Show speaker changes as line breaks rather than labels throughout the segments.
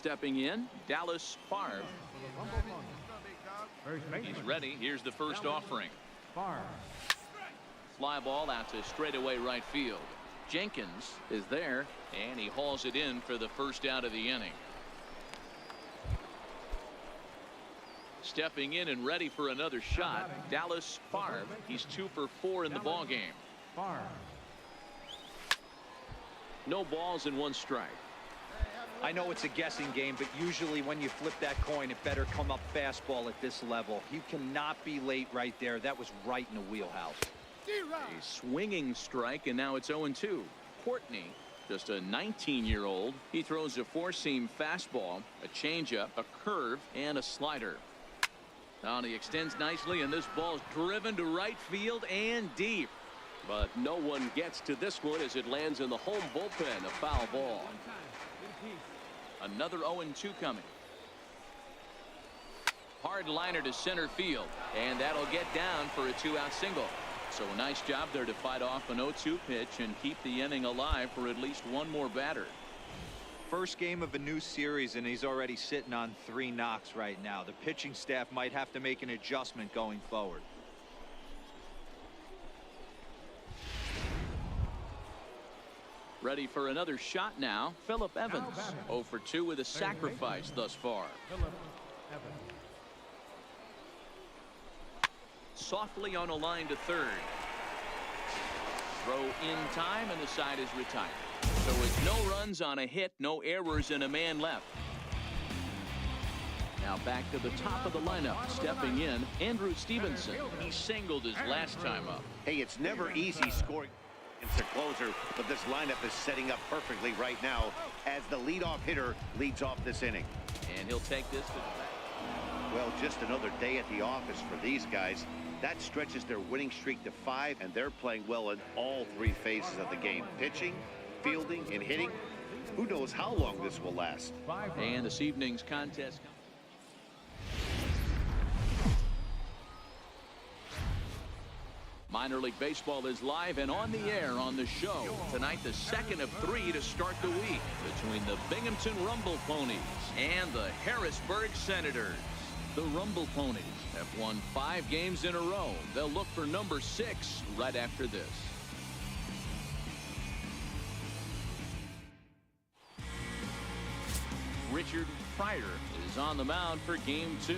Stepping in, Dallas Favre. He's ready. Here's the first offering. Fly ball out to straightaway right field. Jenkins is there, and he hauls it in for the first out of the inning. Stepping in and ready for another shot, Dallas Favre. He's 2 for 4 in the ball game. No balls and 1 strike.
I know it's a guessing game, but usually when you flip that coin, it better come up fastball at this level. You cannot be late right there. That was right in the wheelhouse.
A swinging strike, and now it's 0-2. Courtney, just a 19-year-old. He throws a 4-seam fastball, a changeup, a curve, and a slider. Now he extends nicely, and this ball's driven to right field and deep.
But no one gets to this one as it lands in the home bullpen. A foul ball.
Another 0-2 coming. Hard liner to center field, and that'll get down for a 2-out single. So a nice job there to fight off an 0-2 pitch and keep the inning alive for at least one more batter.
First game of a new series, and he's already sitting on 3 knocks right now. The pitching staff might have to make an adjustment going forward.
Ready for another shot now. Phillip Evans, 0 for 2 with a sacrifice thus far. Softly on a line to third. Throw in time, and the side is retired. So it's no runs on a hit, no errors, and a man left. Now back to the top of the lineup. Stepping in, Andrew Stevenson. He singled his last time up.
Hey, it's never easy scoring against a closer, but this lineup is setting up perfectly right now as the leadoff hitter leads off this inning.
And he'll take this to the back.
Well, just another day at the office for these guys. That stretches their winning streak to 5, and they're playing well in all 3 phases of the game. Pitching, fielding, and hitting. Who knows how long this will last.
And this evening's contest. Minor League Baseball is live and on the air on the show. Tonight, the second of 3 to start the week between the Binghamton Rumble Ponies and the Harrisburg Senators. The Rumble Ponies have won 5 games in a row. They'll look for number 6 right after this. Richard Pryor is on the mound for game 2.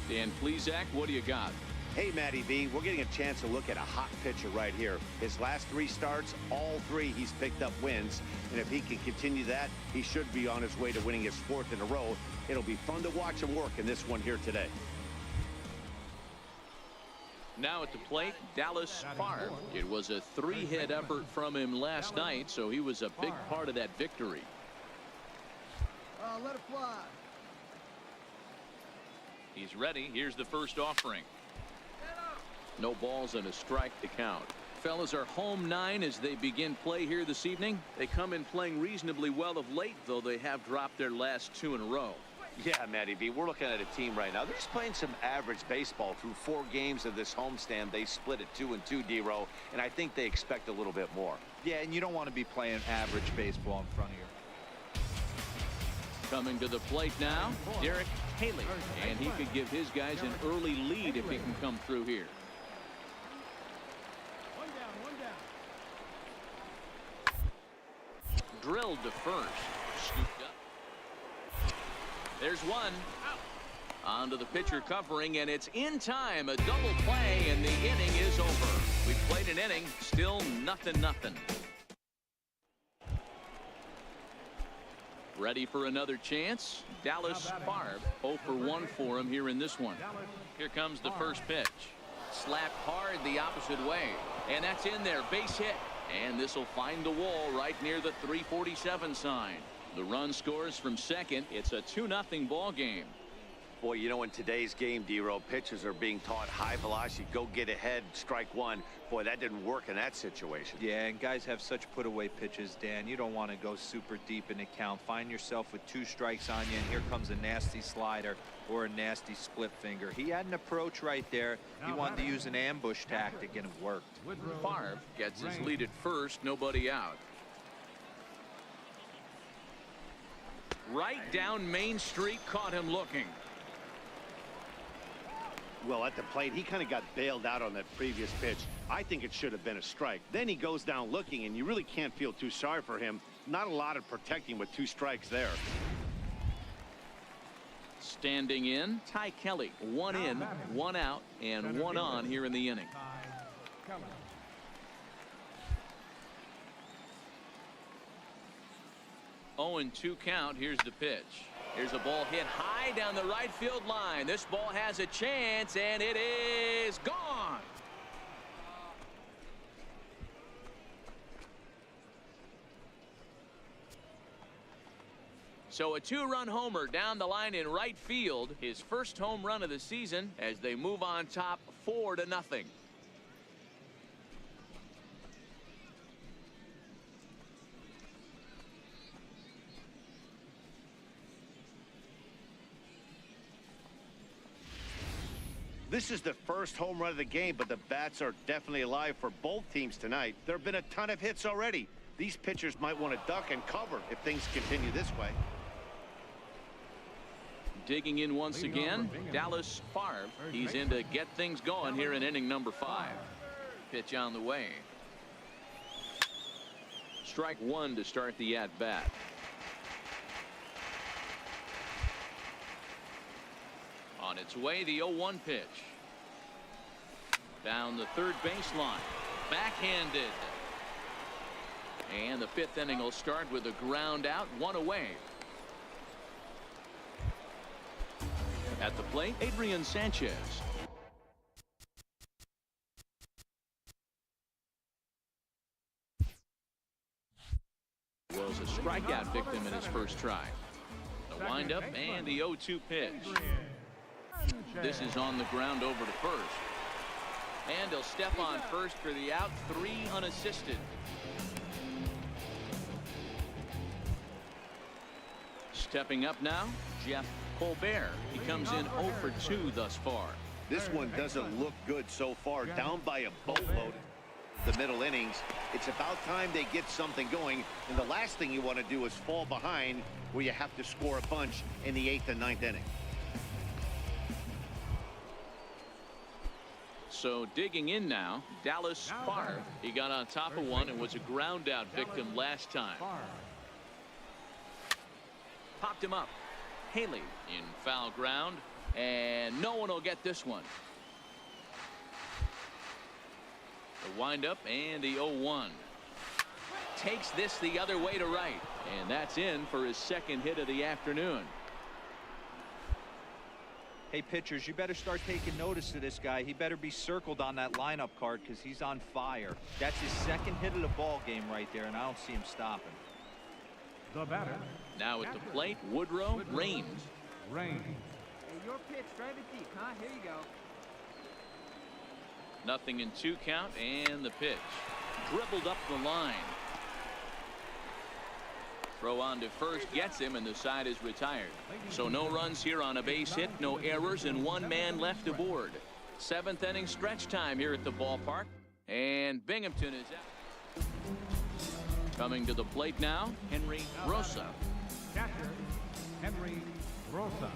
Dan Plesac, what do you got?
Hey, Matty B, we're getting a chance to look at a hot pitcher right here. His last 3 starts, all 3 he's picked up wins. And if he can continue that, he should be on his way to winning his 4th in a row. It'll be fun to watch him work in this one here today.
Now at the plate, Dallas Favre. It was a 3-hit effort from him last night, so he was a big part of that victory.
Let it fly.
He's ready. Here's the first offering. No balls and a strike to count. Fellas, are home 9 as they begin play here this evening. They come in playing reasonably well of late, though they have dropped their last 2 in a row.
Yeah, Matty B, we're looking at a team right now. They're just playing some average baseball through 4 games of this homestand. They split at 2-2, D-Row, and I think they expect a little bit more.
Yeah, and you don't want to be playing average baseball in front of you.
Coming to the plate now, Derek Haley, and he could give his guys an early lead if he can come through here. Drilled to first. Scooped up. There's one. On to the pitcher covering, and it's in time. A double play, and the inning is over. We've played an inning. Still nothing. Ready for another chance. Dallas Favre, 0 for 1 for him here in this one. Here comes the first pitch. Slapped hard the opposite way. And that's in there. Base hit. And this will find the wall right near the 347 sign. The run scores from second. It's a 2-0 ball game.
Boy, you know, in today's game, D-Row, pitchers are being taught high velocity, go get ahead, strike one. Boy, that didn't work in that situation.
Yeah, and guys have such put-away pitches, Dan. You don't want to go super deep in the count. Find yourself with 2 strikes on you, and here comes a nasty slider or a nasty split finger. He had an approach right there. He wanted to use an ambush tactic, and it worked.
Favre gets his lead at first, nobody out. Right down Main Street, caught him looking.
Well, at the plate, he kind of got bailed out on that previous pitch. I think it should have been a strike. Then he goes down looking, and you really can't feel too sorry for him. Not a lot of protecting with 2 strikes there.
Standing in, Ty Kelly. 1 in, 1 out, and 1 on here in the inning. 0-2 count. Here's the pitch. Here's a ball hit high down the right field line. This ball has a chance, and it is gone. So a 2-run homer down the line in right field. His first home run of the season as they move on top 4-0.
This is the first home run of the game, but the bats are definitely alive for both teams tonight. There have been a ton of hits already. These pitchers might want to duck and cover if things continue this way.
Digging in once again, Dallas Favre. He's in to get things going here in inning number 5. Pitch on the way. Strike 1 to start the at-bat. On its way, the 0-1 pitch. Down the third baseline. Backhanded. And the 5th inning will start with a ground out, 1 away. At the plate, Adrian Sanchez. Was a strikeout victim in his first try. The windup and the 0-2 pitch. This is on the ground over to first. And he'll step on first for the out, 3 unassisted. Stepping up now, Jeff Colbert. He comes in 0 for 2 thus far.
This one doesn't look good so far. Down by a boatload. The middle innings. It's about time they get something going. And the last thing you want to do is fall behind where you have to score a bunch in the 8th and 9th inning.
So digging in now, Dallas Favre. He got on top of one and was a ground out victim last time. Popped him up. Haley in foul ground, and no one will get this one. The windup and the 0-1. Takes this the other way to right, and that's in for his 2nd hit of the afternoon.
Hey, pitchers, you better start taking notice of this guy. He better be circled on that lineup card because he's on fire. That's his 2nd hit of the ball game right there, and I don't see him stopping.
The batter.
Now at the plate, Woodrow Raines.
Hey,
your pitch, drive it deep, huh? Here you go.
Nothing in 2 count, and the pitch. Dribbled up the line. Throw on to first gets him, and the side is retired. So no runs here on a base hit, no errors, and 1 man left aboard. 7th inning stretch time here at the ballpark, and Binghamton is out. Coming to the plate now, Henry Rosa.
catcher, Henry Rosa.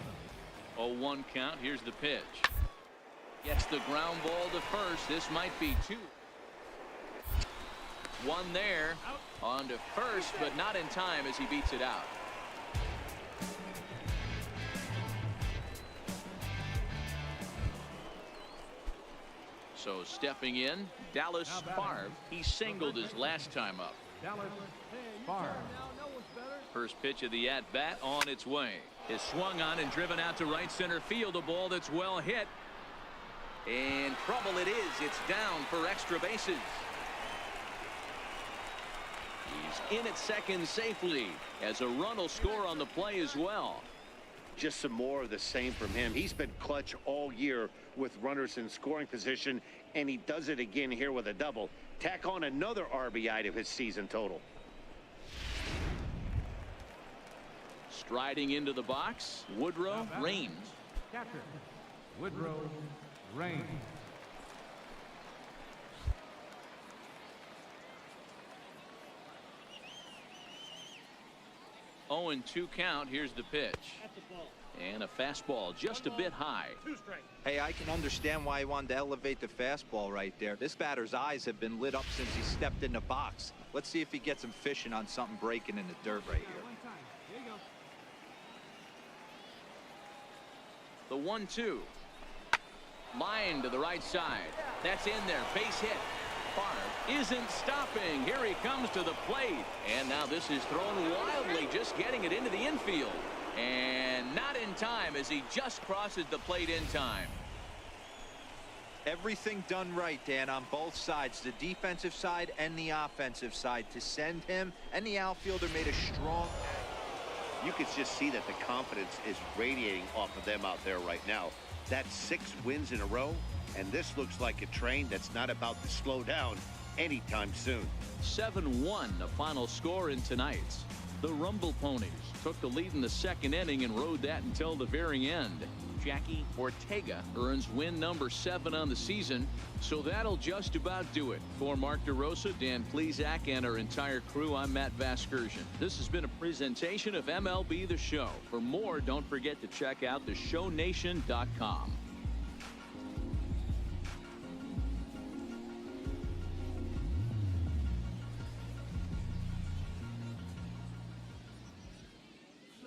0-1 count. Here's the pitch. Gets the ground ball to first. This might be 2. 1 there. On to first, but not in time as he beats it out. So stepping in, Dallas Favre. He singled his last time up.
Dallas Favre.
First pitch of the at-bat on its way. Is swung on and driven out to right center field. A ball that's well hit. And trouble it is. It's down for extra bases. He's in at second safely as a run will score on the play as well.
Just some more of the same from him. He's been clutch all year with runners in scoring position, and he does it again here with a double. Tack on another RBI to his season total.
Striding into the box, Woodrow Raines.
Catcher, Woodrow Raines.
0-2 count. Here's the pitch. And a fastball just a bit high.
Hey, I can understand why he wanted to elevate the fastball right there. This batter's eyes have been lit up since he stepped in the box. Let's see if he gets him fishing on something breaking in the dirt right here.
The 1-2. Line to the right side. That's in there. Base hit. Favre isn't stopping. Here he comes to the plate. And now this is thrown wildly, just getting it into the infield. And not in time as he just crosses the plate in time.
Everything done right, Dan, on both sides, the defensive side and the offensive side, to send him, and the outfielder made a strong.
You can just see that the confidence is radiating off of them out there right now. That's 6 wins in a row, and this looks like a train that's not about to slow down anytime soon.
7-1 the final score in tonight's. The Rumble Ponies took the lead in the second inning and rode that until the very end. Jackie Ortega earns win number 7 on the season, so that'll just about do it. For Mark DeRosa, Dan Plesac, and our entire crew, I'm Matt Vasgersian. This has been a presentation of MLB The Show. For more, don't forget to check out theshownation.com.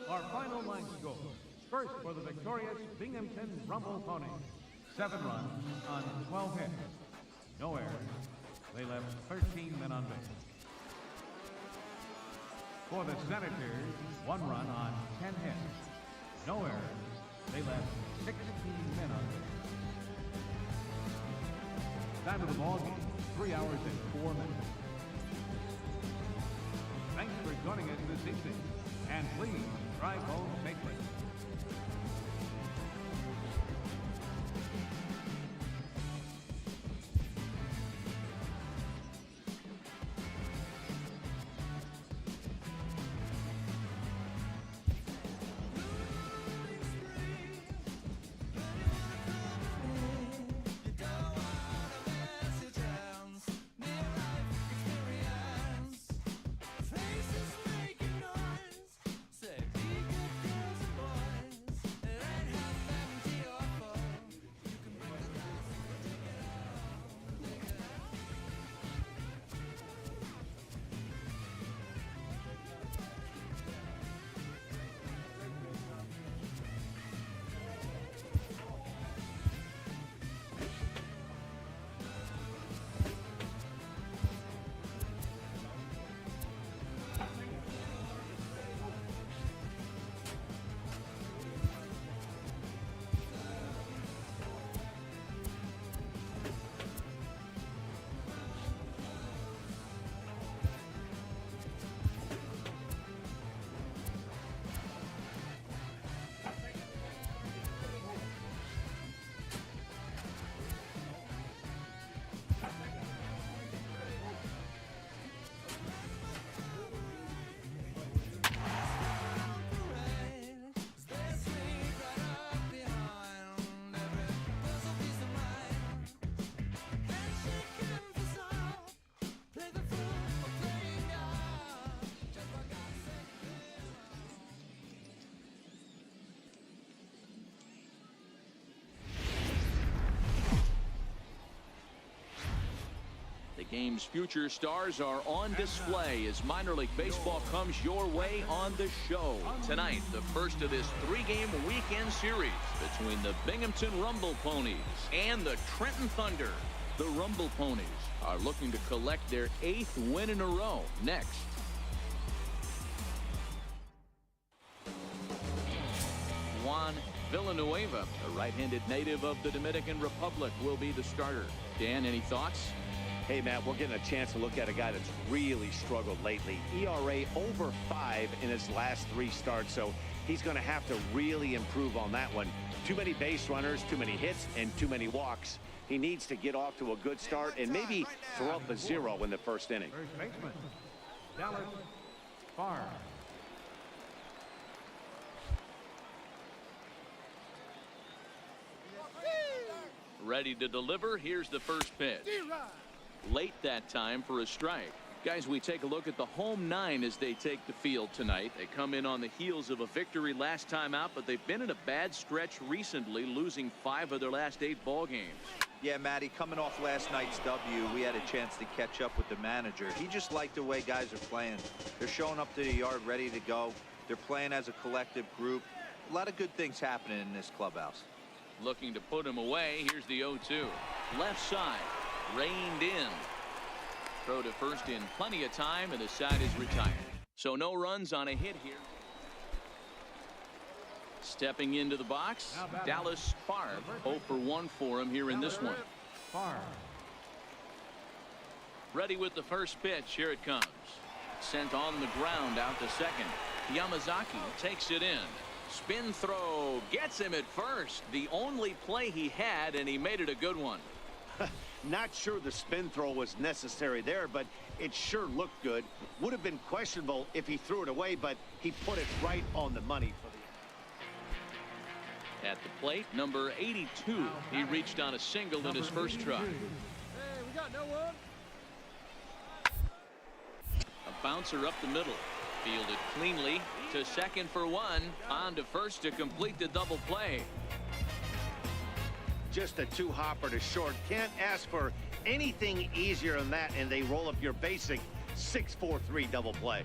Our final line score. First for the victorious Binghamton Rumble Ponies. 7 runs on 12 hits. No errors. They left 13 men on base. For the Senators, 1 run on 10 hits. No errors. They left 16 men on base. Time of the ball game, 3 hours and 4 minutes. Thanks for joining us this evening. And please drive home safely.
The game's future stars are on display as minor league baseball comes your way on the show. Tonight, the first of this 3-game weekend series between the Binghamton Rumble Ponies and the Trenton Thunder. The Rumble Ponies are looking to collect their 8th win in a row next. Juan Villanueva, a right-handed native of the Dominican Republic, will be the starter. Dan, any thoughts?
Hey, Matt, we're getting a chance to look at a guy that's really struggled lately. ERA over 5 in his last 3 starts, so he's going to have to really improve on that one. Too many base runners, too many hits, and too many walks. He needs to get off to a good start and maybe throw up a 0 in the first inning.
First baseman, Dallas Favre.
Ready to deliver. Here's the first pitch. Late that time for a strike. Guys, we take a look at the home 9 as they take the field tonight. They come in on the heels of a victory last time out, but they've been in a bad stretch recently, losing 5 of their last 8 ball games.
Yeah, Matty, coming off last night's W, we had a chance to catch up with the manager. He just liked the way guys are playing. They're showing up to the yard ready to go. They're playing as a collective group. A lot of good things happening in this clubhouse.
Looking to put him away. Here's the 0-2. Left side, reined in. Throw to first in plenty of time, and the side is retired. So no runs on a hit here. Stepping into the box, Dallas Favre. 0 for 1 for him here in this one. Ready with the first pitch. Here it comes. Sent on the ground out to second. Yamazaki takes it in. Spin throw gets him at first. The only play he had, and he made it a good one.
Not sure the spin throw was necessary there, but it sure looked good. Would have been questionable if he threw it away, but he put it right on the money for the.
At the plate, number 82. He reached on a single in his first try.
Hey, we got no one.
A bouncer up the middle. Fielded cleanly to second for 1. On to first to complete the double play.
Just a 2-hopper to short. Can't ask for anything easier than that, and they roll up your basic 6-4-3 double play.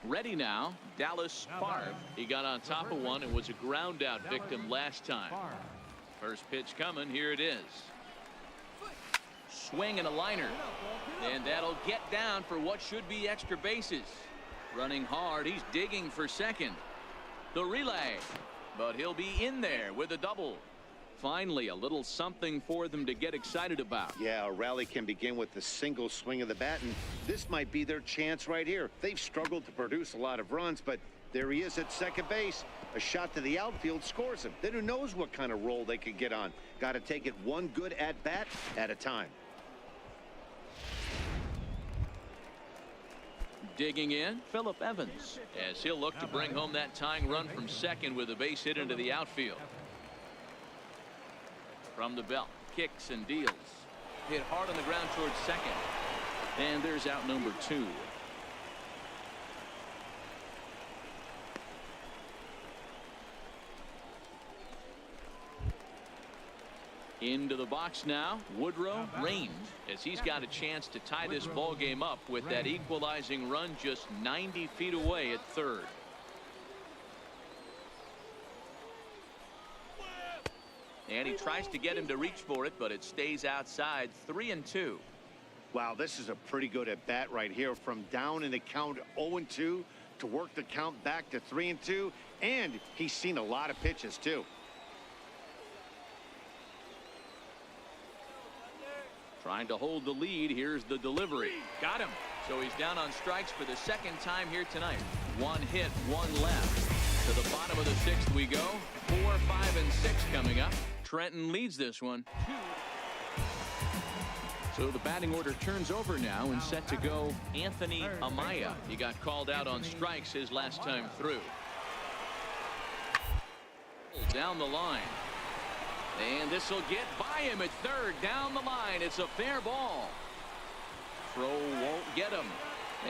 Ready now, Dallas Favre. He got on top of one and was a ground out victim last time. First pitch coming. Here it is. Swing and a liner. And that'll get down for what should be extra bases. Running hard. He's digging for second. The relay. But he'll be in there with a double. Finally, a little something for them to get excited about.
Yeah, a rally can begin with the single swing of the bat, and this might be their chance right here. They've struggled to produce a lot of runs, but there he is at second base. A shot to the outfield scores him. Then who knows what kind of roll they could get on. Got to take it one good at-bat at a time.
Digging in, Phillip Evans, as he'll look to bring home that tying run from second with a base hit into the outfield. From the belt, kicks and deals. Hit hard on the ground towards second. And there's out number 2. Into the box now, Woodrow Range, as he's got a chance to tie this ball game up with that equalizing run just 90 feet away at third. And he tries to get him to reach for it, but it stays outside. 3-2.
Wow, this is a pretty good at bat right here. From down in the count 0-2 to work the count back to 3-2, and he's seen a lot of pitches too.
Trying to hold the lead. Here's the delivery. Got him. So he's down on strikes for the second time here tonight. 1 hit, 1 left. To the bottom of the 6th we go. 4, 5, and 6 coming up. Trenton leads this one. So the batting order turns over now and set to go Anthony Amaya. He got called out on strikes his last time through. Down the line. And this will get by him at third. Down the line. It's a fair ball. Throw won't get him.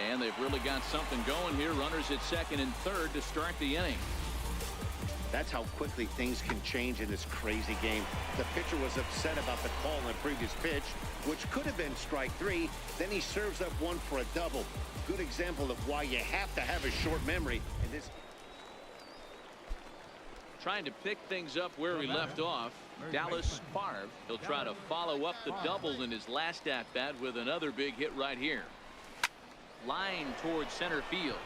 And they've really got something going here. Runners at second and third to start the inning.
That's how quickly things can change in this crazy game. The pitcher was upset about the call on the previous pitch, which could have been strike 3. Then he serves up one for a double. Good example of why you have to have a short memory. And this.
Trying to pick things up where we left off. Dallas Favre. He'll try to follow up the double in his last at-bat with another big hit right here. Line towards center field.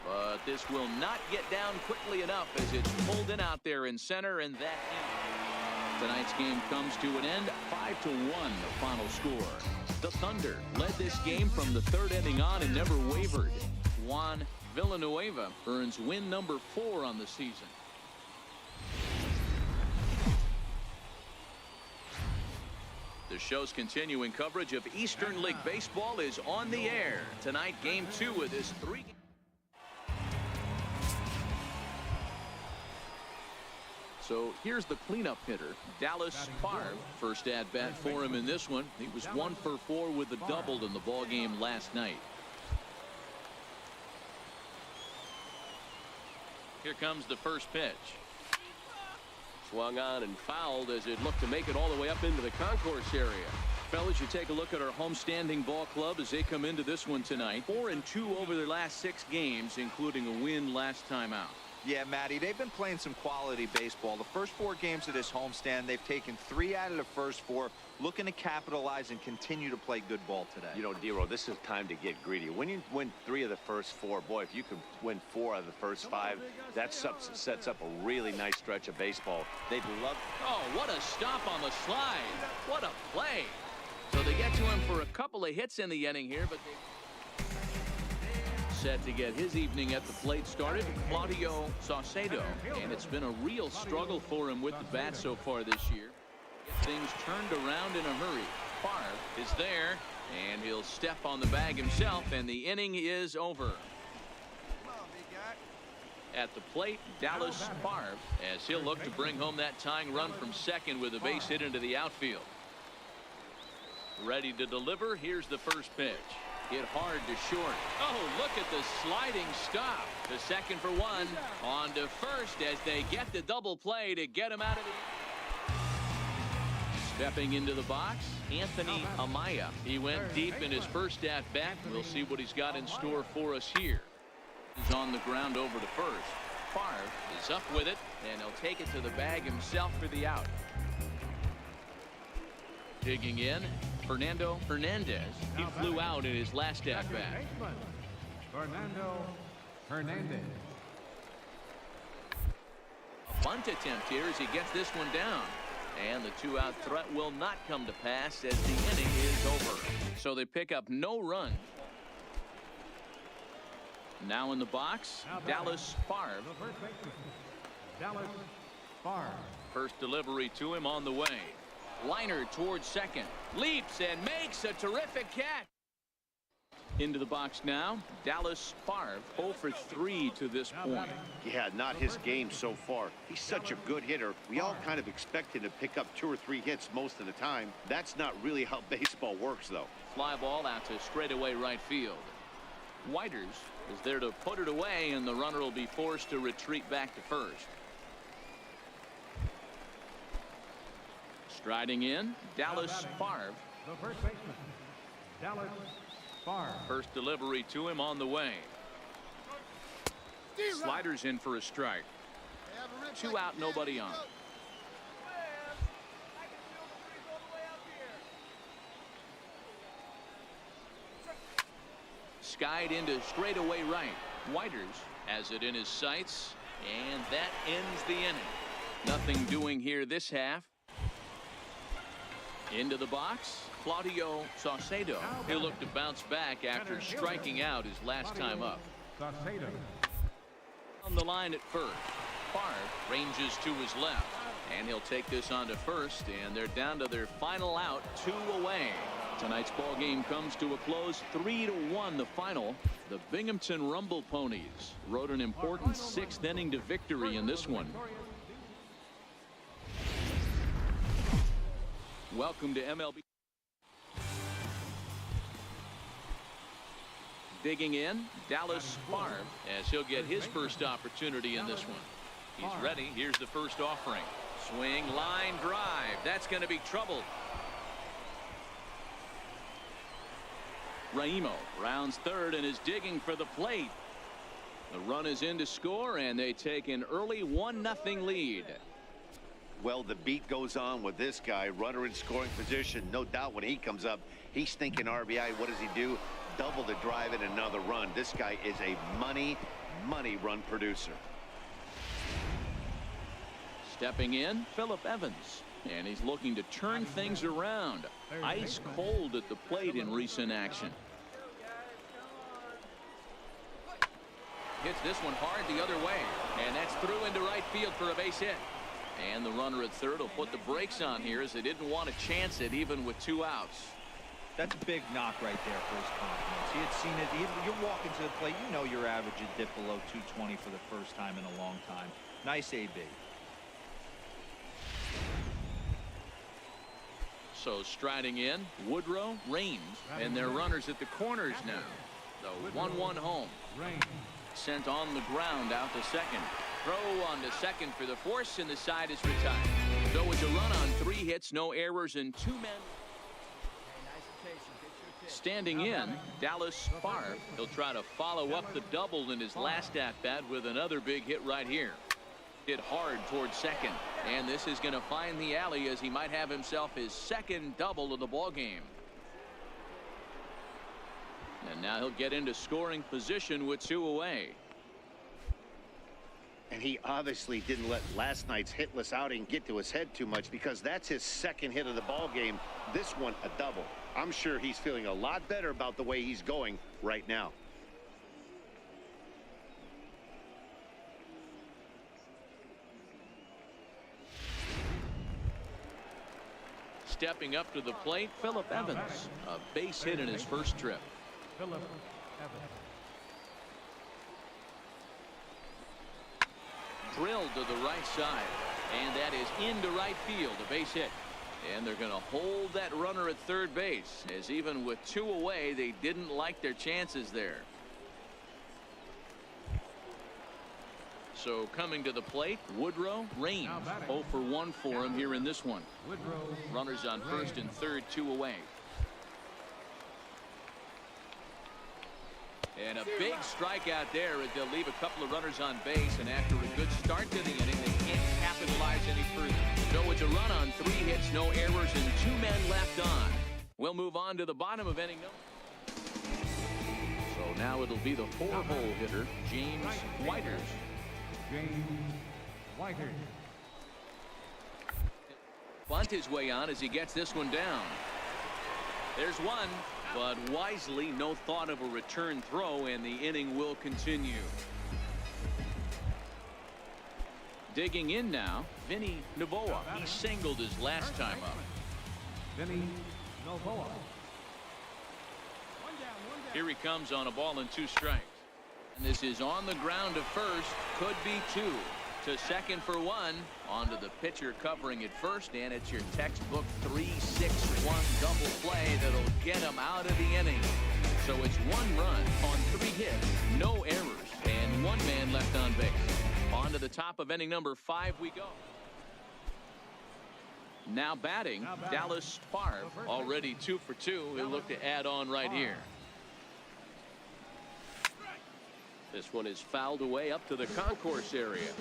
But this will not get down quickly enough as it's pulled in out there in center, and that ends. Tonight's game comes to an end. 5-1 the final score. The Thunder led this game from the 3rd inning on and never wavered. Juan Villanueva earns win number 4 on the season. The show's continuing coverage of Eastern League Baseball is on the air. Tonight, Game 2 of this 3-game. So here's the cleanup hitter, Dallas Favre. First at bat for him in this one. He was 1 for 4 with a double in the ball game last night. Here comes the first pitch.
Swung on and fouled as it looked to make it all the way up into the concourse area.
Fellas, you take a look at our homestanding ball club as they come into this one tonight. 4-2 over their last 6 games, including a win last time out.
Yeah, Matty, they've been playing some quality baseball. The first 4 games of this homestand, they've taken 3 out of the first 4, looking to capitalize and continue to play good ball today.
You know, Dero, this is time to get greedy. When you win 3 of the first 4, boy, if you could win 4 out of the first 5, that sets up a really nice stretch of baseball. They'd love.
Oh, what a stop on the slide. What a play. So they get to him for a couple of hits in the inning here, but they set to get his evening at the plate started, Claudio Saucedo, and it's been a real struggle for him with the bat so far this year. Get things turned around in a hurry. Favre is there, and he'll step on the bag himself, and the inning is over. At the plate, Dallas Favre, as he'll look to bring home that tying run from second with a base hit into the outfield. Ready to deliver. Here's the first pitch. Hit hard to short. Oh, look at the sliding stop. The second for 1. On to first as they get the double play to get him out of the. Stepping into the box, Anthony Amaya. He went deep in his first at bat. We'll see what he's got in store for us here. He's on the ground over to first. Favre is up with it, and he'll take it to the bag himself for the out. Digging in, Fernando Hernandez. He flew out in his last at bat.
Fernando Hernandez.
A bunt attempt here as he gets this one down. And the 2-out threat will not come to pass as the inning is over. So they pick up no run. Now in the box, Dallas Favre.
Dallas Favre.
First delivery to him on the way. Liner towards second. Leaps and makes a terrific catch. Into the box now, Dallas Favre 0 for 3 to this point.
Yeah, not his game so far. He's such a good hitter. We all kind of expect him to pick up 2 or 3 hits most of the time. That's not really how baseball works, though.
Fly ball out to straightaway right field. Whiters is there to put it away, and the runner will be forced to retreat back to first. Striding in, Dallas Favre.
The first baseman, Dallas Favre.
First delivery to him on the way. Sliders in for a strike. 2 out, nobody on. Skied into straightaway right. Whiters has it in his sights, and that ends the inning. Nothing doing here this half. Into the box, Claudio Saucedo. He'll look to bounce back after striking out his last time up.
Saucedo.
On the line at first. Favre ranges to his left, and he'll take this on to first, and they're down to their final out, 2 away. Tonight's ball game comes to a close, 3-1 the final. The Binghamton Rumble Ponies rode an important 6th inning to victory in this one. Welcome to MLB. Digging in, Dallas Favre, as he'll get his first opportunity in this one. He's ready. Here's the first offering. Swing, line, drive. That's going to be trouble. Raimo rounds third and is digging for the plate. The run is in to score, and they take an early 1-0 lead.
Well, the beat goes on with this guy, runner in scoring position. No doubt when he comes up, he's thinking RBI. What does he do? Double the drive and another run. This guy is a money run producer.
Stepping in, Phillip Evans, and he's looking to turn things around. Ice cold at the plate in recent action. Hits this one hard the other way, and that's through into right field for a base hit. And the runner at third will put the brakes on here as they didn't want to chance it even with 2 outs.
That's a big knock right there for his confidence. He had seen it. You're walking to the plate. You know your average would dip below 220 for the first time in a long time. Nice AB.
So striding in, Woodrow, Raines, and their runners at the corners now. The 1-1 home. Sent on the ground out to second. Throw on to second for the force, and the side is retired. So it's a run on 3 hits, no errors, and 2 men. Standing in, Dallas Favre. He'll try to follow up the double in his last at-bat with another big hit right here. Hit hard towards second, and this is going to find the alley as he might have himself his second double of the ball game. And now he'll get into scoring position with 2 away.
And he obviously didn't let last night's hitless outing get to his head too much, because that's his second hit of the ball game. This one a double. I'm sure he's feeling a lot better about the way he's going right now.
Stepping up to the plate, Phillip Evans. A base hit in his first trip.
Phillip Evans.
Drilled to the right side, and that is into right field, a base hit. And they're going to hold that runner at third base, as even with 2 away, they didn't like their chances there. So coming to the plate, Woodrow, Raines. 0 for 1 for him here in this one. Runners on first and third, 2 away. And a big strikeout there as they'll leave a couple of runners on base, and after a good start to the inning, they can't capitalize any further. So it's a run on 3 hits, no errors, and 2 men left on. We'll move on to the bottom of inning number. So now it'll be the 4-hole hitter, James Whiters. Bunt his way on as he gets this one down. There's one, but wisely no thought of a return throw, and the inning will continue. Digging in now, Vinny Novoa. He singled his last time up.
Vinny Novoa.
Here he comes on a ball and 2 strikes. And this is on the ground to first. Could be 2. To second for 1. Onto the pitcher covering at first, and it's your textbook 3-6-1 double play that'll get him out of the inning. So it's 1 run on 3 hits, no errors, and 1 man left on base. On to the top of inning number 5 we go. Now batting, Dallas Favre. Already 2 for 2. He'll look to add on right here. This one is fouled away up to the concourse area.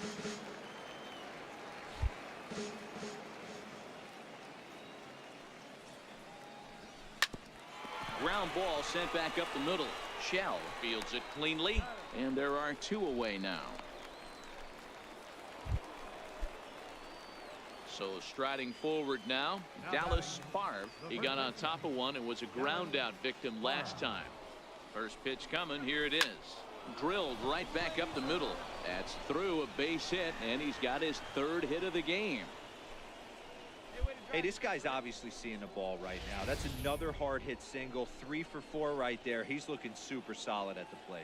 Ground ball sent back up the middle. Shell fields it cleanly, and there are 2 away now. So striding forward now, Dallas Favre. He got on top of one and was a ground out victim last time. First pitch coming, here it is. Drilled right back up the middle. That's through, a base hit, and he's got his 3rd hit of the game.
Hey, this guy's obviously seeing the ball right now. That's another hard hit single. 3 for 4 right there. He's looking super solid at the plate.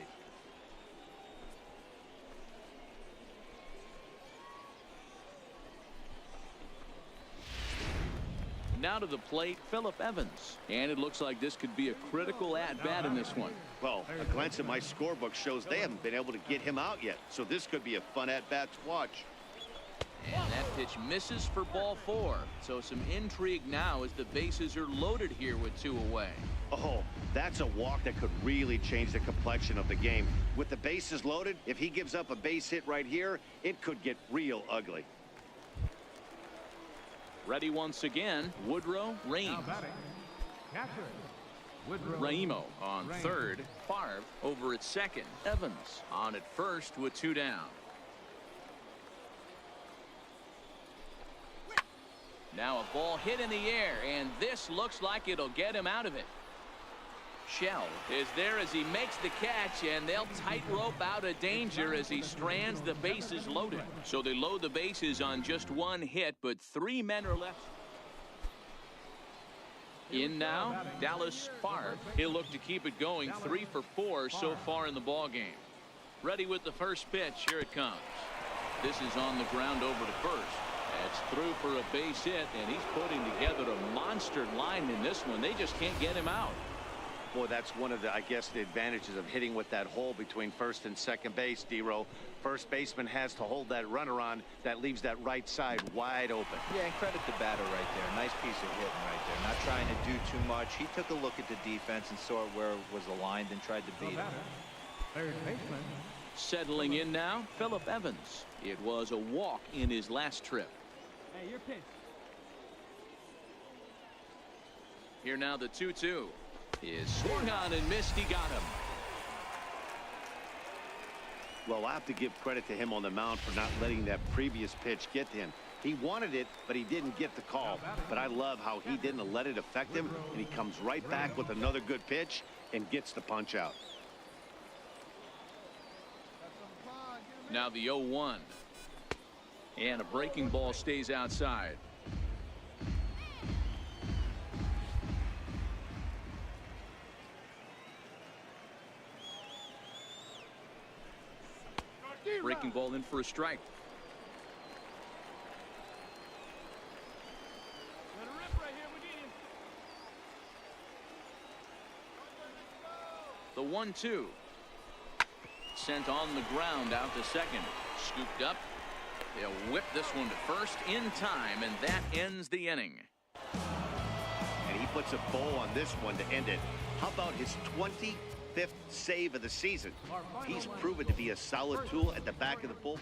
Now to the plate, Phillip Evans. And it looks like this could be a critical at-bat in this one.
Well, a glance at my scorebook shows they haven't been able to get him out yet, so this could be a fun at-bat to watch.
And that pitch misses for ball 4. So some intrigue now as the bases are loaded here with 2 away.
Oh, that's a walk that could really change the complexion of the game. With the bases loaded, if he gives up a base hit right here, it could get real ugly.
Ready once again, Woodrow, Raines. Raimo on third. Favre over at second. Evans on at first with 2 down. Now a ball hit in the air, and this looks like it'll get him out of it. Shell is there as he makes the catch, and they'll tightrope out of danger as he strands the bases loaded. So they load the bases on just 1 hit, but 3 men are left. In now, Dallas Favre. He'll look to keep it going. 3 for 4 so far in the ball game. Ready with the first pitch. Here it comes. This is on the ground over to first. That's through for a base hit, and he's putting together a monster monster line in this one. They just can't get him out.
Boy, that's one of the, I guess, the advantages of hitting with that hole between first and second base, D-Row. First baseman has to hold that runner on. That leaves that right side wide open.
Yeah, and credit the batter right there. Nice piece of hitting right there. Not trying to do too much. He took a look at the defense and saw where it was aligned and tried to beat him.
Third baseman.
Settling in now, Phillip Evans. It was a walk in his last trip.
Hey, your pitch.
Here now the 2-2 is swung on and missed. He got him.
Well, I have to give credit to him on the mound for not letting that previous pitch get to him. He wanted it, but he didn't get the call. But I love how he didn't let it affect him, and he comes right back with another good pitch and gets the punch out.
Now the 0-1. And a breaking ball stays outside. Breaking ball in for a strike.
Let her rip right here. We need him.
The 1-2. Sent on the ground out to second. Scooped up. They'll whip this one to first in time, and that ends the inning.
And he puts a bow on this one to end it. How about his 25th save of the season? He's proven to be a solid tool at the back of the bullpen.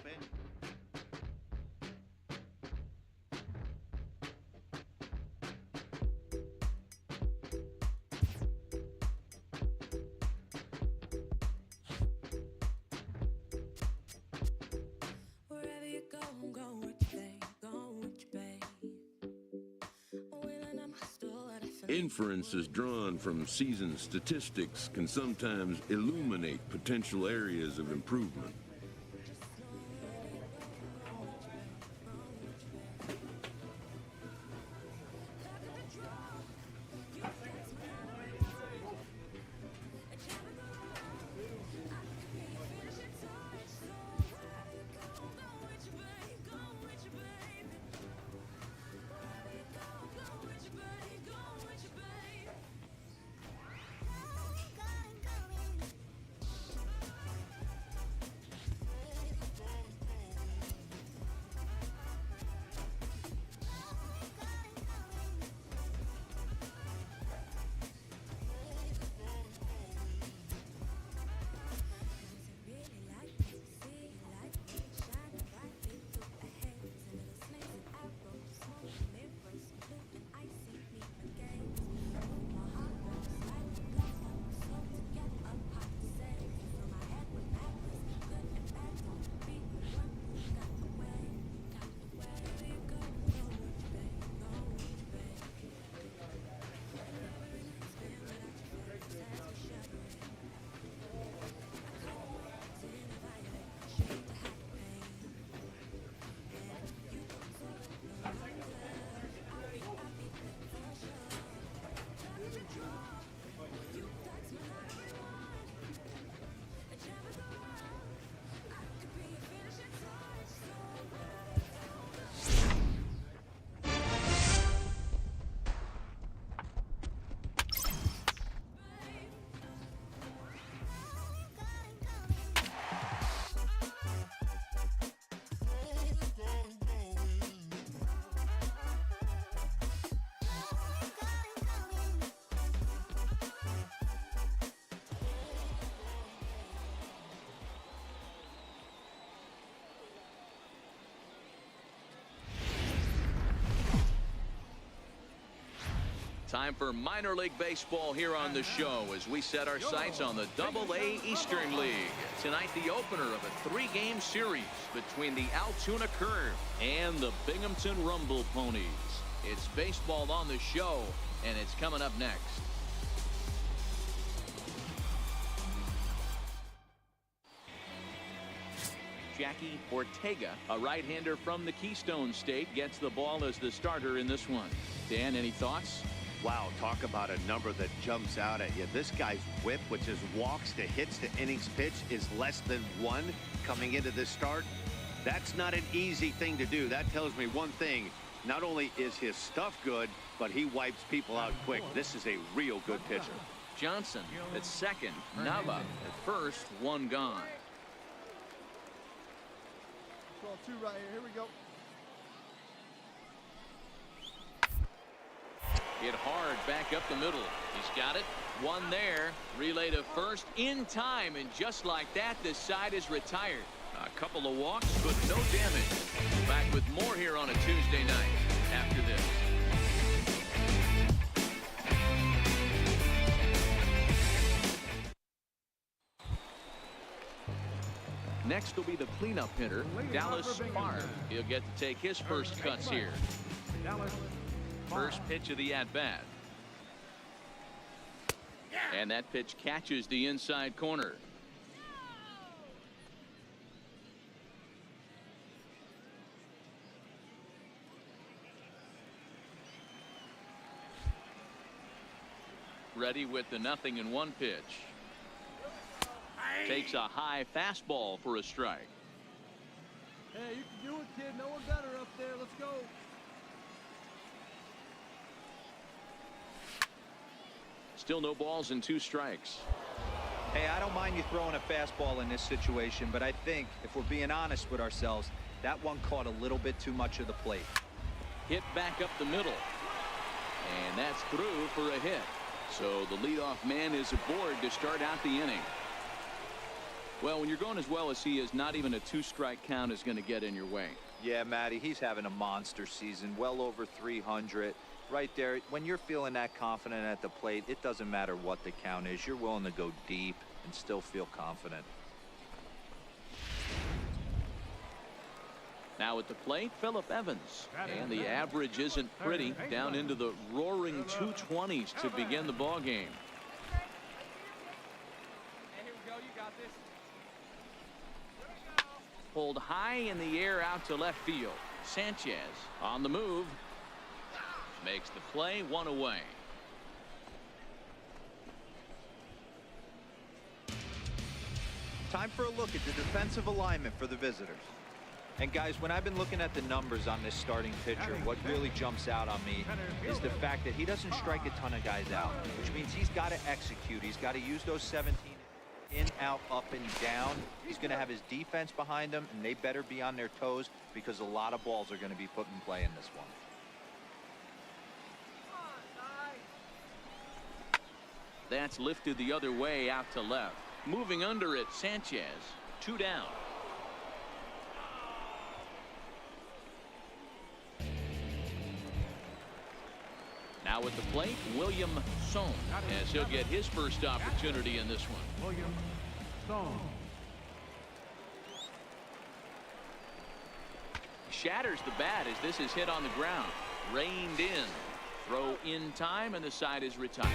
Inferences drawn from season statistics can sometimes illuminate potential areas of improvement.
Time for minor league baseball here on the show as we set our sights on the Double-A Eastern League. Tonight, the opener of a 3-game series between the Altoona Curve and the Binghamton Rumble Ponies. It's baseball on the show, and it's coming up next. Jackie Ortega, a right-hander from the Keystone State, gets the ball as the starter in this one. Dan, any thoughts?
Wow, talk about a number that jumps out at you. This guy's whip, which is walks to hits to innings pitched, is less than 1 coming into this start. That's not an easy thing to do. That tells me one thing. Not only is his stuff good, but he wipes people out quick. This is a real good pitcher.
Johnson at second. Nava at first. One gone.
Call two right here. Here we go.
Hit hard back up the middle. He's got it. One there. Relay to first in time, and just like that, this side is retired. A couple of walks, but no damage. Back with more here on a Tuesday night after this. Next will be the cleanup hitter, Dallas Farb. He'll get to take his first cuts here. First pitch of the at-bat. And that pitch catches the inside corner. Ready with the 0-1 pitch. Takes a high fastball for a strike.
Hey, you can do it, kid. No one better up there. Let's go.
Still no balls and 2 strikes.
Hey, I don't mind you throwing a fastball in this situation, but I think if we're being honest with ourselves, that one caught a little bit too much of the plate.
Hit back up the middle. And that's through for a hit. So the leadoff man is aboard to start out the inning. Well, when you're going as well as he is, not even a 2-strike count is going to get in your way.
Yeah, Matty, he's having a monster season, well over 300. Right there, when you're feeling that confident at the plate, it doesn't matter what the count is. You're willing to go deep and still feel confident.
Now at the plate, Phillip Evans. And the average isn't pretty, down into the roaring 220s to begin the ball game.
Hey, here we go. You got this.
Pulled high in the air out to left field. Sanchez on the move. Makes the play, 1 away.
Time for a look at the defensive alignment for the visitors. And guys, when I've been looking at the numbers on this starting pitcher, what really jumps out on me is the fact that he doesn't strike a ton of guys out, which means he's got to execute. He's got to use those 17 in, out, up, and down. He's going to have his defense behind him, and they better be on their toes because a lot of balls are going to be put in play in this one.
That's lifted the other way out to left. Moving under it, Sanchez. 2 down. Now at the plate, William Sohn, as he'll get his first opportunity in this one.
William Stone.
Shatters the bat as this is hit on the ground. Reined in. Throw in time, and the side is retired.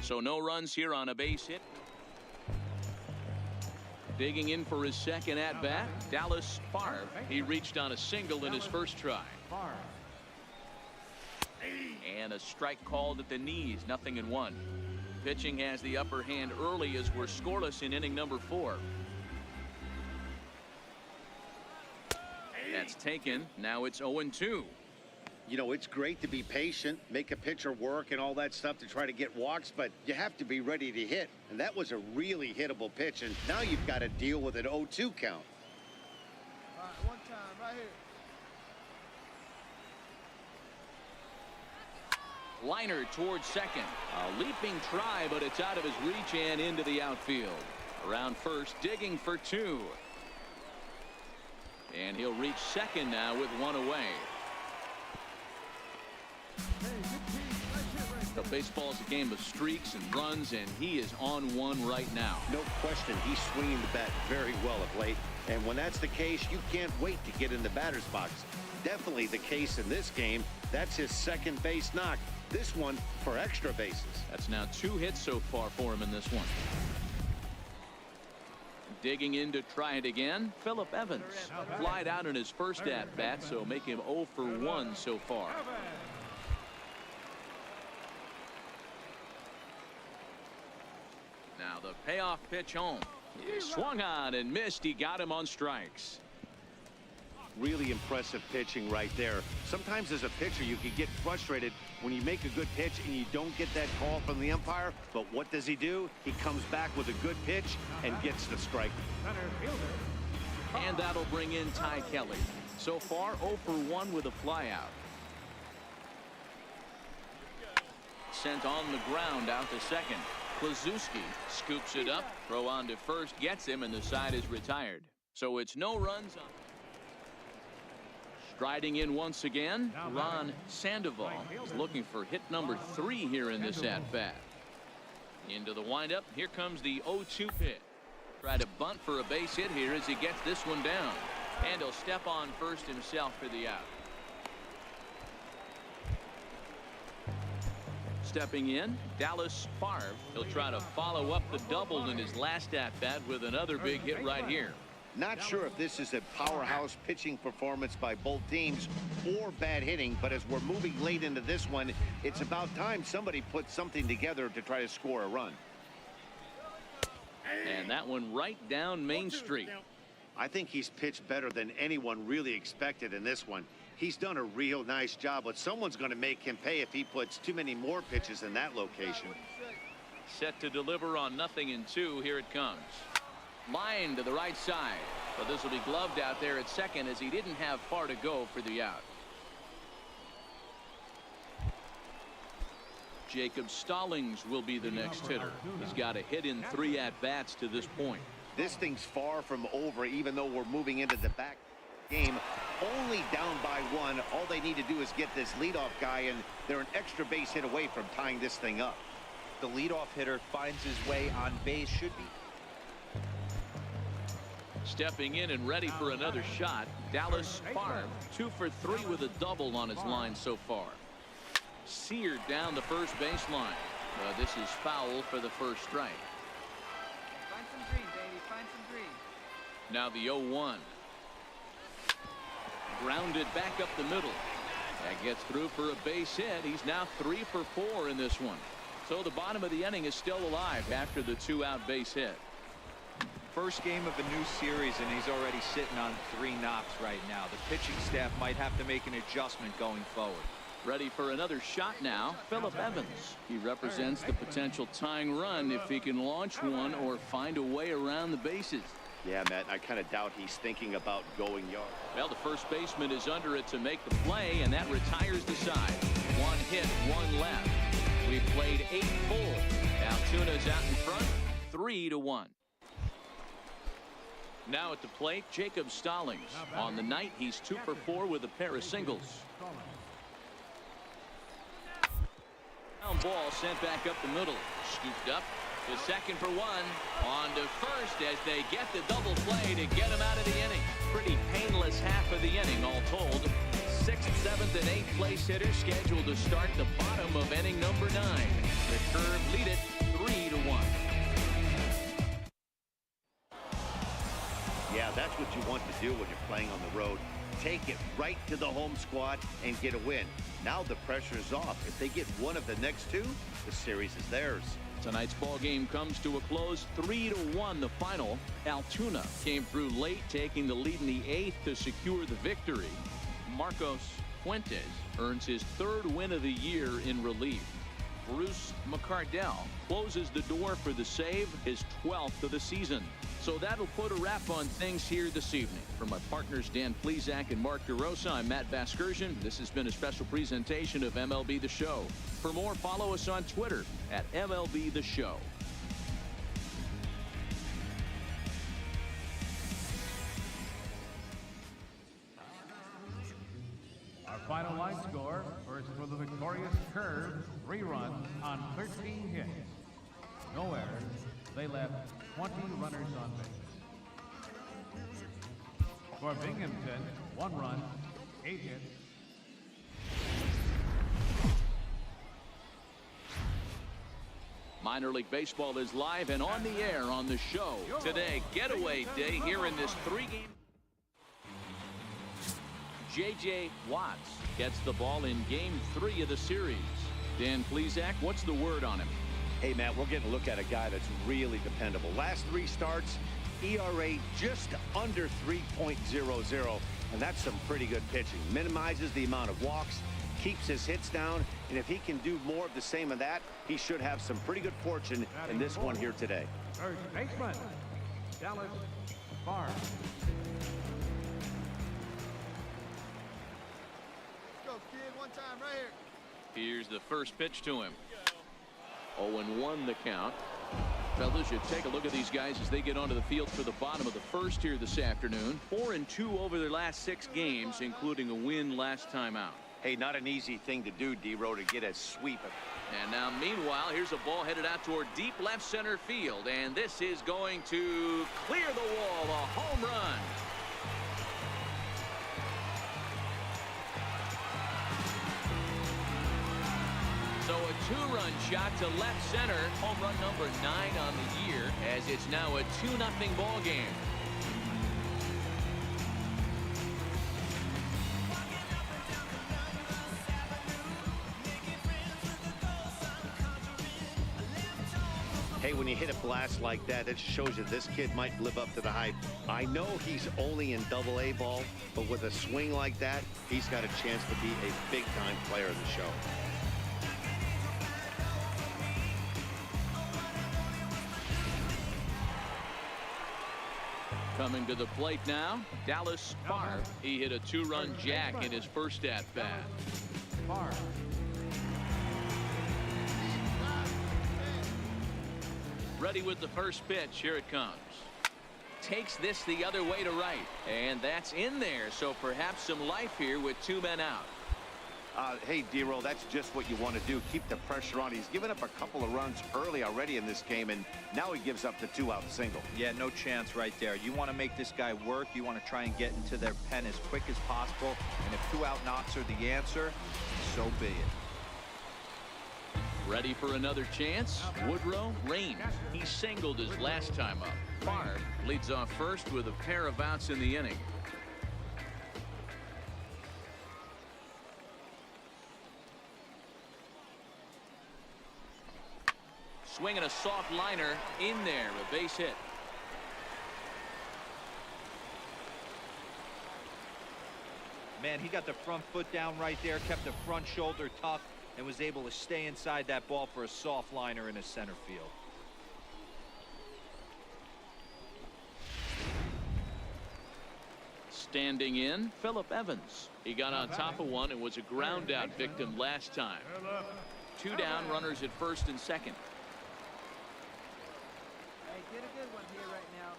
So no runs here on a base hit. Digging in for his second at-bat, Dallas Farb. He reached on a single in his first try. And a strike called at the knees, 0-1. Pitching has the upper hand early as we're scoreless in inning number 4. That's taken. Now it's 0-2.
You know, it's great to be patient, make a pitcher work and all that stuff to try to get walks, but you have to be ready to hit. And that was a really hittable pitch, and now you've got to deal with an 0-2 count.
All right, one time, right here.
Liner towards second. A leaping try, but it's out of his reach and into the outfield. Around first, digging for 2. And he'll reach second now with 1 away. The baseball's a game of streaks and runs, and he is on one right now.
No question, he's swinging the bat very well of late. And when that's the case, you can't wait to get in the batter's box. Definitely the case in this game. That's his second base knock. This one for extra bases.
That's now 2 hits so far for him in this one. Digging in to try it again, Phillip Evans. Flied out in his first at-bat, so make him 0 for 1 so far. Now the payoff pitch home. He swung on and missed. He got him on strikes.
Really impressive pitching right there. Sometimes as a pitcher, you can get frustrated when you make a good pitch and you don't get that call from the umpire. But what does he do? He comes back with a good pitch and gets the strike.
And that'll bring in Ty Kelly. So far, 0 for 1 with a flyout. Sent on the ground out to second. Klazuski scoops it up. Throw on to first gets him, and the side is retired. So it's no runs on. Striding in once again, Ron Sandoval is looking for hit number 3 here in this at-bat. Into the windup. Here comes the 0-2 pitch. Try to bunt for a base hit here as he gets this one down. And he'll step on first himself for the out. Stepping in, Dallas Favre. He'll try to follow up the double in his last at-bat with another big hit right here.
Not sure if this is a powerhouse pitching performance by both teams or bad hitting, but as we're moving late into this one, it's about time somebody put something together to try to score a run.
And that one right down Main Street.
I think he's pitched better than anyone really expected in this one. He's done a real nice job, but someone's going to make him pay if he puts too many more pitches in that location.
Set to deliver on 0-2. Here it comes. Line to the right side. But this will be gloved out there at second as he didn't have far to go for the out. Jacob Stallings will be the next hitter. He's got a hit in 3 at-bats to this point.
This thing's far from over, even though we're moving into the back game. Only down by 1. All they need to do is get this leadoff guy, and they're an extra base hit away from tying this thing up.
The leadoff hitter finds his way on base. Should be.
Stepping in and ready for another shot, Dallas Favre, 2 for 3 with a double on his line so far. Seared down the first baseline. This is foul for the first strike.
Find some green, baby. Find some green.
Now the 0-1. Grounded back up the middle. That gets through for a base hit. He's now 3 for 4 in this one. So the bottom of the inning is still alive after the 2-out base hit.
First game of a new series, and he's already sitting on 3 knocks right now. The pitching staff might have to make an adjustment going forward.
Ready for another shot now, Phillip Evans. He represents the potential tying run if he can launch one or find a way around the bases.
Yeah, Matt, I kind of doubt he's thinking about going yard.
Well, the first baseman is under it to make the play, and that retires the side. 1 hit, 1 left. We've played 8 full. Altuna's out in front, 3-1. Now at the plate, Jacob Stallings. On the night, he's 2 for 4 with a pair of singles. Down ball sent back up the middle. Scooped up to second for 1. On to first as they get the double play to get him out of the inning. Pretty painless half of the inning all told. 6th, 7th, and 8th place hitters scheduled to start the bottom of inning number 9. The Curve lead it 3-1.
Yeah, that's what you want to do when you're playing on the road. Take it right to the home squad and get a win. Now the pressure is off. If they get one of the next 2, the series is theirs.
Tonight's ball game comes to a close, 3-1 the final. Altoona came through late, taking the lead in the 8th to secure the victory. Marcos Fuentes earns his 3rd win of the year in relief. Bruce McCardell closes the door for the save, his 12th of the season. So that'll put a wrap on things here this evening. For my partners Dan Plesac and Mark DeRosa, I'm Matt Vasgersian. This has been a special presentation of MLB The Show. For more, follow us on Twitter at MLB The Show.
Our final line score, first for the victorious Curve, 3 runs on 13 hits. No errors. They left 20 runners on base. For Binghamton, 1 run, 8 hits.
Minor League Baseball is live and on the air on the show today. Getaway day here in this 3-game. J.J. Watts gets the ball in Game 3 of the series. Dan Plesac, what's the word on him?
Hey, Matt, we're getting a look at a guy that's really dependable. Last 3 starts, ERA just under 3.00, and that's some pretty good pitching. Minimizes the amount of walks, keeps his hits down, and if he can do more of the same of that, he should have some pretty good fortune in this one here today.
First baseman, Dallas Barr.
Let's go, kid. One time right here.
Here's the first pitch to him. 0-1 the count. Fellas, you take a look at these guys as they get onto the field for the bottom of the first here this afternoon. 4-2 over their last 6 games, including a win last time out.
Hey, not an easy thing to do, D-Row, to get a sweep.
And now, meanwhile, here's a ball headed out toward deep left center field, and this is going to clear the wall, a home run. So a 2-run shot to left center, home run number 9 on the year, as it's now a 2-0 ball game.
Hey, when you hit a blast like that, it shows you this kid might live up to the hype. I know he's only in Double-A ball, but with a swing like that, he's got a chance to be a big-time player of the show.
Coming to the plate now, Dallas Barr. He hit a 2-run jack in his first at-bat.
Barr.
Ready with the first pitch. Here it comes. Takes this the other way to right, and that's in there. So perhaps some life here with 2 men out.
Hey, D-Roll, that's just what you want to do. Keep the pressure on. He's given up a couple of runs early already in this game, and now he gives up the 2-out single.
Yeah, no chance right there. You want to make this guy work. You want to try and get into their pen as quick as possible. And if 2-out knocks are the answer, so be it.
Ready for another chance? Woodrow Rain. He singled his last time up. Barr leads off first with a pair of outs in the inning. Swinging a soft liner in there, a base hit.
Man, he got the front foot down right there, kept the front shoulder tough, and was able to stay inside that ball for a soft liner in his center field.
Standing in, Phillip Evans. He got on top of one and was a ground out victim last time. 2 down, runners at first and second.
Hey, get a good one here right now.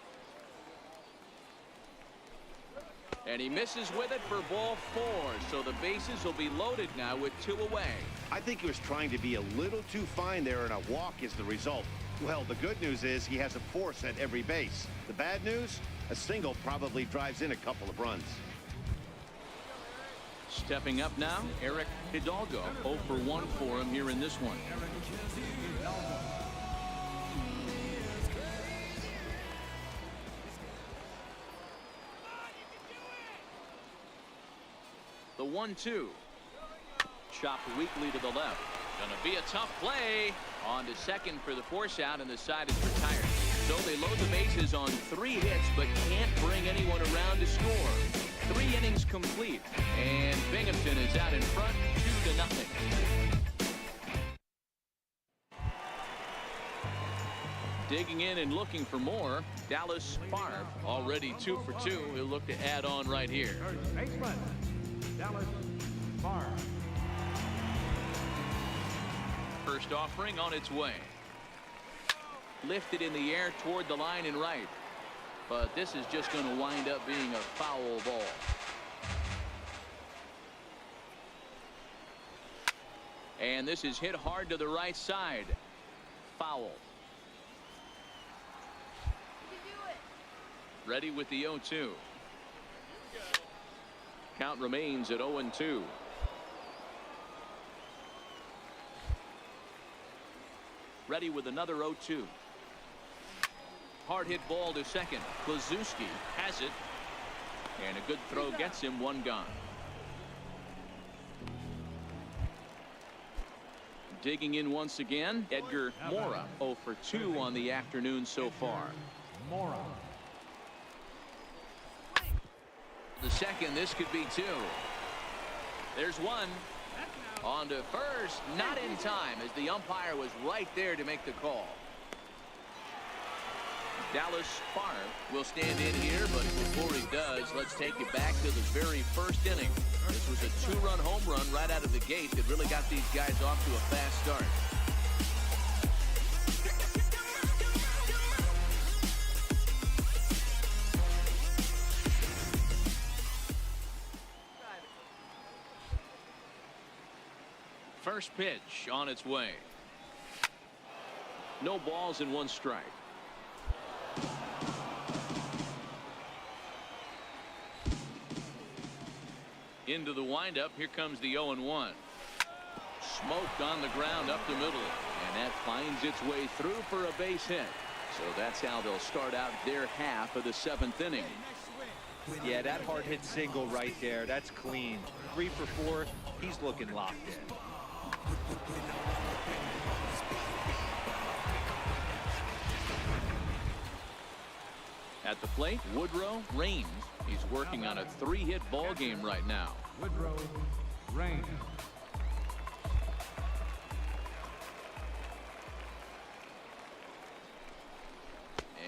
And he misses with it for ball 4. So the bases will be loaded now with 2 away.
I think he was trying to be a little too fine there, and a walk is the result. Well, the good news is he has a force at every base. The bad news? A single probably drives in a couple of runs.
Stepping up now, Eric Hidalgo. 0 for 1 for him here in this one. The 1-2. Chopped weakly to the left. Gonna be a tough play. On to second for the force out, and the side is retired. So they load the bases on 3 hits, but can't bring anyone around to score. 3 innings complete, and Binghamton is out in front, 2-0. Digging in and looking for more, Dallas Barr, already 2 for 2. He'll look to add on right here.
First baseman, Dallas Barr.
First offering on its way. Lifted in the air toward the line and right. But this is just going to wind up being a foul ball. And this is hit hard to the right side. Foul. Ready with the 0-2. Count remains at 0-2. Ready with another 0-2. Hard hit ball to second. Kluszewski has it. And a good throw gets him 1 gone. Digging in once again, Edgar Mora. 0 for 2 on the afternoon so far.
Mora.
The second, this could be two. There's one. On to first, not in time, as the umpire was right there to make the call. Dallas Favre will stand in here, but before he does, let's take you back to the very first inning. This was a two-run home run right out of the gate that really got these guys off to a fast start. First pitch on its way. No balls and one strike. Into the windup. Here comes the 0-1. Smoked on the ground up the middle. And that finds its way through for a base hit. So that's how they'll start out their half of the seventh inning.
Yeah, that hard hit single right there. That's clean. 3 for 4. He's looking locked in.
At the plate, Woodrow Reigns. He's working on a 3-hit ball game right now.
Woodrow Reigns.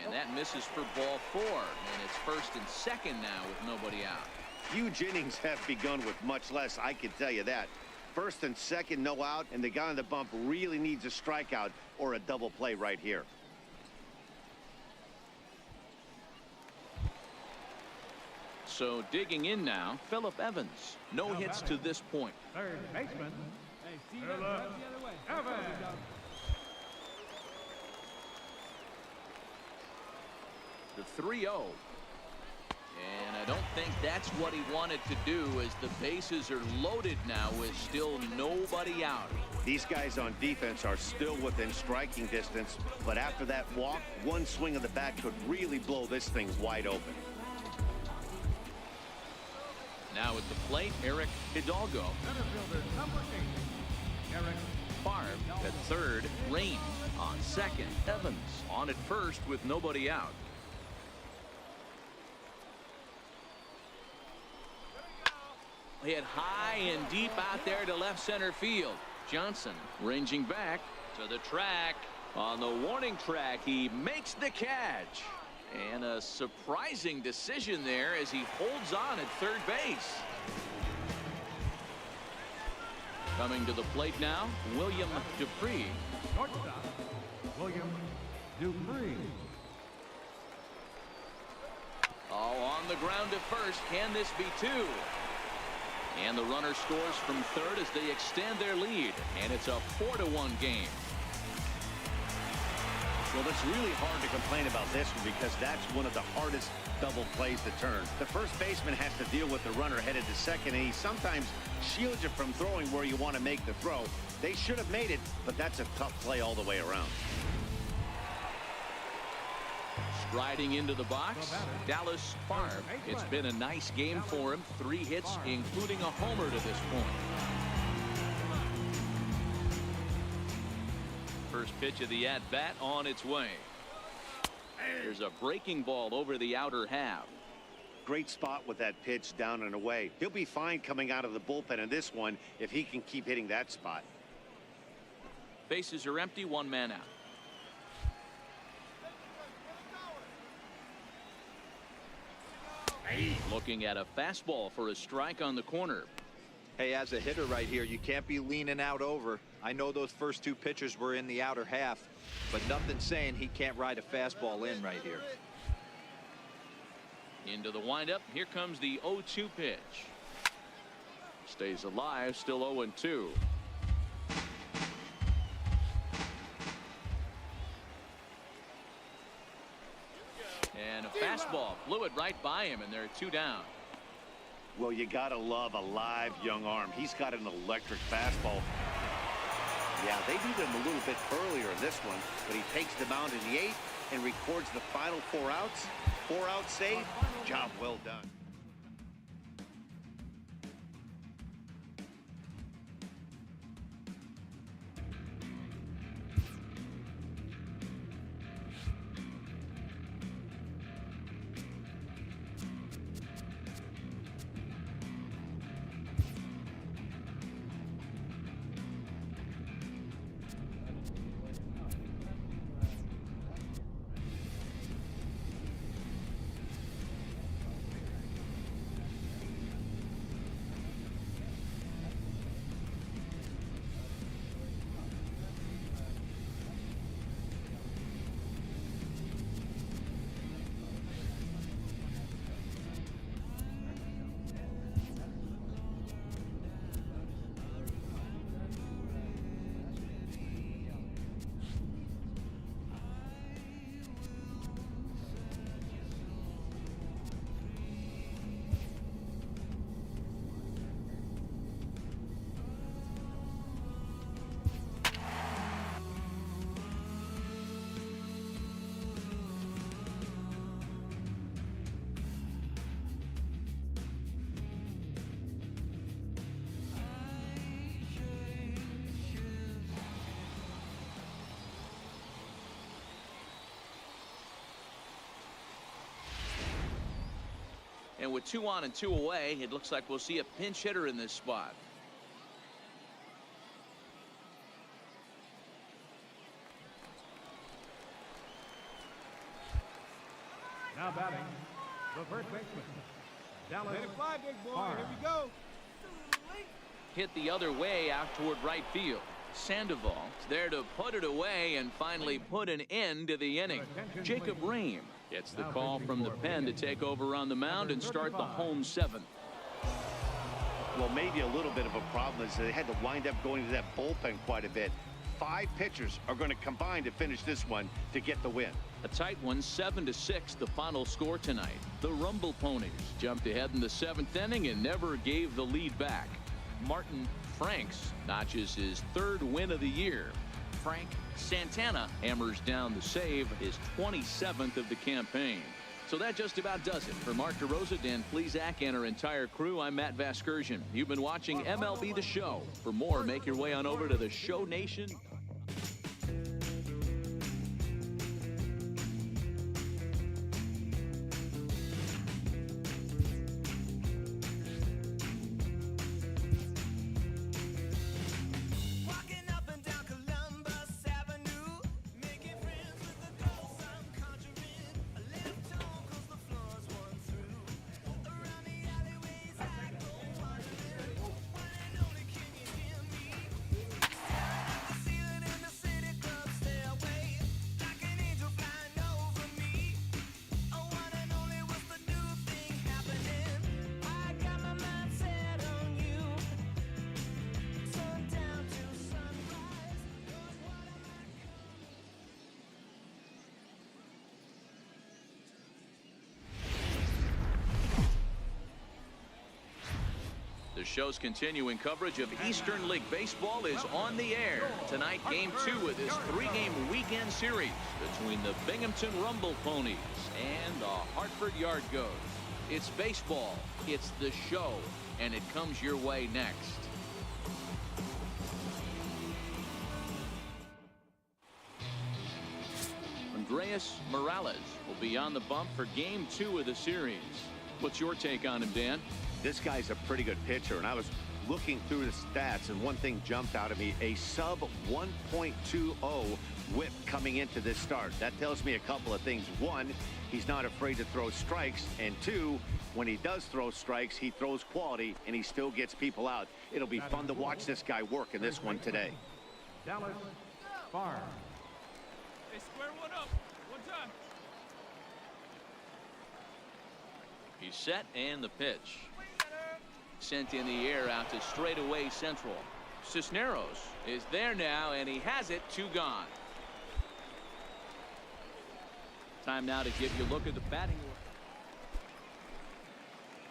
And that misses for ball 4. And it's first and second now with nobody out.
Huge innings have begun with much less, I can tell you that. First and second, no out, and the guy on the bump really needs a strikeout or a double play right here.
So digging in now, Phillip Evans. No hits to this point.
Third baseman.
Hey, see that? Drive the other way.
Evans.
The 3-0. And I don't think that's what he wanted to do, as the bases are loaded now with still nobody out.
These guys on defense are still within striking distance, but after that walk, one swing of the bat could really blow this thing wide open.
Now at the plate, Eric Hidalgo.
Center fielder number 8. Eric
Favre at third. Reigns on second. Evans on at first with nobody out. Hit high and deep out there to left center field. Johnson ranging back to the track. On the warning track, he makes the catch. And a surprising decision there as he holds on at third base. Coming to the plate now, William Dupree.
Shortstop, William Dupree.
Oh, on the ground to first. Can this be two? And the runner scores from third as they extend their lead. And it's a 4-1 game.
Well, it's really hard to complain about this one because that's one of the hardest double plays to turn. The first baseman has to deal with the runner headed to second, and he sometimes shields you from throwing where you want to make the throw. They should have made it, but that's a tough play all the way around.
Striding into the box, Dallas Favre. It's been a nice game for him. 3 hits, including a homer to this point. First pitch of the at-bat on its way. There's a breaking ball over the outer half.
Great spot with that pitch down and away. He'll be fine coming out of the bullpen in this one if he can keep hitting that spot.
Bases are empty, 1 man out. Looking at a fastball for a strike on the corner.
Hey, as a hitter right here, you can't be leaning out over. I know those first 2 pitchers were in the outer half, but nothing saying he can't ride a fastball in right here.
Into the windup. Here comes the 0-2 pitch. Stays alive, still 0-2. And a fastball flew it right by him, and there are 2 down.
Well, you gotta love a live young arm. He's got an electric fastball. Yeah, they beat him a little bit earlier in this one, but he takes the mound in the 8th and records the final 4 outs. 4 out save. Job well done.
And with 2 on and 2 away, it looks like we'll see a pinch hitter in this spot.
Now batting, the first baseman, Dallas.
Let it fly, big boy.
Farr.
Here we go.
Hit the other way out toward right field. Sandoval is there to put it away and finally put an end to the inning. Jacob Rehm gets the call from the pen to take over on the mound and start the home 7th.
Well, maybe a little bit of a problem is they had to wind up going to that bullpen quite a bit. 5 pitchers are going to combine to finish this one to get the win.
A tight one, 7-6, the final score tonight. The Rumble Ponies jumped ahead in the 7th inning and never gave the lead back. Martin Franks notches his 3rd win of the year. Frank Santana hammers down the save, his 27th of the campaign. So that just about does it. For Mark DeRosa, Dan Plesac, and our entire crew, I'm Matt Vasgersian. You've been watching MLB The Show. For more, make your way on over to the Show Nation. The show's continuing coverage of Eastern League Baseball is on the air. Tonight, Game 2 of this 3-game weekend series between the Binghamton Rumble Ponies and the Hartford Yard Goats. It's baseball, it's the show, and it comes your way next. Andreas Morales will be on the bump for Game 2 of the series. What's your take on him, Dan?
This guy's a pretty good pitcher, and I was looking through the stats, and one thing jumped out at me: a sub 1.20 whip coming into this start. That tells me a couple of things. 1, he's not afraid to throw strikes, and 2, when he does throw strikes, he throws quality and he still gets people out. It'll be fun to watch this guy work in this one today.
Dallas Farr.
Hey, square one up. One time.
He's set, and the pitch. Sent in the air out to straightaway central. Cisneros is there now, and he has it. 2 gone. Time now to give you a look at the batting order.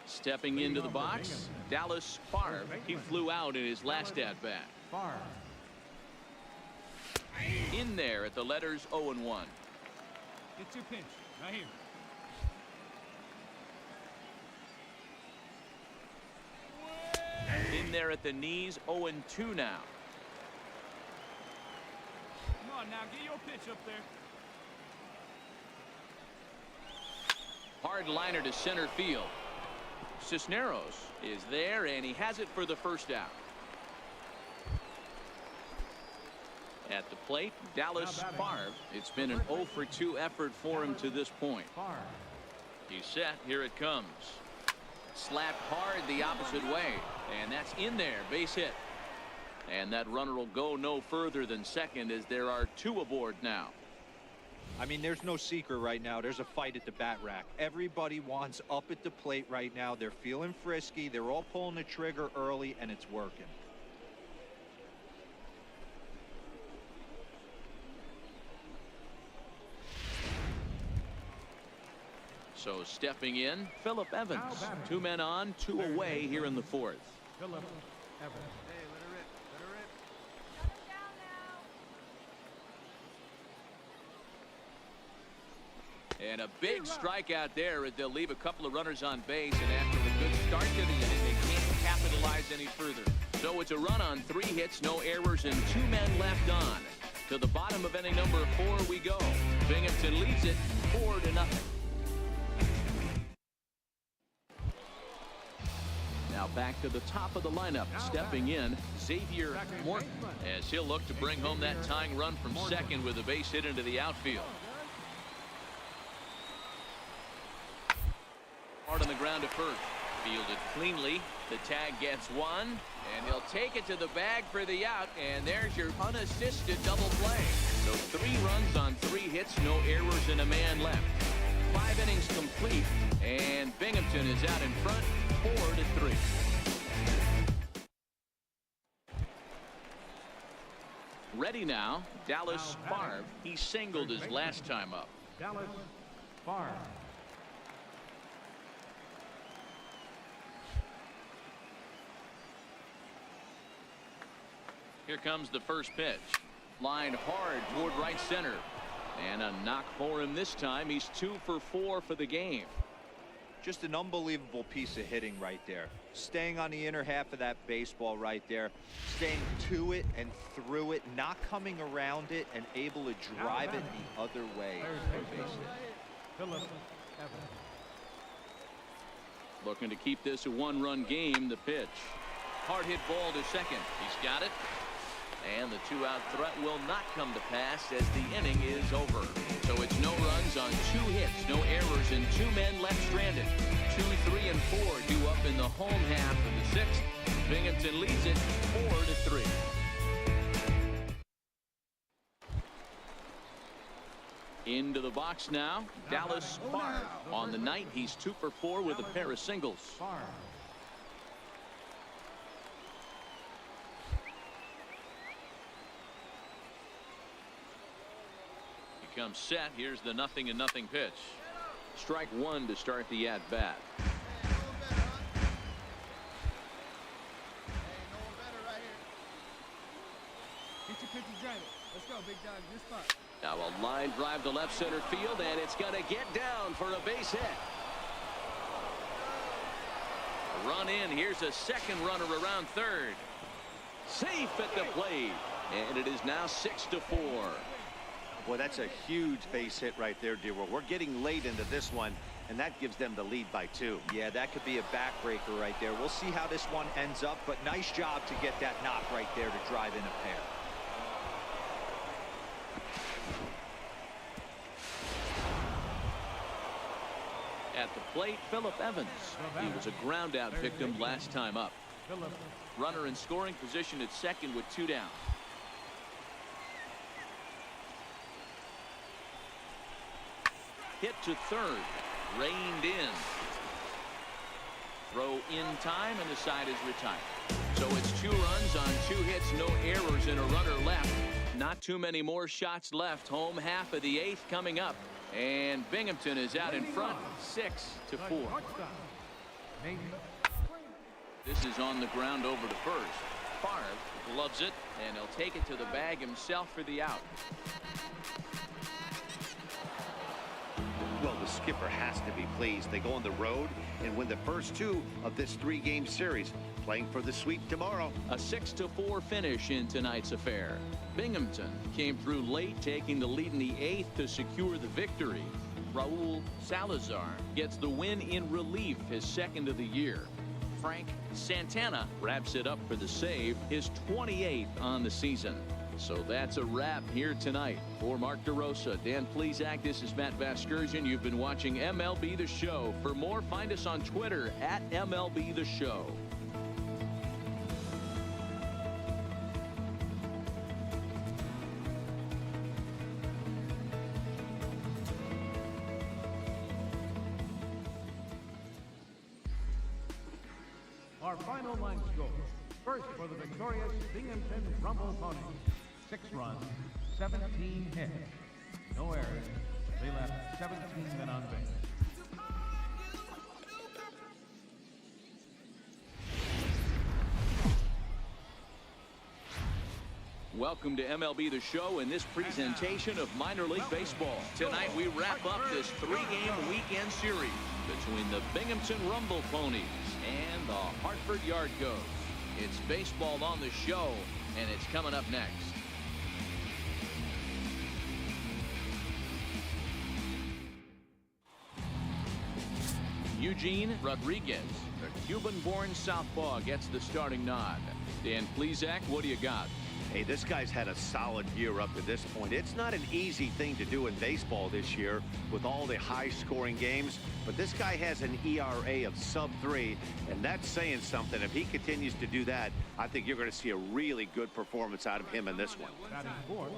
Stepping into the box, Dallas Farr. He flew out in his last at-bat.
Farr.
In there at the letters 0-1.
Get your pinch. Right here.
In there at the knees, 0-2 now.
Come on now, get your pitch up there.
Hard liner to center field. Cisneros is there, and he has it for the first out. At the plate, Dallas Farr. It's been an 0-for-2 effort for him to this point.
Farr.
He's set. Here it comes. Slapped hard the opposite way, and that's in there. Base hit. And that runner will go no further than second, as there are 2 aboard now.
I mean, there's no secret right now. There's a fight at the bat rack. Everybody wants up at the plate right now. They're feeling frisky. They're all pulling the trigger early, and it's working.
So stepping in, Phillip Evans. 2 men on, 2 away here in the 4th.
Phillip Evans.
Hey, let her rip. Let her rip.
And a big strikeout there as they'll leave a couple of runners on base, and after a good start to the inning, they can't capitalize any further. So it's a run on 3 hits, no errors, and 2 men left on. To the bottom of inning number 4 we go. Binghamton leads it 4-0. Now back to the top of the lineup. Stepping in, Xavier Morton, as he'll look to bring home that tying run from second with a base hit into the outfield. Hard on the ground at first. Fielded cleanly. The tag gets one, and he'll take it to the bag for the out, and there's your unassisted double play. So 3 runs on 3 hits, no errors, and a man left. 5 innings complete, and Binghamton is out in front, 4-3. Ready now, Dallas Barb. He singled his last time up.
Dallas Barb.
Here comes the first pitch. Lined hard toward right center. And a knock for him this time. He's 2 for 4 for the game.
Just an unbelievable piece of hitting right there. Staying on the inner half of that baseball right there. Staying to it and through it. Not coming around it and able to drive it the other way.
Philip Evans.
Looking to keep this a 1-run game. The pitch. Hard hit ball to second. He's got it. And the 2-out threat will not come to pass as the inning is over. So it's no runs on 2 hits, no errors, and 2 men left stranded. 2, 3, and 4 due up in the home half of the 6th. Binghamton leads it 4-3. Into the box now, Dallas Barb. On the night, he's 2 for 4 with a pair of singles. Comes set. Here's the 0-0 pitch. Strike 1 to start the at bat.
Get your pitch and drive it. Let's go, big dog. Your spot.
Now a line drive to left center field, and it's going to get down for a base hit.
A run in. Here's a second runner around third.
Safe at the plate, and it is now 6-4.
Boy, that's a huge base hit right there, Dewar. We're getting late into this one, and that gives them the lead by 2.
Yeah, that could be a backbreaker right there. We'll see how this one ends up, but nice job to get that knock right there to drive in a pair.
At the plate, Philip Evans. He was a ground out victim last time up. Runner in scoring position at second with 2 down. Hit to third. Reined in. Throw in time, and the side is retired. So it's 2 runs on 2 hits, no errors, and a runner left. Not too many more shots left. Home half of the 8th coming up. And Binghamton is out in front, 6-4. This is on the ground over to first. Favre gloves it, and he'll take it to the bag himself for the out.
Well, the skipper has to be pleased. They go on the road and win the first 2 of this 3-game series, playing for the sweep tomorrow.
A 6-4 finish in tonight's affair. Binghamton came through late, taking the lead in the 8th to secure the victory. Raul Salazar gets the win in relief, his 2nd of the year. Frank Santana wraps it up for the save, his 28th on the season. So that's a wrap here tonight. For Mark DeRosa, Dan Plesac, this is Matt Vasgersian. You've been watching MLB The Show. For more, find us on Twitter at MLB The Show.
Our final line score. First for the victorious Binghamton Rumble Ponies. 6 runs, 17 hits, no errors. They left 17 men on base.
Welcome to MLB The Show and this presentation of minor league baseball. Tonight we wrap up this 3-game weekend series between the Binghamton Rumble Ponies and the Hartford Yard Goats. It's baseball on the show, and it's coming up next. Eugene Rodriguez, the Cuban-born southpaw gets the starting nod. Dan Plesac, what do you got?
Hey, this guy's had a solid year up to this point. It's not an easy thing to do in baseball this year with all the high-scoring games, but this guy has an ERA of sub-3, and that's saying something. If he continues to do that, I think you're going to see a really good performance out of him in this one.
Batting fourth,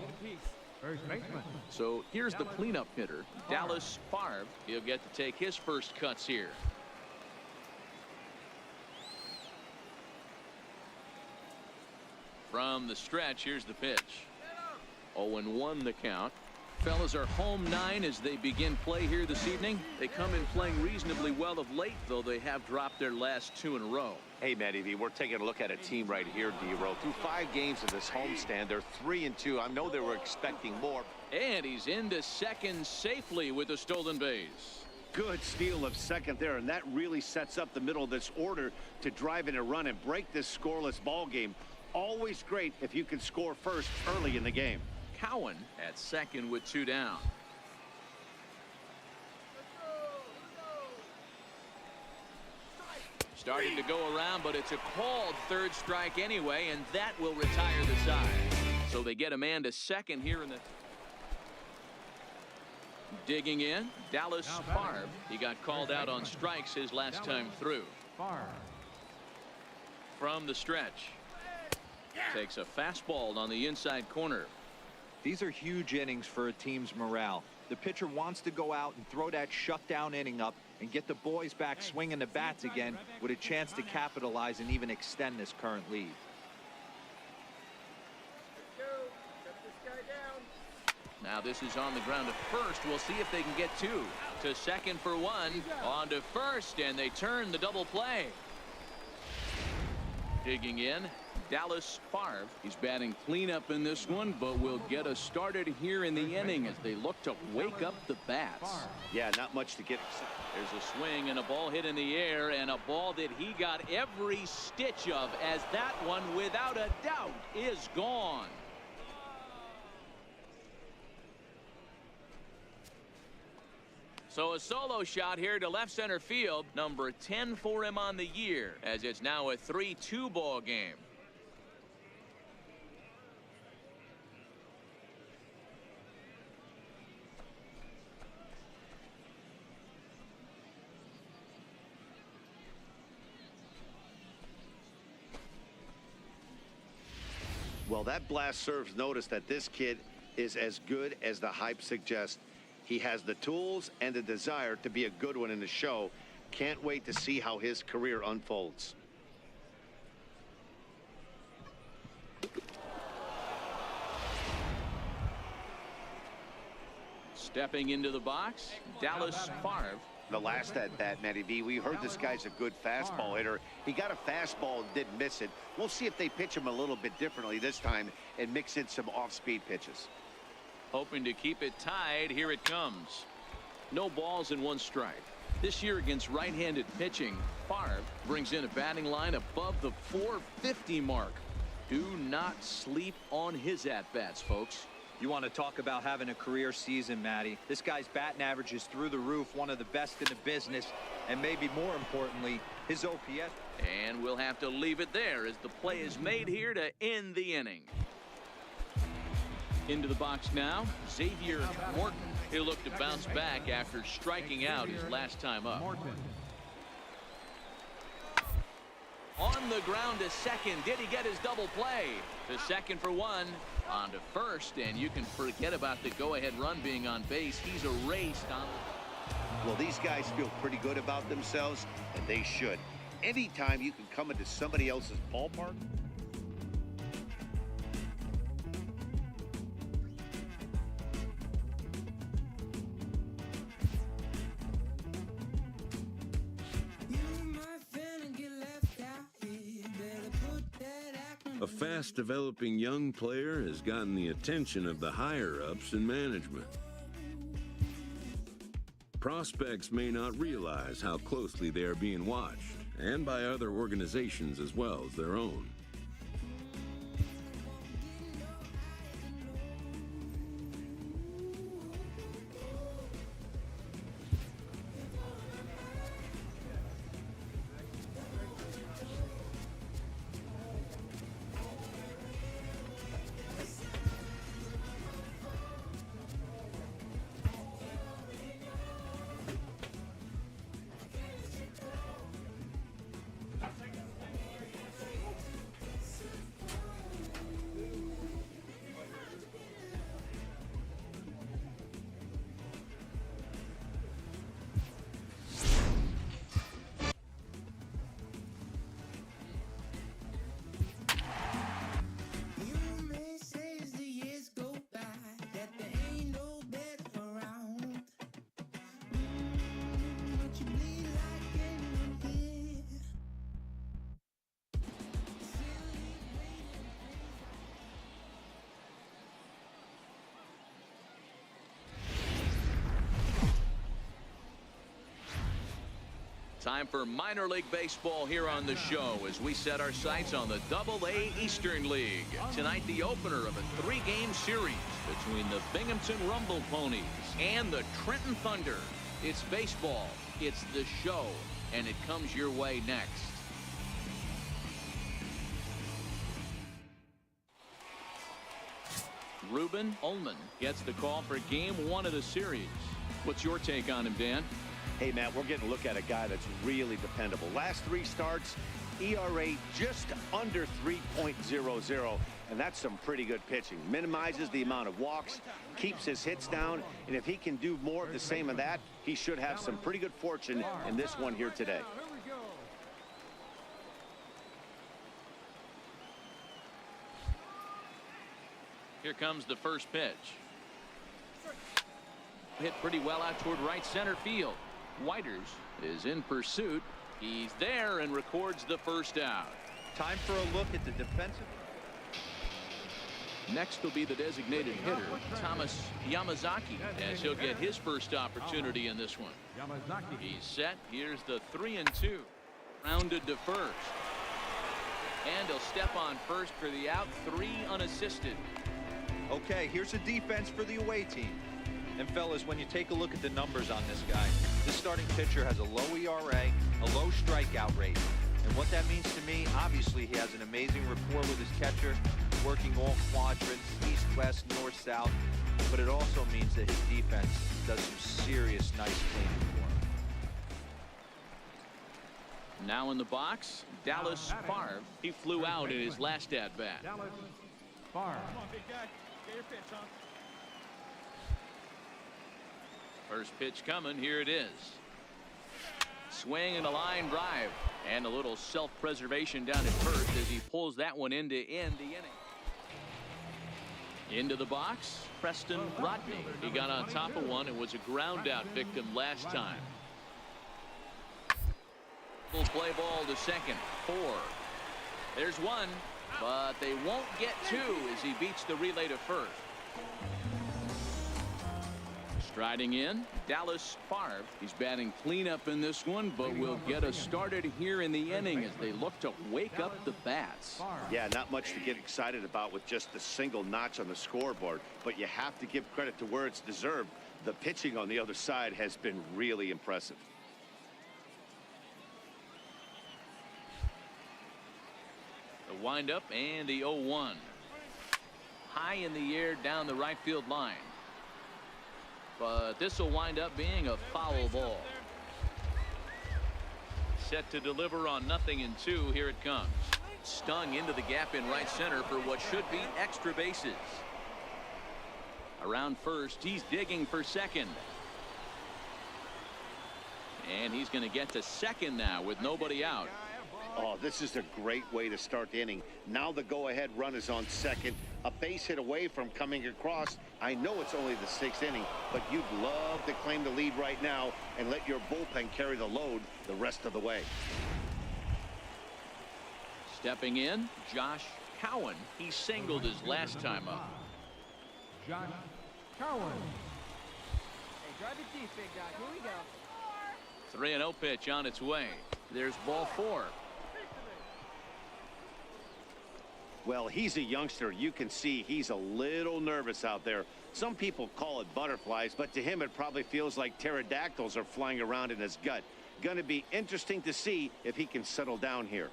first baseman.
So here's the cleanup hitter, Dallas Favre. He'll get to take his first cuts here. From the stretch, here's the pitch. 0-1 the count. Fellas are home 9 as they begin play here this evening. They come in playing reasonably well of late, though they have dropped their last 2 in a row.
Hey, Matty V, we're taking a look at a team right here, D-Row. Through 5 games of this homestand, they're 3-2. I know they were expecting more.
And he's into second safely with a stolen base.
Good steal of second there, and that really sets up the middle of this order to drive in a run and break this scoreless ball game. Always great if you can score first early in the game.
Cowan at second with 2 down. Starting to go around, but it's a called third strike anyway, and that will retire the side. So they get a man to second here in the... Digging in, Dallas Favre. He got called out on strikes his last time through. From the stretch. Takes a fastball on the inside corner.
These are huge innings for a team's morale. The pitcher wants to go out and throw that shutdown inning up and get the boys back swinging the bats again with a chance to capitalize and even extend this current lead.
Now this is on the ground at first. We'll see if they can get 2. To second for 1. On to first, and they turn the double play. Digging in, Dallas Favre. He's batting cleanup in this one, but will get us started here in the inning as they look to wake up the bats.
Yeah, not much to get excited.
There's a swing and a ball hit in the air, and a ball that he got every stitch of, as that one, without a doubt, is gone. So a solo shot here to left center field, number 10 for him on the year, as it's now a 3-2 ball game.
Well, that blast serves notice that this kid is as good as the hype suggests. He has the tools and the desire to be a good one in the show. Can't wait to see how his career unfolds.
Stepping into the box, Dallas Favre.
The last at bat, Matty V, we heard this guy's a good fastball hitter. He got a fastball and didn't miss it. We'll see if they pitch him a little bit differently this time and mix in some off-speed pitches.
Hoping to keep it tied. Here it comes. No balls and 1 strike. This year against right-handed pitching, Favre brings in a batting line above the 450 mark. Do not sleep on his at-bats, folks.
You want to talk about having a career season, Matty. This guy's batting average is through the roof, one of the best in the business, and maybe more importantly, his OPS.
And we'll have to leave it there as the play is made here to end the inning. Into the box now, Xavier Morton. He'll look to bounce back after striking out his last time up. On the ground to second. Did he get his double play? To second for 1. On to first, and you can forget about the go-ahead run being on base. He's erased on.
Well, these guys feel pretty good about themselves, and they should. Anytime you can come into somebody else's ballpark.
A fast-developing young player has gotten the attention of the higher-ups in management. Prospects may not realize how closely they are being watched, and by other organizations as well as their own.
Time for minor league baseball here on the show as we set our sights on the Double-A Eastern League. Tonight, the opener of a 3-game series between the Binghamton Rumble Ponies and the Trenton Thunder. It's baseball, it's the show, and it comes your way next. Ruben Ullman gets the call for game 1 of the series. What's your take on him, Dan?
Hey, Matt, we're getting a look at a guy that's really dependable. Last 3 starts, ERA just under 3.00, and that's some pretty good pitching. Minimizes the amount of walks, keeps his hits down, and if he can do more of the same of that, he should have some pretty good fortune in this one here today.
Here comes the first pitch. Hit pretty well out toward right center field. Whiters is in pursuit. He's there and records the first out.
Time for a look at the defensive.
Next will be the designated hitter, Thomas Yamazaki, as he'll get his first opportunity in this one. He's set. Here's the 3-2. Rounded to first. And he'll step on first for the out, 3 unassisted.
Okay, here's a defense for the away team. And fellas, when you take a look at the numbers on this guy, this starting pitcher has a low ERA, a low strikeout rate. And what that means to me, obviously he has an amazing rapport with his catcher, working all quadrants, east, west, north, south. But it also means that his defense does some serious nice cleaning for him.
Now in the box, Dallas Favre. He flew out in his last at-bat.
Dallas Favre.
First pitch coming. Here it is. Swing and a line drive. And a little self-preservation down at first as he pulls that one in to end the inning. Into the box, Preston Rodney. He got on top of one and was a ground-out victim last time. Full play ball to second. 4. There's 1, but they won't get 2 as he beats the relay to first. Striding in, Dallas Favre. He's batting cleanup in this one, but will get us started here in the inning as they look to wake up the bats.
Yeah, not much to get excited about with just a single notch on the scoreboard, but you have to give credit to where it's deserved. The pitching on the other side has been really impressive.
The windup and the 0-1. High in the air down the right field line. But this will wind up being a foul ball. Set to deliver on 0-2. Here it comes. Stung into the gap in right center for what should be extra bases. Around first, he's digging for second. And he's going to get to second now with nobody out.
Oh, this is a great way to start the inning. Now the go-ahead run is on second. A base hit away from coming across. I know it's only the 6th inning, but you'd love to claim the lead right now and let your bullpen carry the load the rest of the way.
Stepping in, Josh Cowan. He singled his last time up.
Josh Cowan.
Hey, drive it deep, big guy. Here we go.
3-0 pitch on its way. There's ball 4.
Well, he's a youngster. You can see he's a little nervous out there. Some people call it butterflies, but to him it probably feels like pterodactyls are flying around in his gut. Going to be interesting to see if he can settle down here.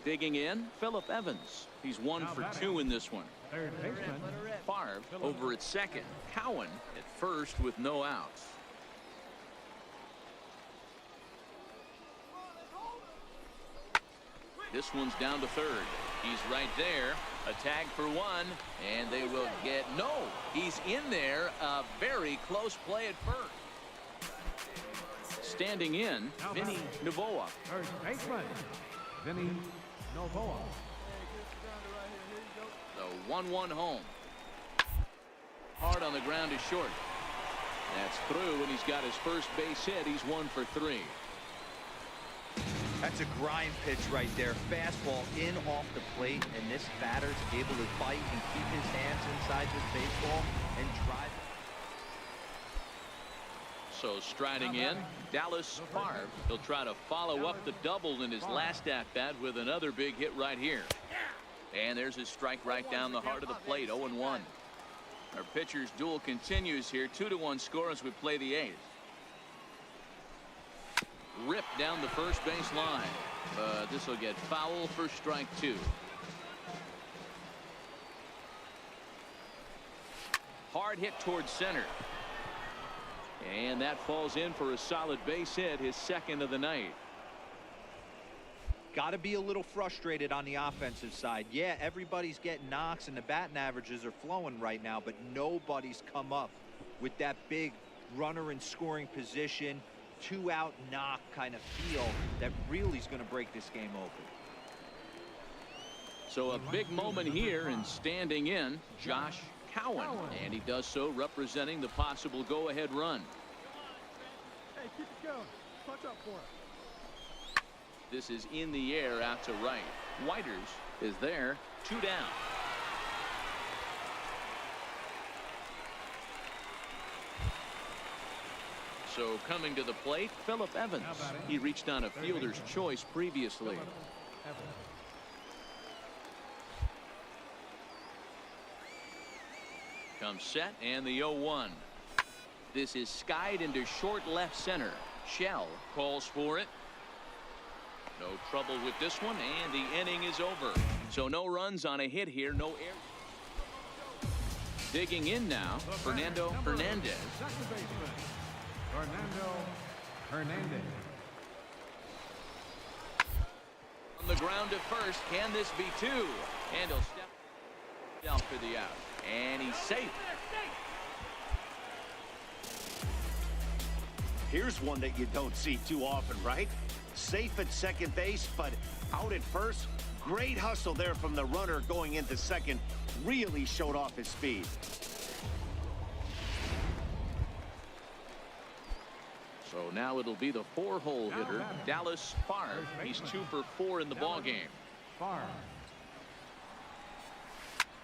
Digging in, Phillip Evans. He's 1 for 2 in this one.
Third baseman.
Favre over at second. Cowan at first with no outs. This one's down to third. He's right there. A tag for 1, and they will get no. He's in there. A very close play at first. Standing in, Vinny Novoa.
First baseman. Vinny Novoa.
The 1-1 home. Hard on the ground is short. That's through, and he's got his first base hit. He's 1 for 3.
That's a grind pitch right there. Fastball in off the plate, and this batter's able to bite and keep his hands inside this baseball and drive.
So striding in, Dallas Favre. He'll try to follow up the double in his last at-bat with another big hit right here. And there's his strike right down the heart of the plate, 0-1. Our pitcher's duel continues here, 2-1 score as we play the 8th. Ripped down the first base line. This will get foul for strike 2. Hard hit towards center. And that falls in for a solid base hit, his second of the night.
Got to be a little frustrated on the offensive side. Yeah, everybody's getting knocks and the batting averages are flowing right now, but nobody's come up with that big runner in scoring position, 2-out knock kind of feel that really is going to break this game open.
So a big moment here, and standing in, Josh Cowan, and he does so representing the possible go-ahead run.
Hey, keep it going. Punch up for it.
This is in the air out to right. Whiters is there, 2 down. So coming to the plate, Phillip Evans. He reached on a fielder's choice previously. Comes set, and the 0-1. This is skied into short left center. Shell calls for it. No trouble with this one, and the inning is over. So no runs on a hit here, no air. Digging in now, Fernando Hernandez.
Second baseman, Fernando Hernandez.
On the ground to first, can this be 2? And he'll step down for the out. And he's safe.
Here's one that you don't see too often, right? Safe at second base, but out at first. Great hustle there from the runner going into second. Really showed off his speed.
So now it'll be the 4-hole hitter, Dallas Favre. He's 2 for 4 in the ballgame.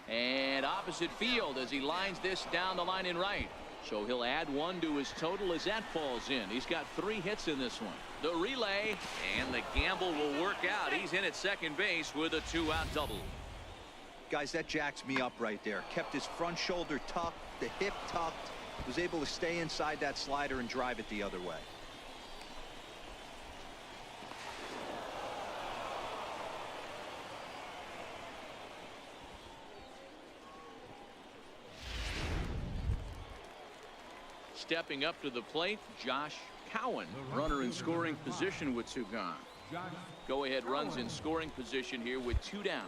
And opposite field as he lines this down the line in right. So he'll add 1 to his total as that falls in. He's got 3 hits in this one. The relay, and the gamble will work out. He's in at second base with a 2-out double.
Guys, that jacks me up right there. Kept his front shoulder tucked, the hip tucked, was able to stay inside that slider and drive it the other way.
Stepping up to the plate, Josh Cowan, runner in scoring position with 2 gone. Go-ahead runs in scoring position here with 2 down.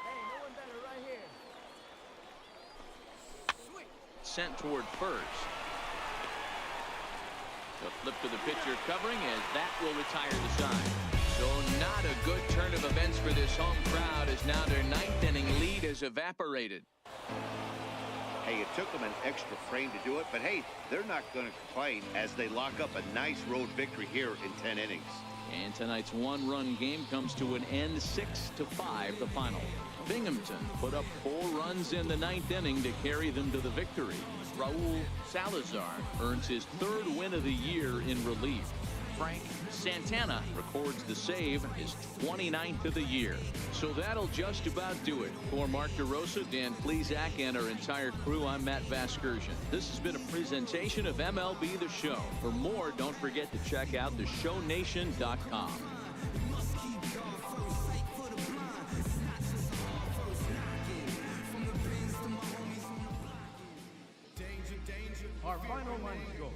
Hey, no one better right here. Sweet.
Sent toward first. The flip to the pitcher covering as that will retire the side. So not a good turn of events for this home crowd as now their 9th inning lead has evaporated.
Hey, it took them an extra frame to do it, but hey, they're not going to complain as they lock up a nice road victory here in 10 innings.
And tonight's 1-run game comes to an end, 6-5 the final. Binghamton put up 4 runs in the 9th inning to carry them to the victory. Raul Salazar earns his 3rd win of the year in relief. Frank Santana records the save, his 29th of the year. So that'll just about do it. For Mark DeRosa, Dan Plesac, and our entire crew, I'm Matt Vasgersian. This has been a presentation of MLB The Show. For more, don't forget to check out theshownation.com.
Our final line score.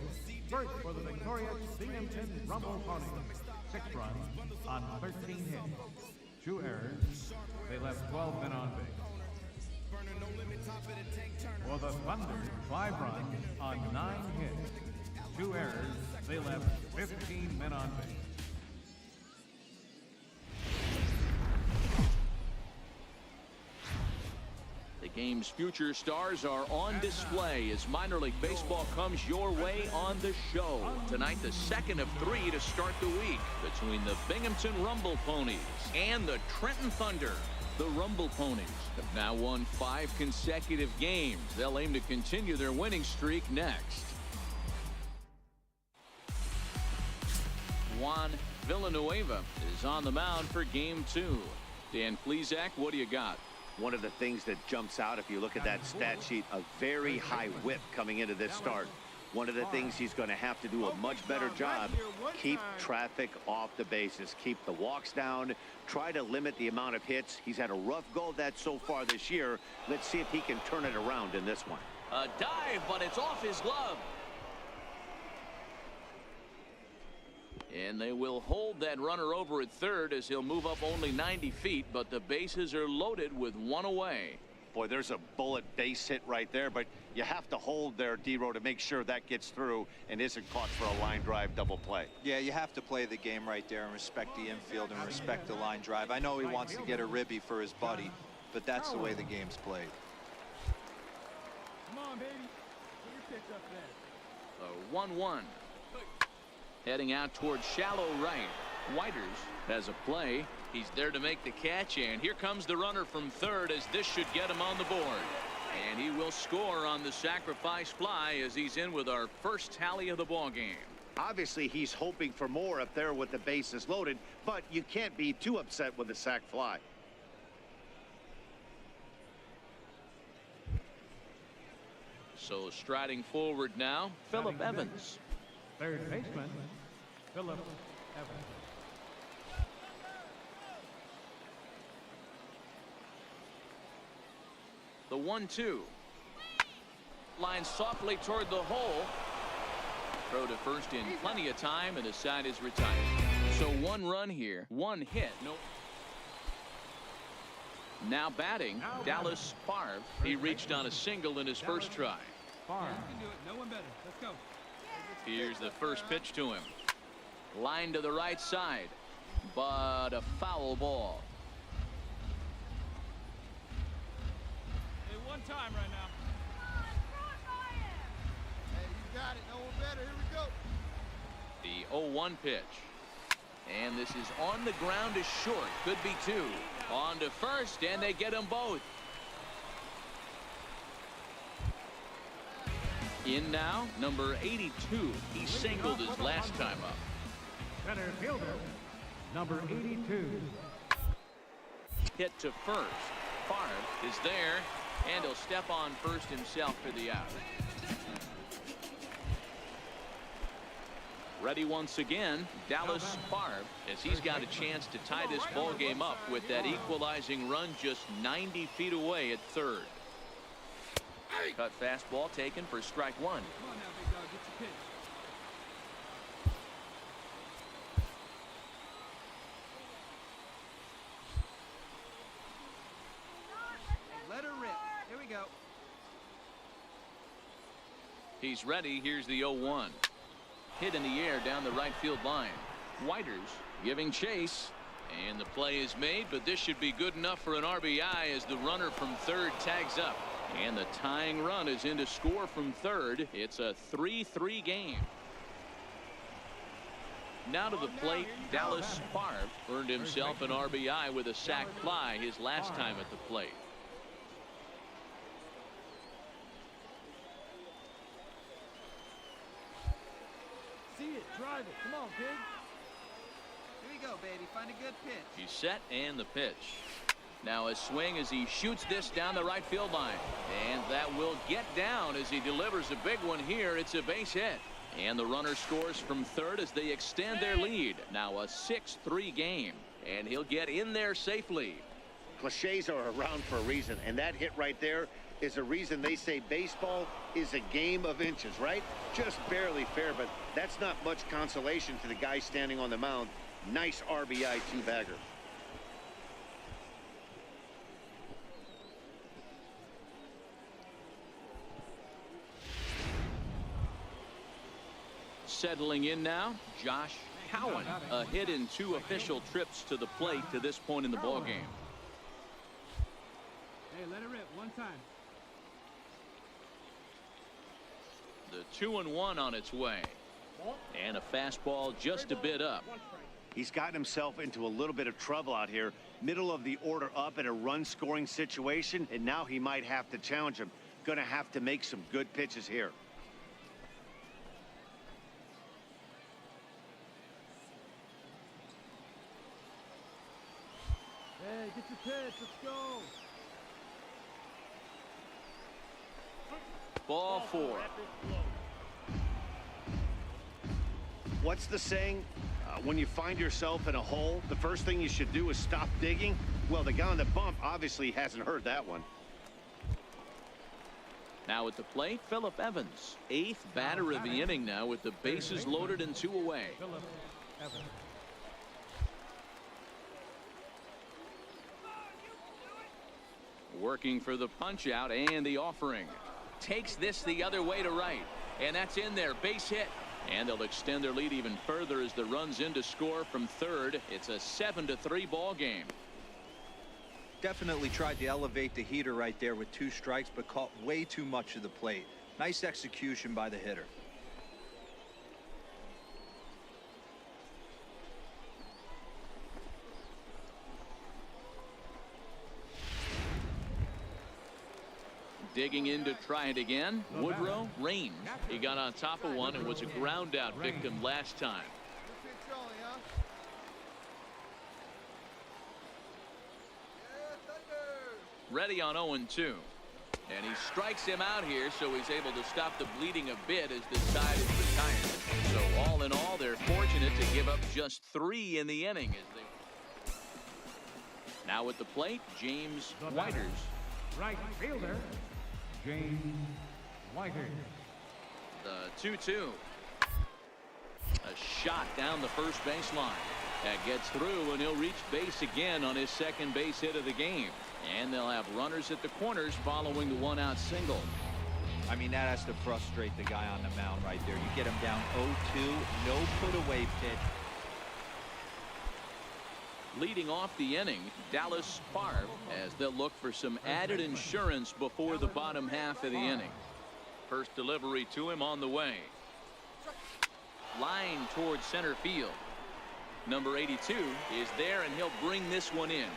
First for the victorious Binghamton Rumble Pony. 6 runs on 13 hits. 2 errors. They left 12 men on base. For the Thunder, 5 runs on 9 hits. 2 errors. They left 15 men on base.
The game's future stars are on display as minor league baseball comes your way on the show. Tonight, the 2nd of 3 to start the week between the Binghamton Rumble Ponies and the Trenton Thunder. The Rumble Ponies have now won 5 consecutive games. They'll aim to continue their winning streak next. Juan Villanueva is on the mound for game 2. Dan Plesac, what do you got?
One of the things that jumps out, if you look at that stat sheet, a very high whip coming into this start. One of the things he's going to have to do a much better job, keep traffic off the bases, keep the walks down, try to limit the amount of hits. He's had a rough go of that so far this year. Let's see if he can turn it around in this one.
A dive, but it's off his glove. And they will hold that runner over at third as he'll move up only 90 feet, but the bases are loaded with one away.
Boy, there's a bullet base hit right there, but you have to hold there, D-Row, to make sure that gets through and isn't caught for a line drive double play.
Yeah, you have to play the game right there and respect the infield and respect the line drive. I know he wants to get a ribby for his buddy, but that's the way the game's played.
Come on, baby. Put your pitch up there.
A 1-1. Heading out towards shallow right. Whiters has a play. He's there to make the catch, and here comes the runner from third as this should get him on the board. And he will score on the sacrifice fly as he's in with our first tally of the ball game.
Obviously, he's hoping for more up there with the bases loaded, but you can't be too upset with the sac fly.
So striding forward now, Phillip Evans.
Third baseman, Phillip Evans.
The 1-2. Line softly toward the hole. Throw to first in plenty of time, and the side is retired. So 1 run here, 1 hit. Nope. Now batting, Dallas Favre. He reached on a single in his first try.
You can do it. No one better. Let's go.
Here's the first pitch to him. Line to the right side, but a foul ball.
Hey, one time right now. Hey, you got it. No one better. Here we go.
The 0-1 pitch. And this is on the ground is short. Could be 2. On to first, and they get them both. In now, number 82. He singled his last time up.
Center fielder, number 82.
Hit to first. Favre is there, and he'll step on first himself for the out. Ready once again, Dallas Favre, as he's got a chance to tie this ball game up with that equalizing run just 90 feet away at third. Cut fastball taken for strike 1.
Come on now, big dog. Get your pitch. Let her rip. Here we go.
He's ready. Here's the 0-1. Hit in the air down the right field line. Whiters giving chase. And the play is made, but this should be good enough for an RBI as the runner from third tags up. And the tying run is in to score from third. It's a 3-3 game. Now to the plate, Dallas Favre earned himself an RBI with a sac fly his last time at the plate.
See it. Drive it. Come on, kid.
Here we go, baby. Find a good pitch.
He's set, and the pitch. Now a swing as he shoots this down the right field line. And that will get down as he delivers a big one here. It's a base hit. And the runner scores from third as they extend their lead. Now a 6-3 game. And he'll get in there safely.
Cliches are around for a reason, and that hit right there is a reason they say baseball is a game of inches, right? Just barely fair, but that's not much consolation to the guy standing on the mound. Nice RBI two-bagger.
Settling in now, Josh Cowan. A hit in 2 official trips to the plate to this point in the ball game.
Hey, let it rip. One time.
The 2-1 on its way. And a fastball just a bit up.
He's gotten himself into a little bit of trouble out here. Middle of the order up in a run-scoring situation, and now he might have to challenge him. Going to have to make some good pitches here.
pitch. Let's go.
Ball 4.
What's the saying? When you find yourself in a hole, the first thing you should do is stop digging. Well, the guy on the bump obviously hasn't heard that one.
Now at the plate, Phillip Evans, 8th batter of the inning now with the bases loaded and 2 away.
Phillip Evans.
Working for the punch out and the offering. Takes this the other way to right. And that's in there. Base hit. And they'll extend their lead even further as the runs in to score from third. It's a 7-3 ball game.
Definitely tried to elevate the heater right there with 2 strikes, but caught way too much of the plate. Nice execution by the hitter.
Digging in to try it again. Woodrow range. He got on top of one and was a ground out victim last time. Ready on 0-2. And he strikes him out here, so he's able to stop the bleeding a bit as the side is retired. So all in all, they're fortunate to give up just 3 in the inning. Now at the plate, James Whiters.
Right fielder, James Whiters.
The 2-2. A shot down the first baseline. That gets through, and he'll reach base again on his second base hit of the game. And they'll have runners at the corners following the 1-out single.
I mean, that has to frustrate the guy on the mound right there. You get him down 0-2, no put-away pitch.
Leading off the inning, Dallas Favre, as they'll look for some added insurance before the bottom half of the inning. First delivery to him on the way. Line towards center field. Number 82 is there, and he'll bring this one in.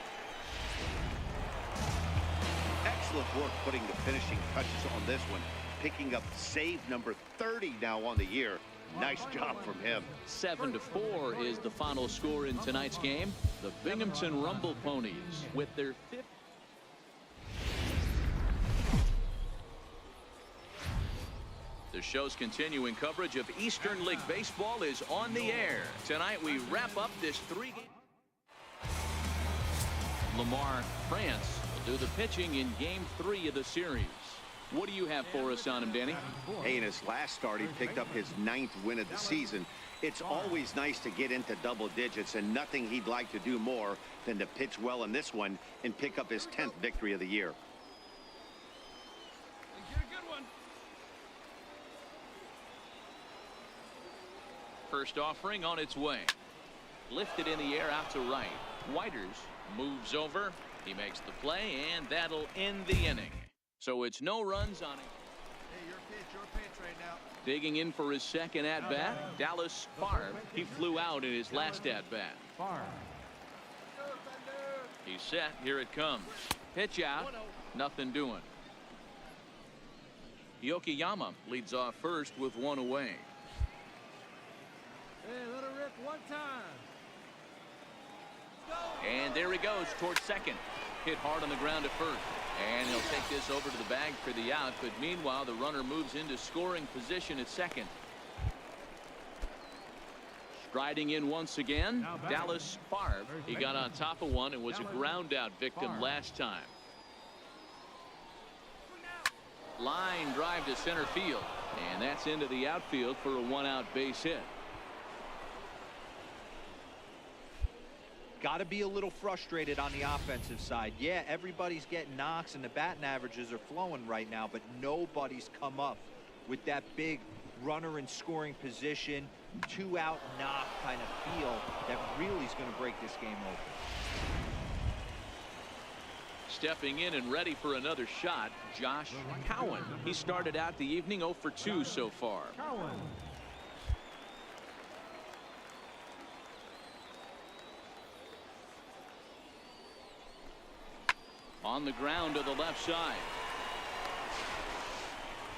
Excellent work putting the finishing touches on this one. Picking up save number 30 now on the year. Nice job from him.
7-4 is the final score in tonight's game. The Binghamton Rumble Ponies with their 5th. The show's continuing coverage of Eastern League Baseball is on the air. Tonight we wrap up this 3-game. Lamar France will do the pitching in Game 3 of the series. What do you have for us on him, Danny?
Hey, in his last start, he picked up his 9th win of the season. It's always nice to get into double digits, and nothing he'd like to do more than to pitch well in this one and pick up his 10th victory of the year.
First offering on its way. Lifted in the air out to right. Whiters moves over. He makes the play, and that'll end the inning. So it's no runs on him.
Hey, your pitch right now.
Digging in for his second at-bat, Dallas Favre. He flew out in his last at-bat. He's set. Here it comes. Pitch out. Nothing doing. Yokoyama leads off first with 1 away.
Hey, let her rip one time.
And there he goes towards second. Hit hard on the ground at first. And he'll take this over to the bag for the out. But meanwhile, the runner moves into scoring position at second. Striding in once again, Dallas Favre. He got on top of one and was a ground out victim last time. Line drive to center field. And that's into the outfield for a 1-out base hit.
Got to be a little frustrated on the offensive side. Yeah, everybody's getting knocks and the batting averages are flowing right now, but nobody's come up with that big runner in scoring position, 2-out knock kind of feel that really is going to break this game open.
Stepping in and ready for another shot, Josh Cowan. He started out the evening 0 for 2 so far. On the ground to the left side.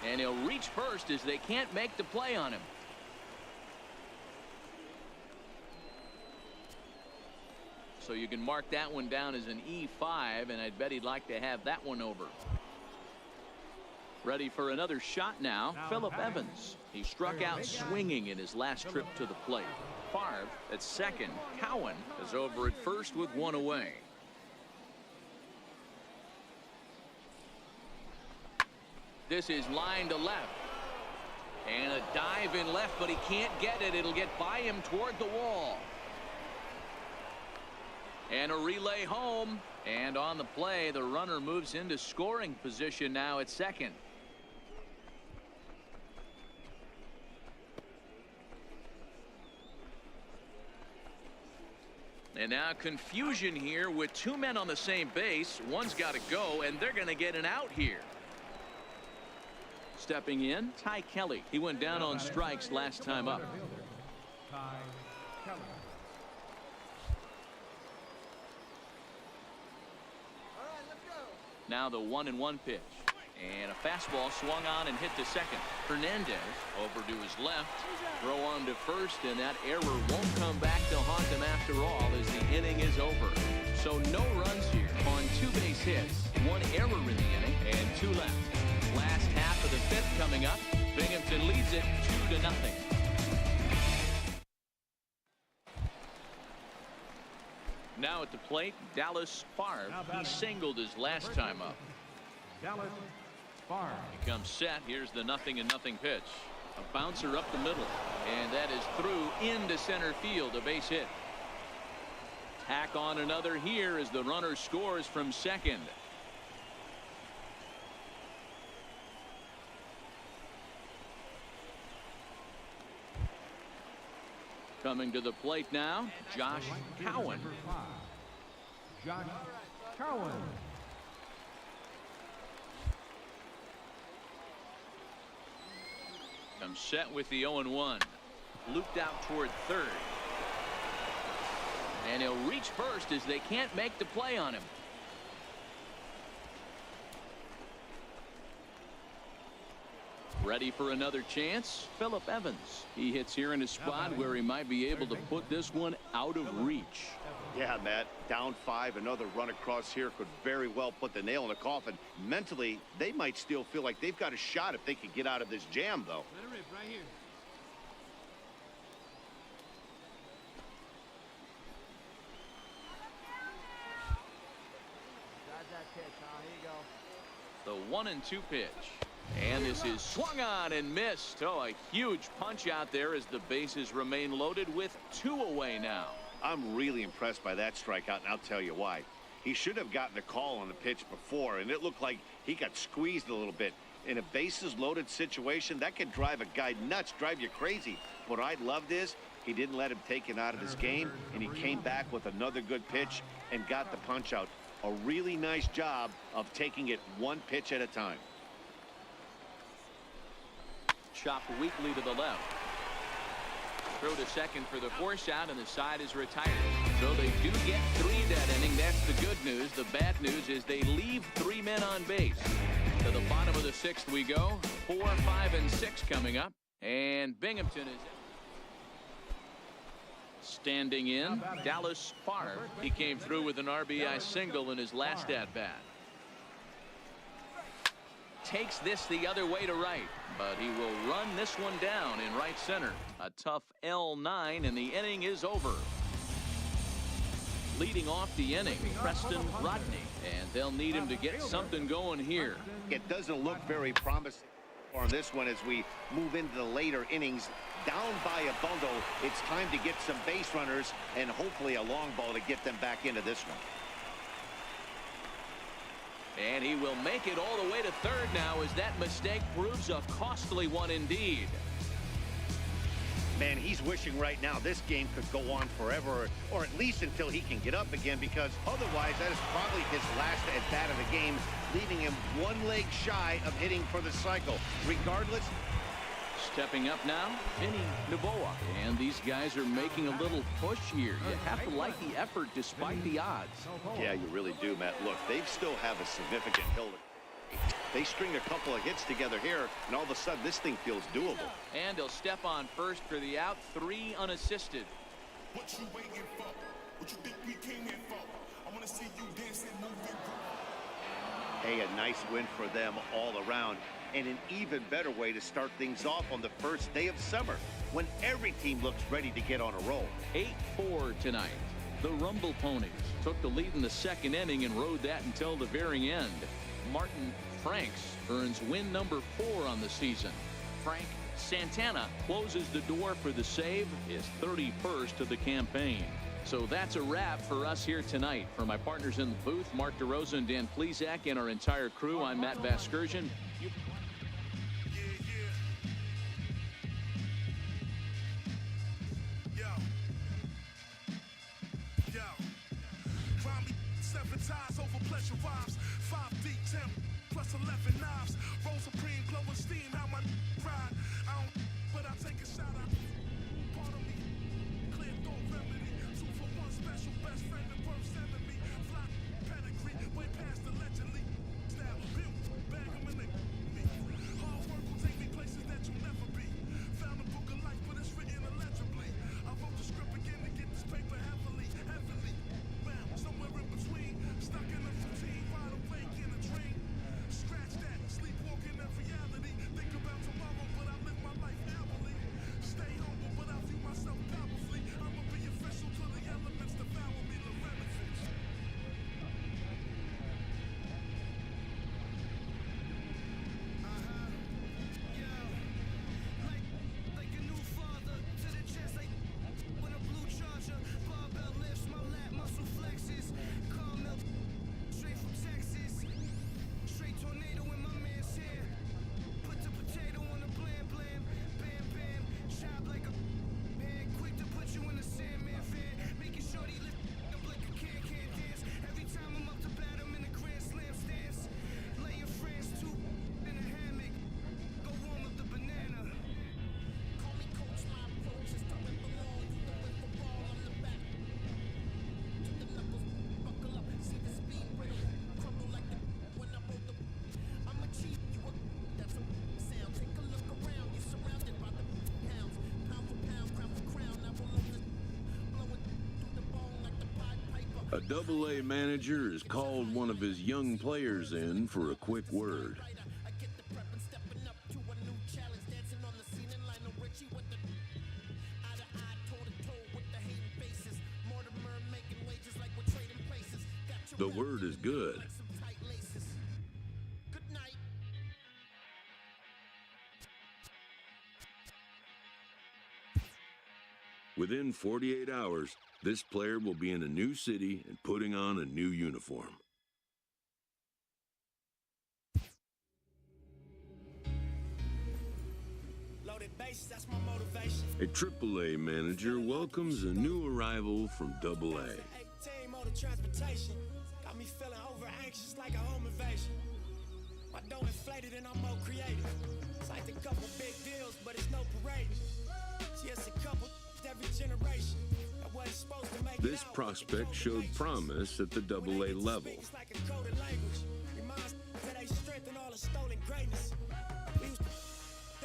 And he'll reach first as they can't make the play on him. So you can mark that one down as an E5, and I'd bet he'd like to have that one over. Ready for another shot now, Phillip Evans. He struck out swinging in his last trip to the plate. Favre at second. Cowan is over at first with one away. This is line to left. And a dive in left, but he can't get it. It'll get by him toward the wall. And a relay home. And on the play, the runner moves into scoring position now at second. And now confusion here with two men on the same base. One's got to go, and they're going to get an out here. Stepping in, Ty Kelly. He went down on strikes last time up.
Ty Kelly.
All right, let's go.
Now the 1-1 pitch. And a fastball swung on and hit to second. Hernandez over to his left. Throw on to first, and that error won't come back to haunt them after all as the inning is over. So no runs here on 2 base hits, 1 error in the inning, and 2 left. Last half of the 5th coming up. Binghamton leads it 2-0. Now at the plate, Dallas Favre. He singled his last time up.
Dallas Favre.
He comes set. Here's the 0-0 pitch. A bouncer up the middle. And that is through into center field. A base hit. Tack on another here as the runner scores from second. Coming to the plate now, Josh Cowan.
Number 5. Josh Cowan.
Comes set with the 0-1. Looped out toward third. And he'll reach first as they can't make the play on him. Ready for another chance, Phillip Evans. He hits here in a spot where he might be able to put this one out of reach.
Yeah, Matt, down 5, another run across here could very well put the nail in the coffin. Mentally, they might still feel like they've got a shot if they could get out of this jam, though.
Let it rip right here. Dodge that pitch, huh? Here you go.
The 1-2 pitch. And this is swung on and missed. Oh, a huge punch out there as the bases remain loaded with 2 away now.
I'm really impressed by that strikeout, and I'll tell you why. He should have gotten a call on the pitch before, and it looked like he got squeezed a little bit. In a bases loaded situation, that could drive a guy nuts, drive you crazy. What I loved is he didn't let him take it out of his game, and he came back with another good pitch and got the punch out. A really nice job of taking it 1 pitch at a time.
Chopped weakly to the left. Throw to second for the force out, and the side is retired. So they do get 3 that inning. That's the good news. The bad news is they leave 3 men on base. To the bottom of the 6th we go. 4, 5, and 6 coming up. And Binghamton is standing in. Dallas Favre. He came through with an RBI single in his last at-bat. Takes this the other way to right, but he will run this one down in right center. A tough L9, and the inning is over. Leading off the inning, Preston Rodney, and they'll need him to get something going here.
It doesn't look very promising on this one as we move into the later innings. Down by a bundle, it's time to get some base runners and hopefully a long ball to get them back into this one.
And he will make it all the way to third now as that mistake proves a costly one indeed.
Man, he's wishing right now this game could go on forever, or at least until he can get up again, because otherwise that is probably his last at-bat of the game, leaving him 1 leg shy of hitting for the cycle. Regardless,
stepping up now, Vinny Novoa. And these guys are making a little push here. You have to like the effort despite the odds.
Yeah, you really do, Matt. Look, they still have a significant hill. They string a couple of hits together here, and all of a sudden this thing feels doable.
And he'll step on first for the out, 3 unassisted.
What you waiting for? What you think we came here for? I want to see you dancing, moving.
Hey, a nice win for them all around, and an even better way to start things off on the first day of summer, when every team looks ready to get on a roll.
8-4 tonight. The Rumble Ponies took the lead in the second inning and rode that until the very end. Martin Franks earns win number 4 on the season. Frank Santana closes the door for the save, his 31st of the campaign. So that's a wrap for us here tonight. For my partners in the booth, Mark DeRosa and Dan Plesac, and our entire crew, I'm Matt Vasgersian.
Ties over pleasure vibes, 5 deep, 10 plus 11 knives, roll supreme, glowing steam, how my ride. I don't, but I take a shot out. Part of me, clear thought remedy, 2 for 1 special, best friend and worst enemy. Fly pedigree, way past allegedly. Style built, bag 'em in the me. Hard work will take me places that you'll never be. Found a book of life, but it's written illegibly. I wrote the script again to get this paper heavily, heavily. Somewhere in between, stuck in a routine, wide awake in a dream. Scratch that, sleepwalking in reality. Think about tomorrow, but I live my life hourly. Stay humble, but I view myself powerfully. I'ma be official till the elements devour me, the relevance. Like a new father to the chest, like when a blue charger, barbell lifts my lat, muscle flexes, caramel straight from Texas, straight tornado in my man's hair, put the potato on the blam blam, bam bam, chop like a man, quick to put you in the Sandman van, making sure he lift up like a can dance, every time I'm up to bat I'm in the Grand Slam stance, laying France 2 in a hammock, go warm up the banana. Call me coach, my approach is to win belong, you know it for ball, I'm the back. To the knuckles, buckle up, see the speed brittle, crumble like the when I roll the. I'm a cheat, you a that's a sound. Take a look around, you're surrounded by the pounds, pound for pound, crown for crown. I will over blow it through the bone like the Pied Piper.
A Double-A manager has called one of his young players in for a quick word.
I get the prep and stepping up to a new challenge, dancing on the scene in Lionel Richie with the eye to eye, toe to toe with the hating faces. Mortimer making wages like we're trading places. Got
The word is good.
like some tight laces. Good night.
Within 48 hours, this player will be in a new city and putting on a new uniform.
Loaded base, that's my motivation.
A Triple-A manager welcomes a new arrival from Double-A.
18 motor transportation. Got me feeling over anxious like a home invasion. My dough inflated and I'm more creative. Signed a couple big deals, but it's no parade. Just a couple every generation. I wasn't supposed to make it
This
out.
prospect showed promise at the Double-A level.
It's like a coded language. Reminds that they strengthen all the stolen greatness. We used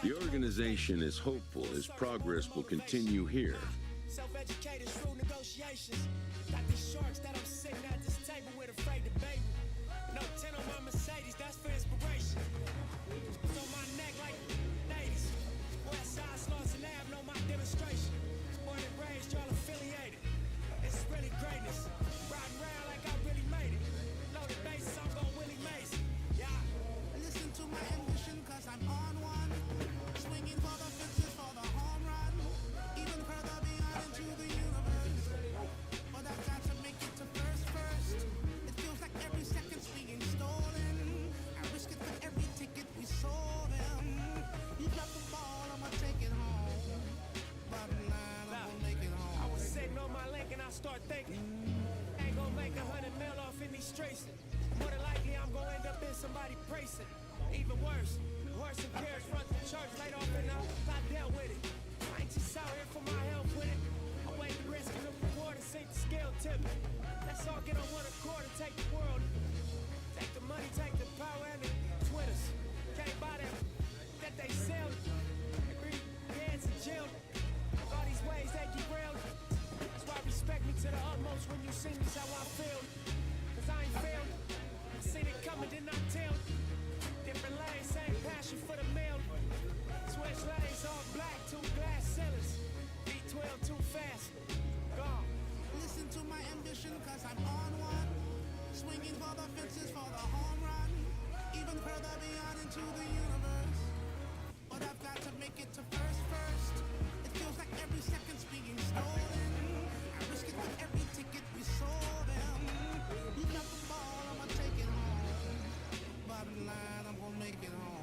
The organization is hopeful his progress will continue here.
self-educated through negotiations. Got these sharks that I'm sitting at this table with afraid to bait me. No 10 on my Mercedes, that's for inspiration. It's on my neck like 80s. West side slots and Ave know my demonstration. Born and raised, y'all affiliated. It's really greatness. Riding around like I really made it. Loaded bases, I'm going Willie Mason. Yeah.
Listen to my ambition, cause I'm on one. Swinging for the fences for the home run. Even further beyond into the universe. But I've got to make it to first. It feels like every second's being stolen. I risk it for every ticket we sold them. You drop the ball, I'ma take it home. Bottom line, I'm gonna make it home.
I was sitting on my link and I start thinking, ain't gonna make 100 mil off in these streets. More than likely I'm gonna end up in somebody pricing. Even worse, horse and carriage front the church laid off and I dealt with it. I ain't just out here for my help with it. I weigh the risk and the reward and sink the scale tipping. Let's all get on one accord and take the world. Take the money, take the power and the Twitters. Can't buy that they sell. Agree, dance and chill. All these ways they get railed. That's why respect me to the utmost.
ambition, cause I'm on one. Swinging for the fences for the home run. Even further beyond into the universe. But I've got to make it to first. It feels like every second's being stolen. I risk it with every ticket we sold them. You got the ball, I'ma take it home. Bottom line, I'm gonna make it home.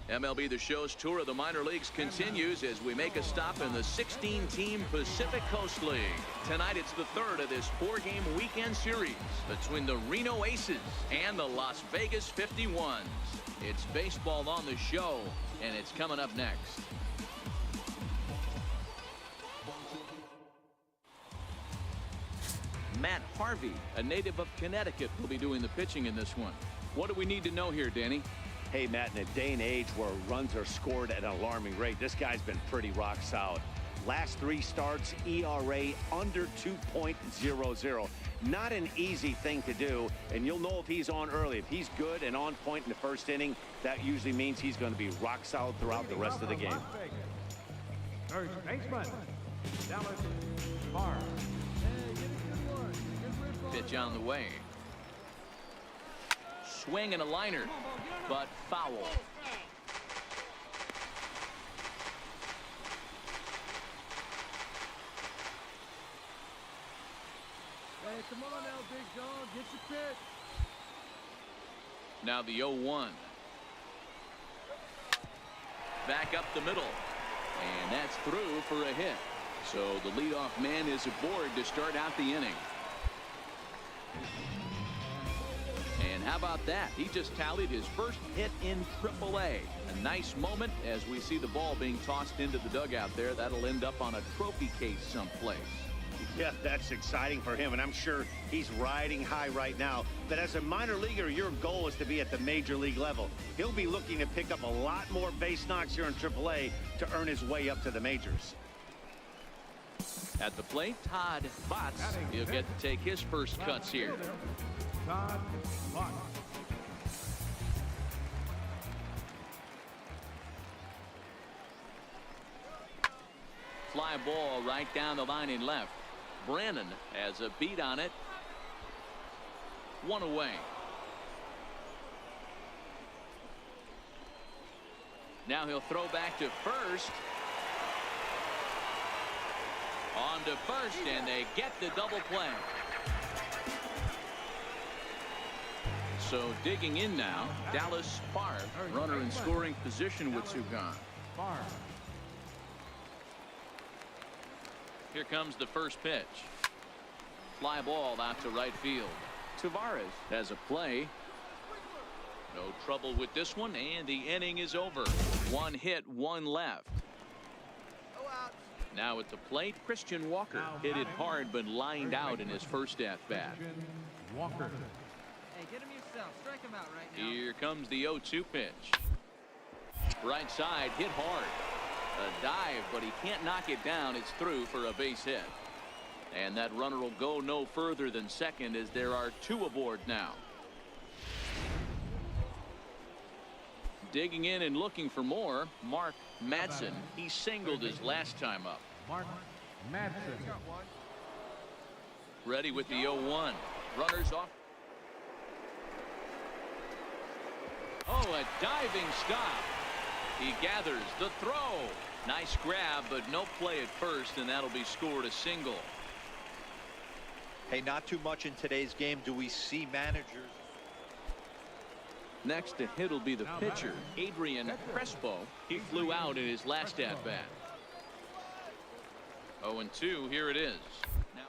MLB The Show's tour of the minor leagues continues as we make a stop in the 16-team Pacific Coast League. Tonight it's the third of this 4-game weekend series between the Reno Aces and the Las Vegas 51s. It's baseball on the show, and it's coming up next. Matt Harvey, a native of Connecticut, will be doing the pitching in this one. What do we need to know here, Danny?
Hey, Matt, in a day and age where runs are scored at an alarming rate, this guy's been pretty rock solid. Last 3 starts, ERA under 2.00. Not an easy thing to do, and you'll know if he's on early. If he's good and on point in the first inning, that usually means he's going to be rock solid throughout the rest of the game.
First baseman, Dallas Barr.
Pitch on the way. Swing and a liner, but foul.
Hey, come on now, big dog. Get your pitch.
Now the 0-1. Back up the middle. And that's through for a hit. So the leadoff man is aboard to start out the inning. And how about that? He just tallied his first hit in AAA. A nice moment as we see the ball being tossed into the dugout there. That'll end up on a trophy case someplace.
Yeah, that's exciting for him, and I'm sure he's riding high right now. But as a minor leaguer, your goal is to be at the major league level. He'll be looking to pick up a lot more base knocks here in AAA to earn his way up to the majors.
At the plate, Todd Botts. He'll get to take his first cuts here.
Todd Botts.
Fly ball right down the line in left. Brannon has a beat on it. 1 away. Now he'll throw back to first. On to first, and they get the double play. So digging in now, Dallas Favre, runner in scoring position with Sugan. Here comes the first pitch. Fly ball out to right field. Tavares has a play. No trouble with this one, and the inning is over. 1 hit, 1 left. Now at the plate, Christian Walker hit it hard but lined out in his first at-bat.
Walker.
Hey, get him yourself. Strike him out right now.
Here comes the 0-2 pitch. Right side, hit hard. A dive, but he can't knock it down. It's through for a base hit. And that runner will go no further than second as there are 2 aboard now. Digging in and looking for more, Mark Madsen. He singled his last time up.
Mark Madsen.
Ready with the 0-1. Runners off. Oh, a diving stop. He gathers the throw. Nice grab, but no play at first, and that'll be scored a single.
Hey, not too much in today's game do we see managers.
Next to hit will be the pitcher, Adrian Crespo. He flew out in his last at-bat. 0-2, here it is. Now,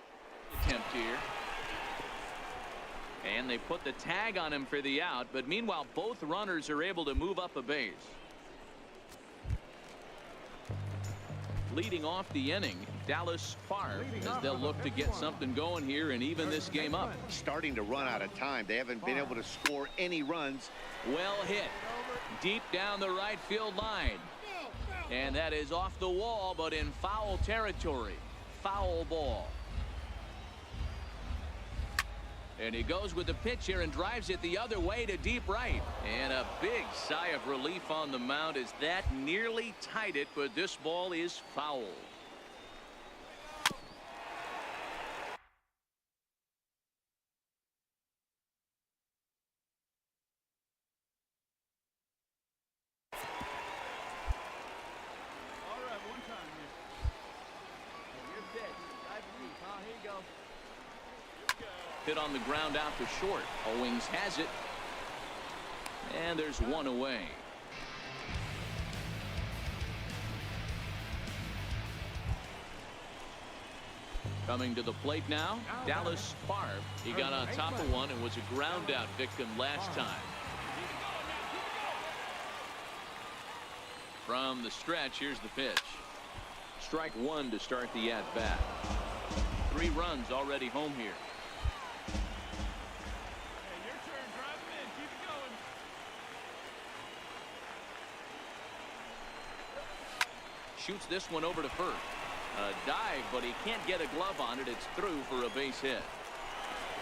attempt here. And they put the tag on him for the out, but meanwhile, both runners are able to move up a base. Leading off the inning, Dallas Favre, as they'll look to get something going here and even this game up.
Starting to run out of time. They haven't been able to score any runs.
Well hit. Deep down the right field line. And that is off the wall, but in foul territory. Foul ball. And he goes with the pitch here and drives it the other way to deep right. And a big sigh of relief on the mound as that nearly tied it, but this ball is foul.
All right, one time here. Your pitch. Dive deep, huh? Here you go.
Hit on the ground out to short. Owings has it. And there's 1 away. Coming to the plate now, Dallas Barb. He got on top of one and was a ground out victim last time. From the stretch, here's the pitch. Strike one to start the at bat. 3 runs already home here.
Hey, your turn. Drive him in. Keep it going.
Shoots this one over to first. A dive, but he can't get a glove on it. It's through for a base hit.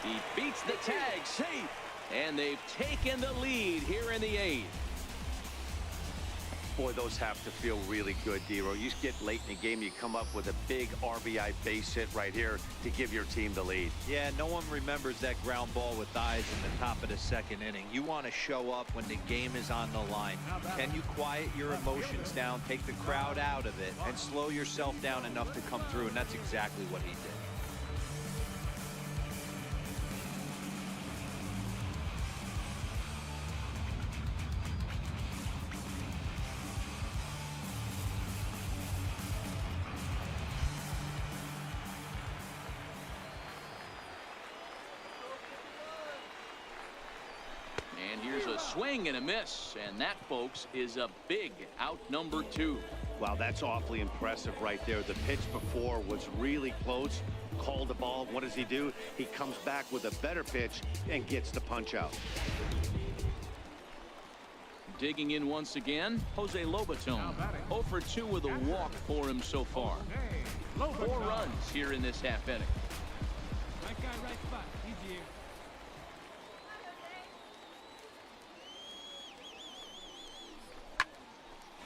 He beats the tag, safe, and they've taken the lead here in the 8th.
Boy, those have to feel really good, Dero. You get late in the game, you come up with a big RBI base hit right here to give your team the lead.
Yeah, no one remembers that ground ball with eyes in the top of the 2nd inning. You want to show up when the game is on the line. Can you quiet your emotions down, take the crowd out of it, and slow yourself down enough to come through? And that's exactly what he did.
And here's a swing and a miss, and that, folks, is a big out number 2.
Wow, that's awfully impressive right there. The pitch before was really close. Called the ball. What does he do? He comes back with a better pitch and gets the punch out.
Digging in once again, Jose Lobaton. 0 for 2 with a walk for him so far. 4 runs here in this half inning.
Right guy, right spot. Easy here.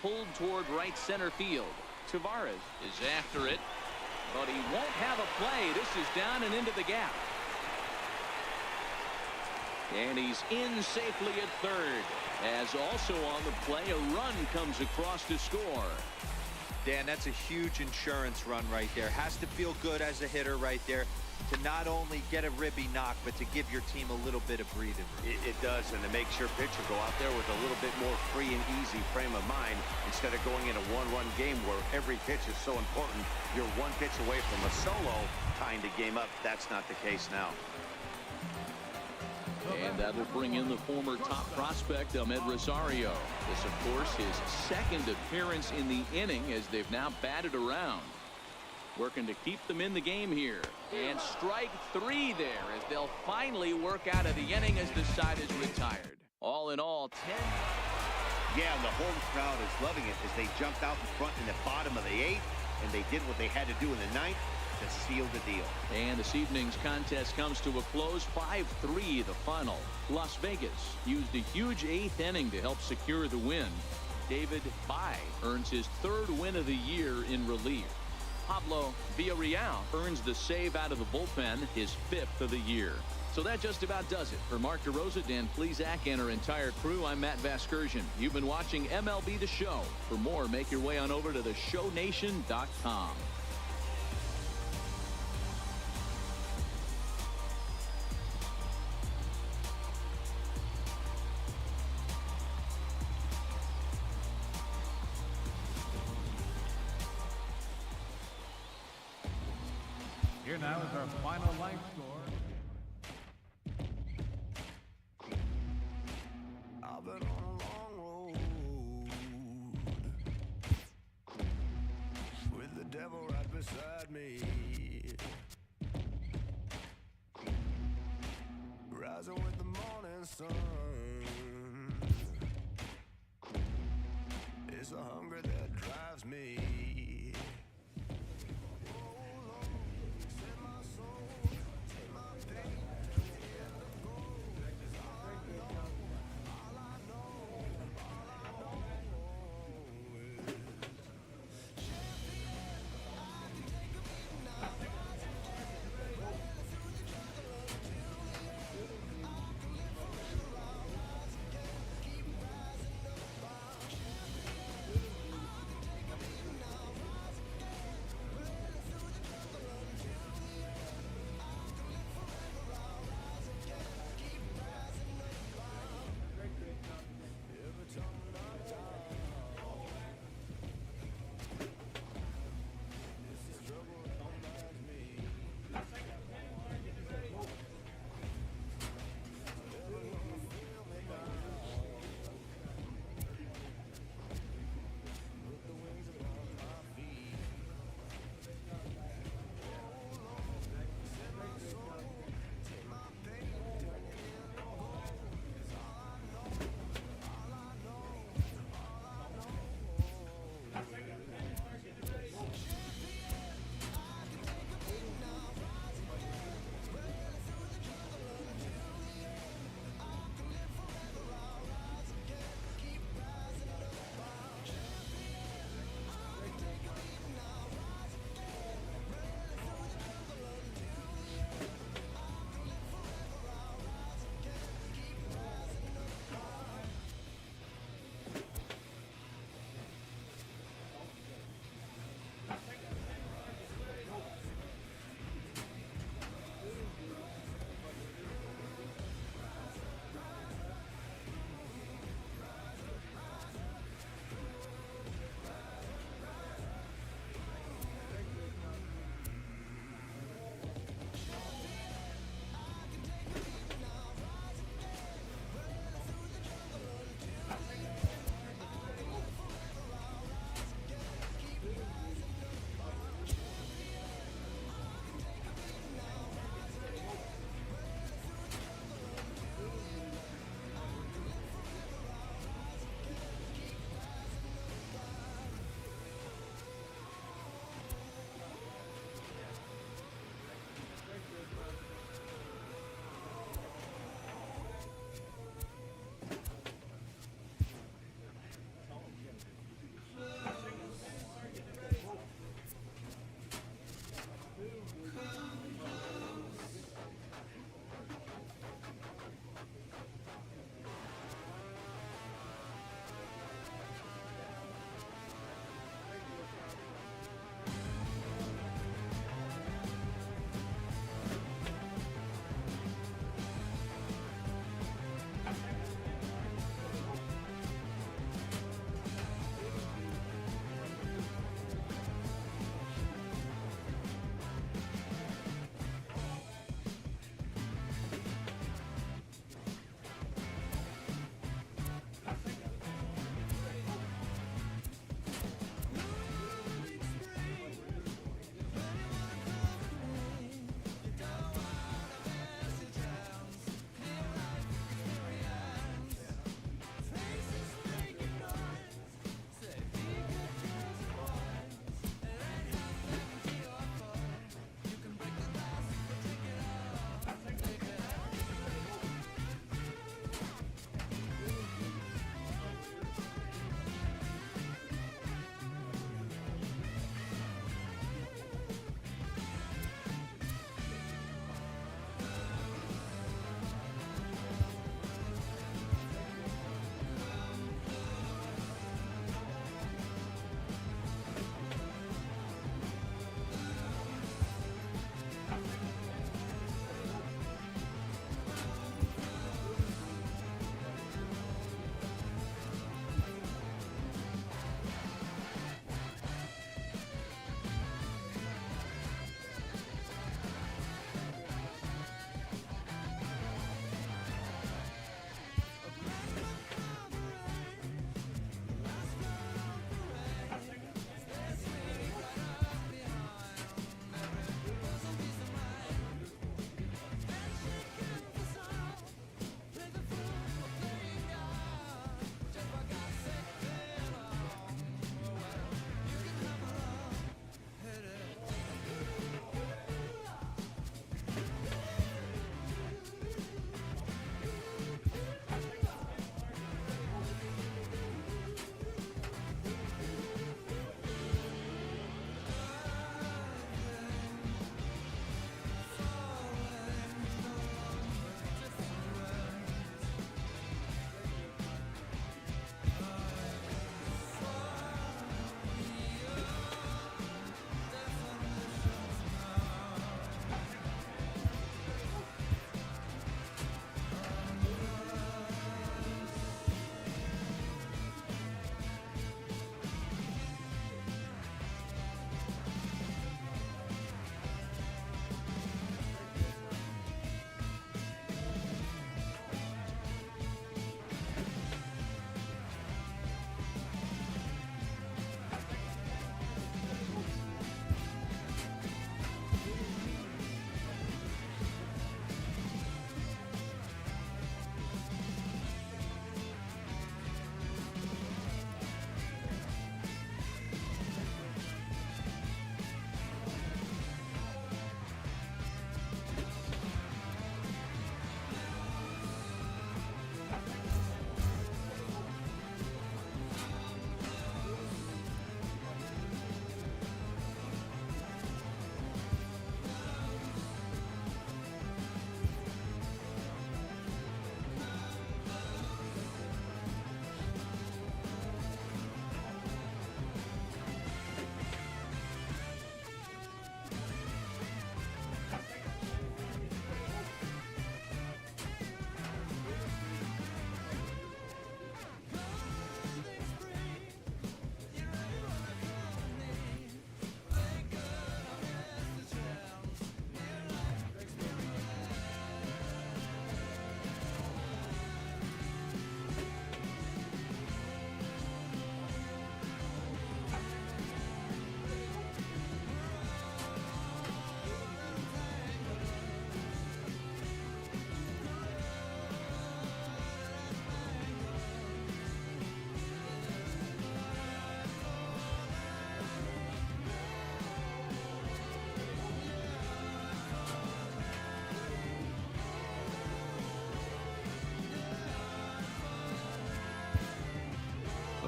Pulled toward right center field. Tavares is after it, but he won't have a play. This is down and into the gap. And he's in safely at third. As also on the play, a run comes across to score.
Dan, that's a huge insurance run right there. Has to feel good as a hitter right there to not only get a ribby knock, but to give your team a little bit of breathing room.
It does, and it makes your pitcher go out there with a little bit more free and easy frame of mind instead of going in a one-run game where every pitch is so important. You're one pitch away from a solo tying the game up. That's not the case now.
And that'll bring in the former top prospect, Ahmed Rosario. This, of course, his 2nd appearance in the inning as they've now batted around. Working to keep them in the game here. And strike 3 there as they'll finally work out of the inning as the side is retired. All in all, 10.
Yeah, and the home crowd is loving it as they jumped out in front in the bottom of the 8th, and they did what they had to do in the 9th to seal the deal.
And this evening's contest comes to a close. 5-3 the final. Las Vegas used a huge 8th inning to help secure the win. David Bai earns his 3rd win of the year in relief. Pablo Villarreal earns the save out of the bullpen, his 5th of the year. So that just about does it. For Mark DeRosa, Dan Plesac, and our entire crew, I'm Matt Vasgersian. You've been watching MLB The Show. For more, make your way on over to theshownation.com.
Here now is our final line score.
I've been on a long road with the devil right beside me, rising with the morning sun. It's a hunger that drives me.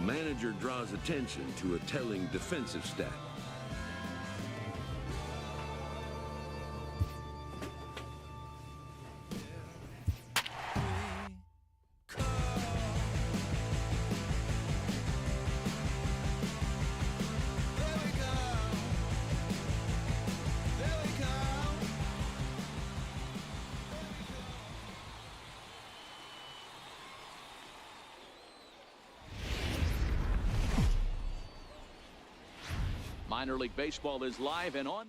manager draws attention to a telling defensive stat.
Minor League Baseball is live and on.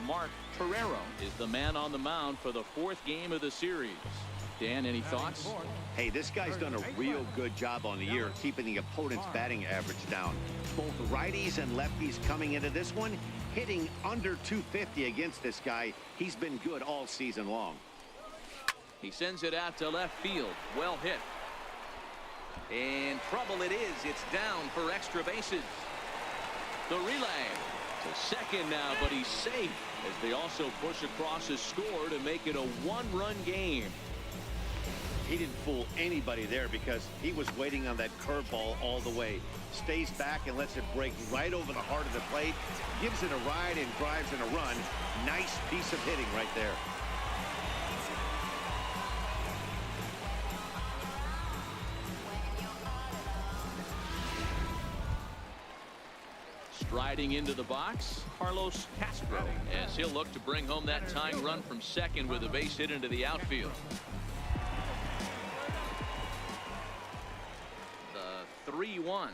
Mark Torero is the man on the mound for the 4th game of the series. Dan, any thoughts?
Hey, this guy's done a real good job on the year keeping the opponent's batting average down. Both righties and lefties coming into this one, hitting under 250 against this guy. He's been good all season long.
He sends it out to left field. Well hit. And trouble it is. It's down for extra bases. The relay to second now, but he's safe as they also push across his score to make it a 1-run game.
He didn't fool anybody there because he was waiting on that curveball all the way. Stays back and lets it break right over the heart of the plate. Gives it a ride and drives in a run. Nice piece of hitting right there.
Striding into the box, Carlos Castro, as he'll look to bring home that tying run from second with a base hit into the outfield. The 3-1.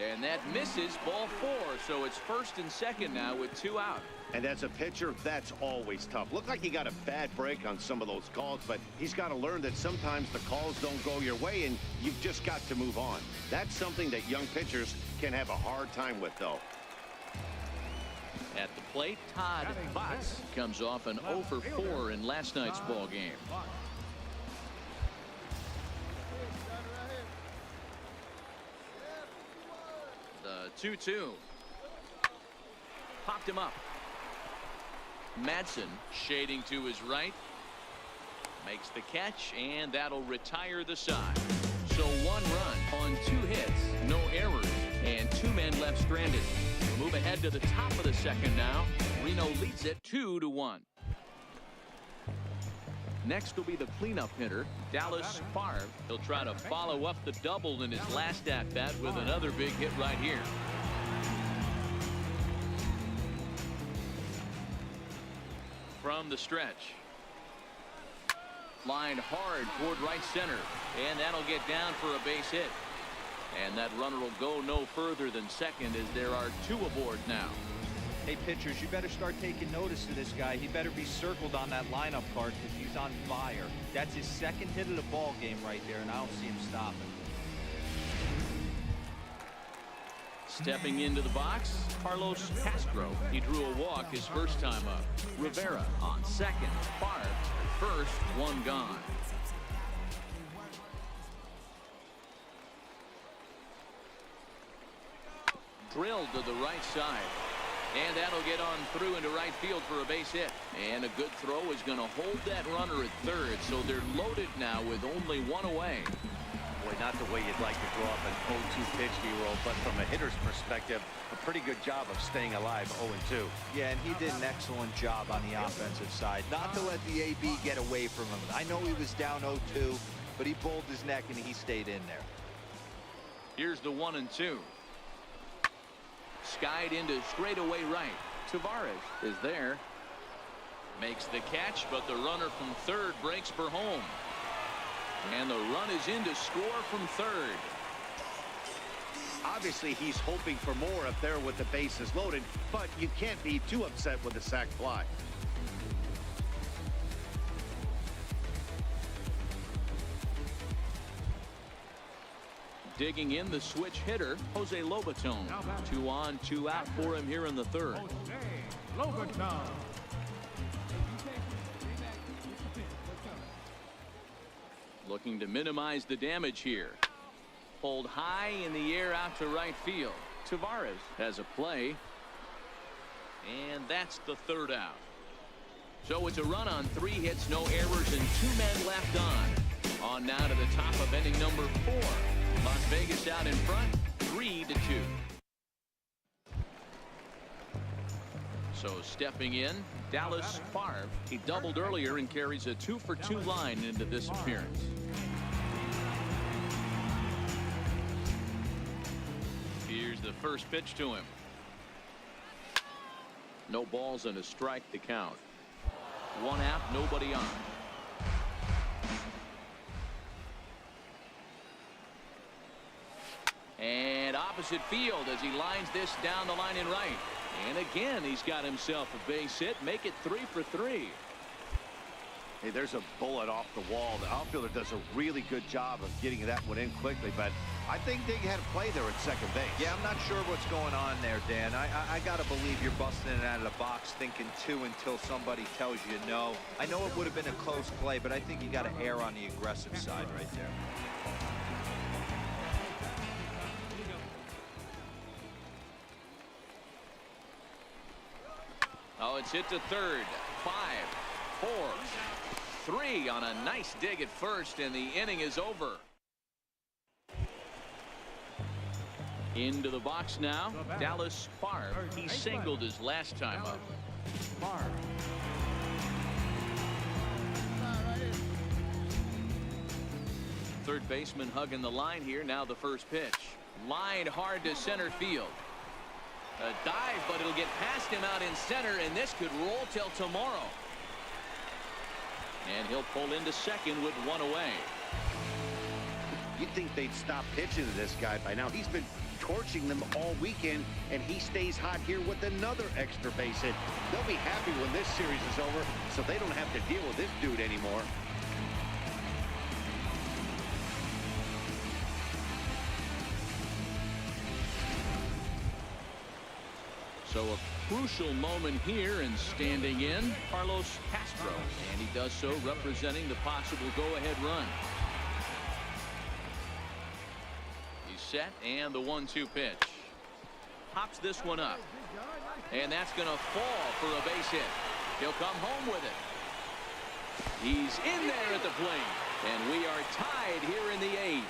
And that misses, ball 4. So it's first and second now with 2 out.
And as a pitcher, that's always tough. Looked like he got a bad break on some of those calls, but he's got to learn that sometimes the calls don't go your way and you've just got to move on. That's something that young pitchers can have a hard time with, though.
At the plate, Todd Botts comes off an 0 for 4 in last night's ball game. The 2-2. Popped him up. Madsen shading to his right. Makes the catch, and that'll retire the side. So 1 run on 2 hits, no errors, and 2 men left stranded. We'll move ahead to the top of the second now. Reno leads it 2-1. Next will be the cleanup hitter, Dallas Favre. He'll try to follow up the double in his last at-bat with another big hit right here. From the stretch. Lined hard toward right center. And that'll get down for a base hit. And that runner will go no further than second as there are 2 aboard now.
Hey, pitchers, you better start taking notice of this guy. He better be circled on that lineup card because he's on fire. That's his 2nd hit of the ball game right there, and I don't see him stopping.
Stepping into the box, Carlos Castro. He drew a walk his first time up. Rivera on second. Favre first, 1 gone. Drilled to the right side. And that'll get on through into right field for a base hit. And a good throw is going to hold that runner at third. So they're loaded now with only 1 away.
Boy, not the way you'd like to throw up an 0-2 pitch, D-roll, but from a hitter's perspective, a pretty good job of staying alive 0-2.
Yeah, and he did an excellent job on the offensive side. Not to let the AB get away from him. I know he was down 0-2, but he bowled his neck and he stayed in there.
Here's the 1-2. Skied into straightaway right. Tavares is there. Makes the catch, but the runner from third breaks for home. And the run is in to score from third.
Obviously, he's hoping for more up there with the bases loaded, but you can't be too upset with a sac fly.
Digging in the switch hitter, Jose Lobaton. 2 on, 2 out for him here in the third.
Lobaton.
Looking to minimize the damage here. Pulled high in the air out to right field. Tavares has a play. And that's the 3rd out. So it's a run on 3 hits, no errors, and 2 men left on. On now to the top of inning number 4. Las Vegas out in front, 3-2. So stepping in, Dallas Favre. He doubled earlier and carries a 2-for-2 line into this appearance. Here's the first pitch to him. No balls and a strike to count. 1 out, nobody on. And opposite field as he lines this down the line in right. And again, he's got himself a base hit. Make it 3 for 3.
Hey, there's a bullet off the wall. The outfielder does a really good job of getting that one in quickly, but I think they had a play there at second base.
Yeah, I'm not sure what's going on there, Dan. I got to believe you're busting it out of the box thinking 2 until somebody tells you no. I know it would have been a close play, but I think you got to err on the aggressive side right there.
Oh, it's hit to third. 5, 4, 3 on a nice dig at first, and the inning is over. Into the box now, Dallas Favre. He singled his last time up. Third baseman hugging the line here. Now the first pitch. Line hard to center field. A dive, but it'll get past him out in center, and this could roll till tomorrow. And he'll pull into second with 1 away.
You'd think they'd stop pitching to this guy by now. He's been torching them all weekend, and he stays hot here with another extra base hit. They'll be happy when this series is over, so they don't have to deal with this dude anymore.
So a crucial moment here, and standing in, Carlos Castro. And he does so representing the possible go-ahead run. He's set, and the 1-2 pitch. Pops this one up. And that's going to fall for a base hit. He'll come home with it. He's in there at the plate. And we are tied here in the 8th.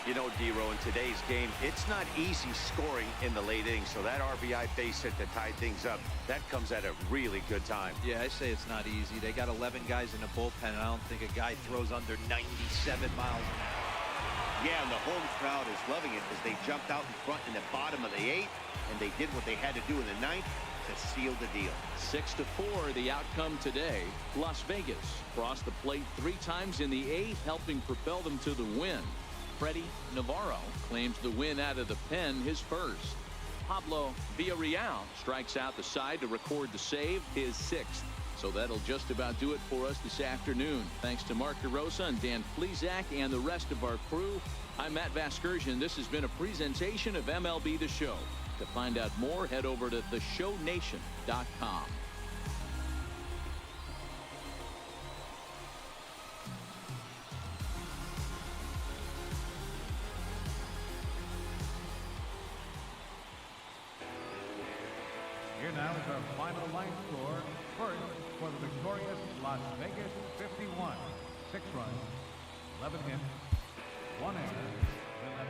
You know, D-Row, in today's game, it's not easy scoring in the late innings, so that RBI base hit to tie things up, that comes at a really good time.
Yeah, I say it's not easy. They got 11 guys in the bullpen, and I don't think a guy throws under 97 miles an hour.
Yeah, and the home crowd is loving it as they jumped out in front in the bottom of the 8th, and they did what they had to do in the 9th to seal the deal.
6-4, the outcome today. Las Vegas crossed the plate 3 times in the 8th, helping propel them to the win. Freddie Navarro claims the win out of the pen, his first. Pablo Villarreal strikes out the side to record the save, his 6th. So that'll just about do it for us this afternoon. Thanks to Mark DeRosa and Dan Flezak and the rest of our crew. I'm Matt Vasgersian. This has been a presentation of MLB The Show. To find out more, head over to theshownation.com.
Here now is our final line score. First, for the victorious Las Vegas 51. 6 runs, 11 hits, 1 error, 11.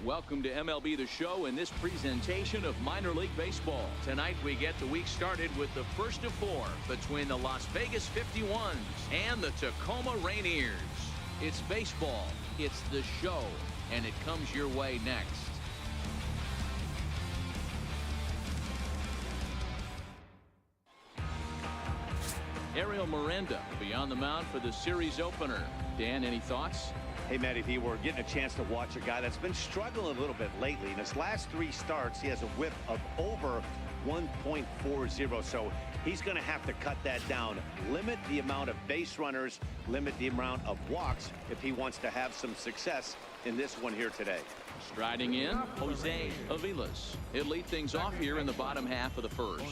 Welcome to MLB The Show and this presentation of minor league baseball. Tonight we get the week started with the first of 4 between the Las Vegas 51s and the Tacoma Rainiers. It's baseball, it's the show, and it comes your way next. Ariel Miranda will be on the mound for the series opener. Dan, any thoughts?
Hey, Matty V, we're getting a chance to watch a guy that's been struggling a little bit lately. In his last 3 starts, he has a whip of over 1.40, so he's going to have to cut that down, limit the amount of base runners, limit the amount of walks if he wants to have some success in this one here today.
Striding in, Jose Aviles. He'll lead things off here in the bottom half of the first.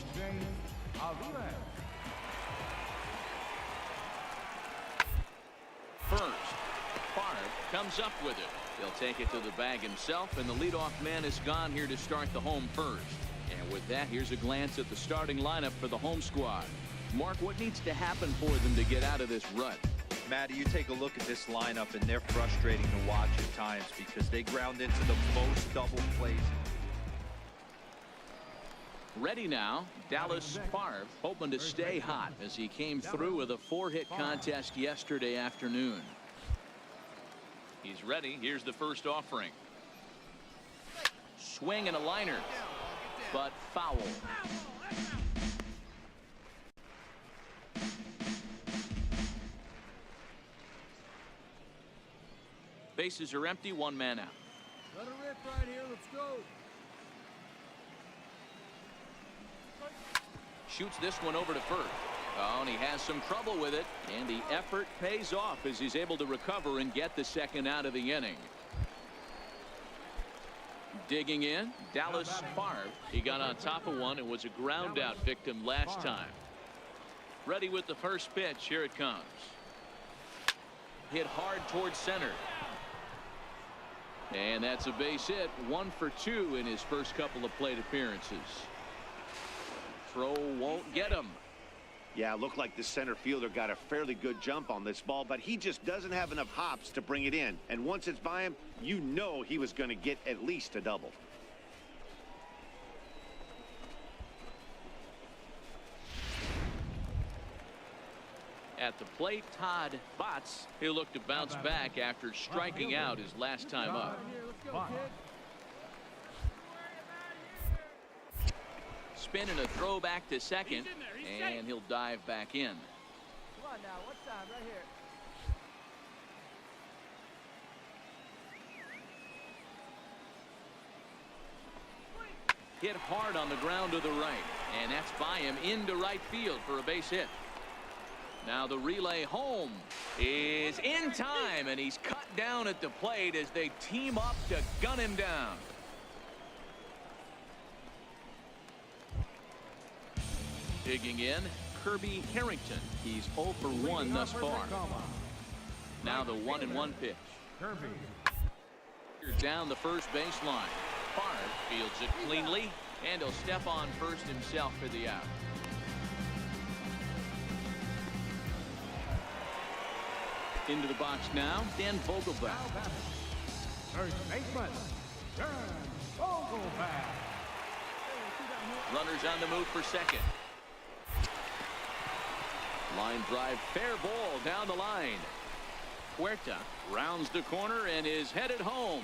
First, Favre comes up with it. He'll take it to the bag himself, and the leadoff man is gone here to start the home first. And with that, here's a glance at the starting lineup for the home squad. Mark, what needs to happen for them to get out of this rut?
Matty, you take a look at this lineup, and they're frustrating to watch at times because they ground into the most double plays.
Ready now, Dallas Favre, hoping to stay hot as he came through with a 4-hit contest yesterday afternoon. He's ready. Here's the first offering. Swing and a liner, but foul. Bases are empty, 1 man out.
Let her rip right here. Let's go.
Shoots this one over to first. Oh, and he has some trouble with it, and the effort pays off as he's able to recover and get the second out of the inning. Digging in, Dallas Favre. He got on top of one and was a ground out victim last time. Ready with the first pitch. Here it comes. Hit hard towards center. And that's a base hit. 1 for 2 in his first couple of plate appearances. Throw won't get him.
Yeah, it looked like the center fielder got a fairly good jump on this ball, but he just doesn't have enough hops to bring it in. And once it's by him, you know he was going to get at least a double.
At the plate, Todd Botts. He'll look to bounce back after striking out his last time up. Spin and a throw back to second, and he'll dive back in.
Come on now, what's time right here?
Hit hard on the ground to the right, and that's by him into right field for a base hit. Now the relay home is in time, and he's cut down at the plate as they team up to gun him down. Digging in, Kirby Harrington. He's 0 for 1 thus far. Now the 1-1 pitch. Down the first baseline. Favre fields it cleanly, and he'll step on first himself for the out. Into the box now, Dan Vogelbach.
First baseman, Dan Vogelbach.
Runners on the move for second. Line drive, fair ball down the line. Huerta rounds the corner and is headed home.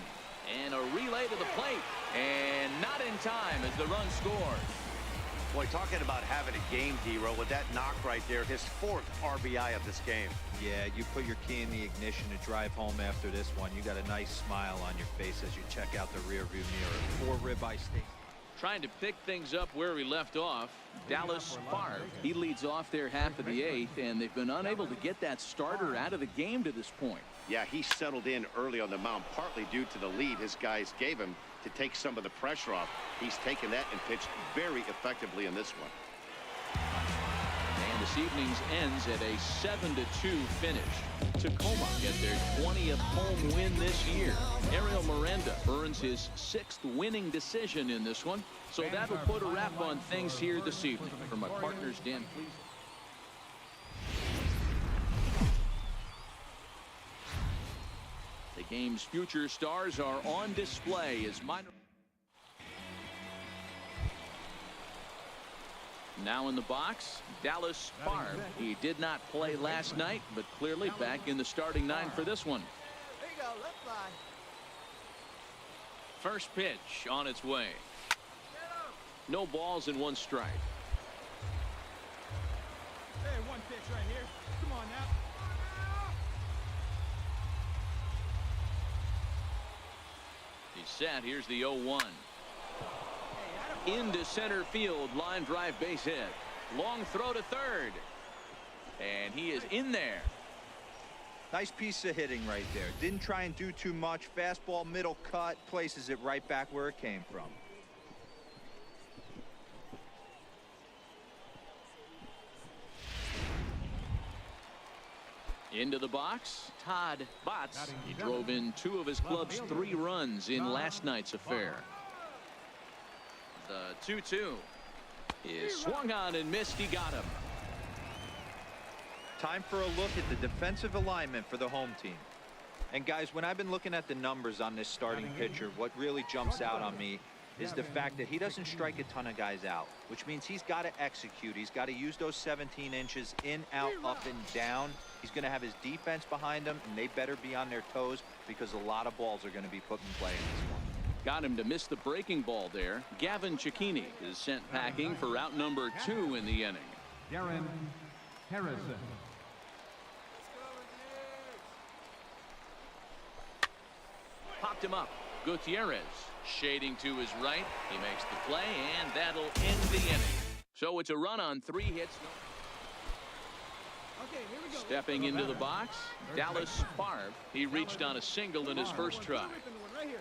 And a relay to the plate. And not in time as the run scores.
Boy, talking about having a game hero with that knock right there, his 4th RBI of this game.
Yeah, you put your key in the ignition to drive home after this one. You got a nice smile on your face as you check out the rearview mirror. 4 ribeye steak.
Trying to pick things up where we left off. Dallas Favre. He leads off their half of the 8th, and they've been unable to get that starter out of the game to this point.
Yeah, he settled in early on the mound, partly due to the lead his guys gave him to take some of the pressure off. He's taken that and pitched very effectively in this one.
And this evening's ends at a 7-2 finish. Tacoma get their 20th home win this year. Ariel Miranda earns his 6th winning decision in this one. So that'll put a wrap on things here this evening. For my partners, Dan, please. game's future stars are on display as minor. Now in the box, Dallas Favre. He did not play last night, but clearly back in the starting 9 for this one.
There you go, left fly.
First pitch on its way. No balls and 1 strike.
Hey, 1 pitch right here. Come on now.
He's set. Here's the 0-1. Into center field, line drive, base hit. Long throw to third. And he is in there.
Nice piece of hitting right there. Didn't try and do too much. Fastball, middle cut, places it right back where it came from.
Into the box, Todd Botts. He drove in 2 of his club's 3 runs in last night's affair. The 2-2 is swung on and missed. He got him.
Time for a look at the defensive alignment for the home team. And guys, when I've been looking at the numbers on this starting pitcher, what really jumps out on me is the fact that he doesn't strike a ton of guys out, which means he's got to execute. He's got to use those 17 inches in, out, up, and down. He's going to have his defense behind him, and they better be on their toes because a lot of balls are going to be put in play in this one.
Got him to miss the breaking ball there. Gavin Cicchini is sent packing for out number 2 in the inning.
Darren Harrison.
Popped him up. Gutierrez shading to his right. He makes the play, and that'll end the inning. So it's a run on 3 hits.
Okay, here we go.
Stepping into the box, Dallas Favre. He reached on a single in his first try.
Right here.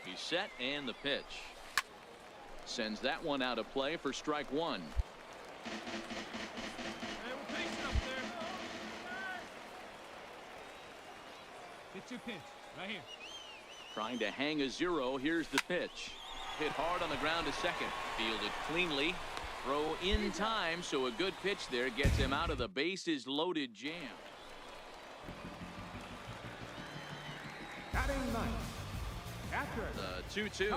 He's set, and the pitch. Sends that one out of play for strike 1.
Hey, we're pacing up there. Get your pitch. Right here.
Trying to hang a 0. Here's the pitch. Hit hard on the ground to second. Fielded cleanly. Throw in time, so a good pitch there gets him out of the bases loaded jam.
Batting 9th. Catcher.
The 2-2.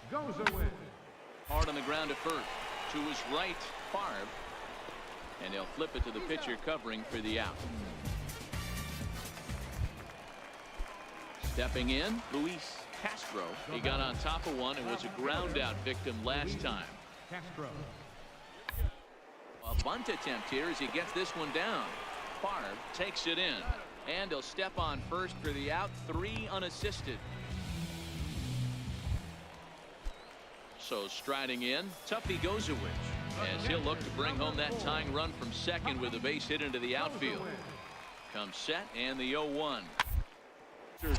Goes away.
Hard on the ground to first. To his right, Favre. And he'll flip it to the pitcher covering for the out. Stepping in, Luis Castro. He got on top of one and was a ground out victim last time.
Castro.
A bunt attempt here as he gets this one down. Favre takes it in. And he'll step on first for the out. 3 unassisted. So striding in, Tuffy Gozowicz, as he'll look to bring home that tying run from second with a base hit into the outfield. Comes set, and the 0-1.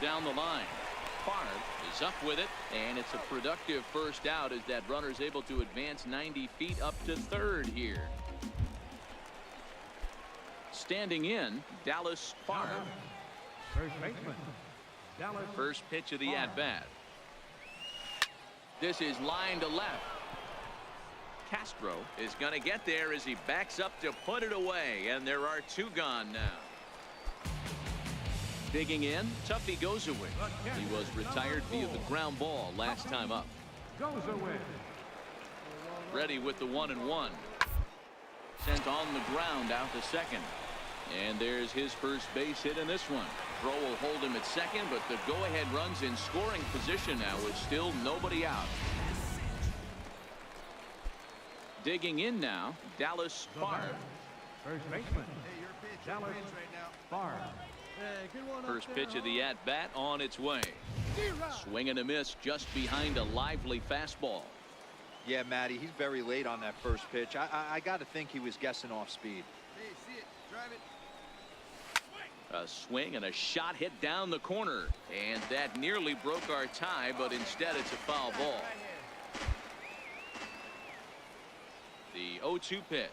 Down the line. Favre is up with it, and it's a productive first out as that runner's able to advance 90 feet up to third here. Standing in, Dallas Favre.
First baseman. Dallas.
First pitch of the at-bat. This is line to left. Castro is going to get there as he backs up to put it away, and there are 2 gone now. Digging in, Tuffy Gozowicz. He was retired via the ground ball last time up.
Goes away.
Ready with the 1-1. Sent on the ground out to second. And there's his first base hit in this one. Throw will hold him at second, but the go-ahead run's in scoring position now with still nobody out. Digging in now, Dallas Favre.
First baseman.
Hey, your pitch.
Dallas
Right now.
Favre.
Hey, good one.
First pitch of the at-bat on its way. Swing and a miss just behind a lively fastball.
Yeah, Matty, he's very late on that first pitch. I got to think he was guessing off speed.
Hey, see it. Drive it.
A swing and a shot hit down the corner. And that nearly broke our tie, but instead it's a foul ball. The 0-2 pitch.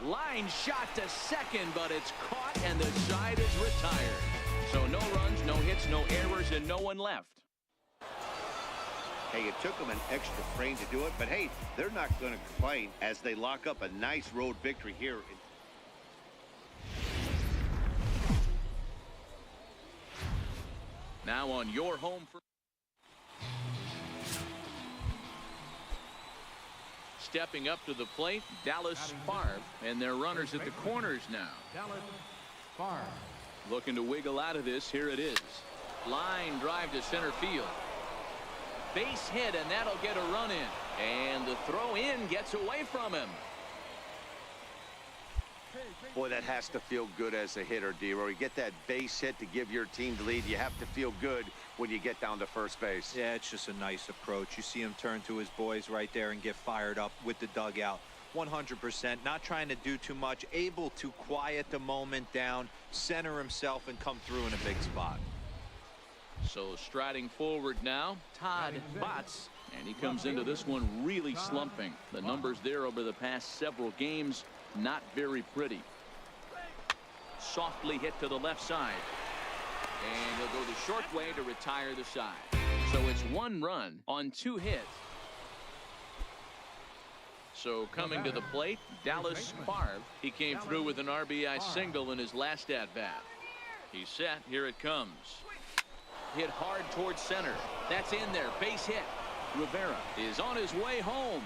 Line shot to second, but it's caught and the side is retired. So no runs, no hits, no errors, and no one left.
Hey, it took them an extra frame to do it, but hey, they're not going to complain as they lock up a nice road victory here.
Now on your home for stepping up to the plate, Dallas Favre, and their runners at the corners now.
Dallas Favre.
Looking to wiggle out of this. Here it is. Line drive to center field. Base hit, and that'll get a run in. And the throw in gets away from him.
Boy, that has to feel good as a hitter, D-Roy. You get that base hit to give your team the lead. You have to feel good when you get down to first base.
Yeah, it's just a nice approach. You see him turn to his boys right there and get fired up with the dugout. 100%, not trying to do too much, able to quiet the moment down, center himself, and come through in a big spot.
So striding forward now, Todd Botts, and he comes into this one really slumping. The numbers there over the past several games, not very pretty. Softly hit to the left side, and he'll go the short way to retire the side. So it's 1 run on 2 hits. So coming to the plate, Dallas Favre. He came through with an RBI single in his last at-bat. He's set. Here it comes. Hit hard towards center. That's in there. Base hit. Rivera is on his way home.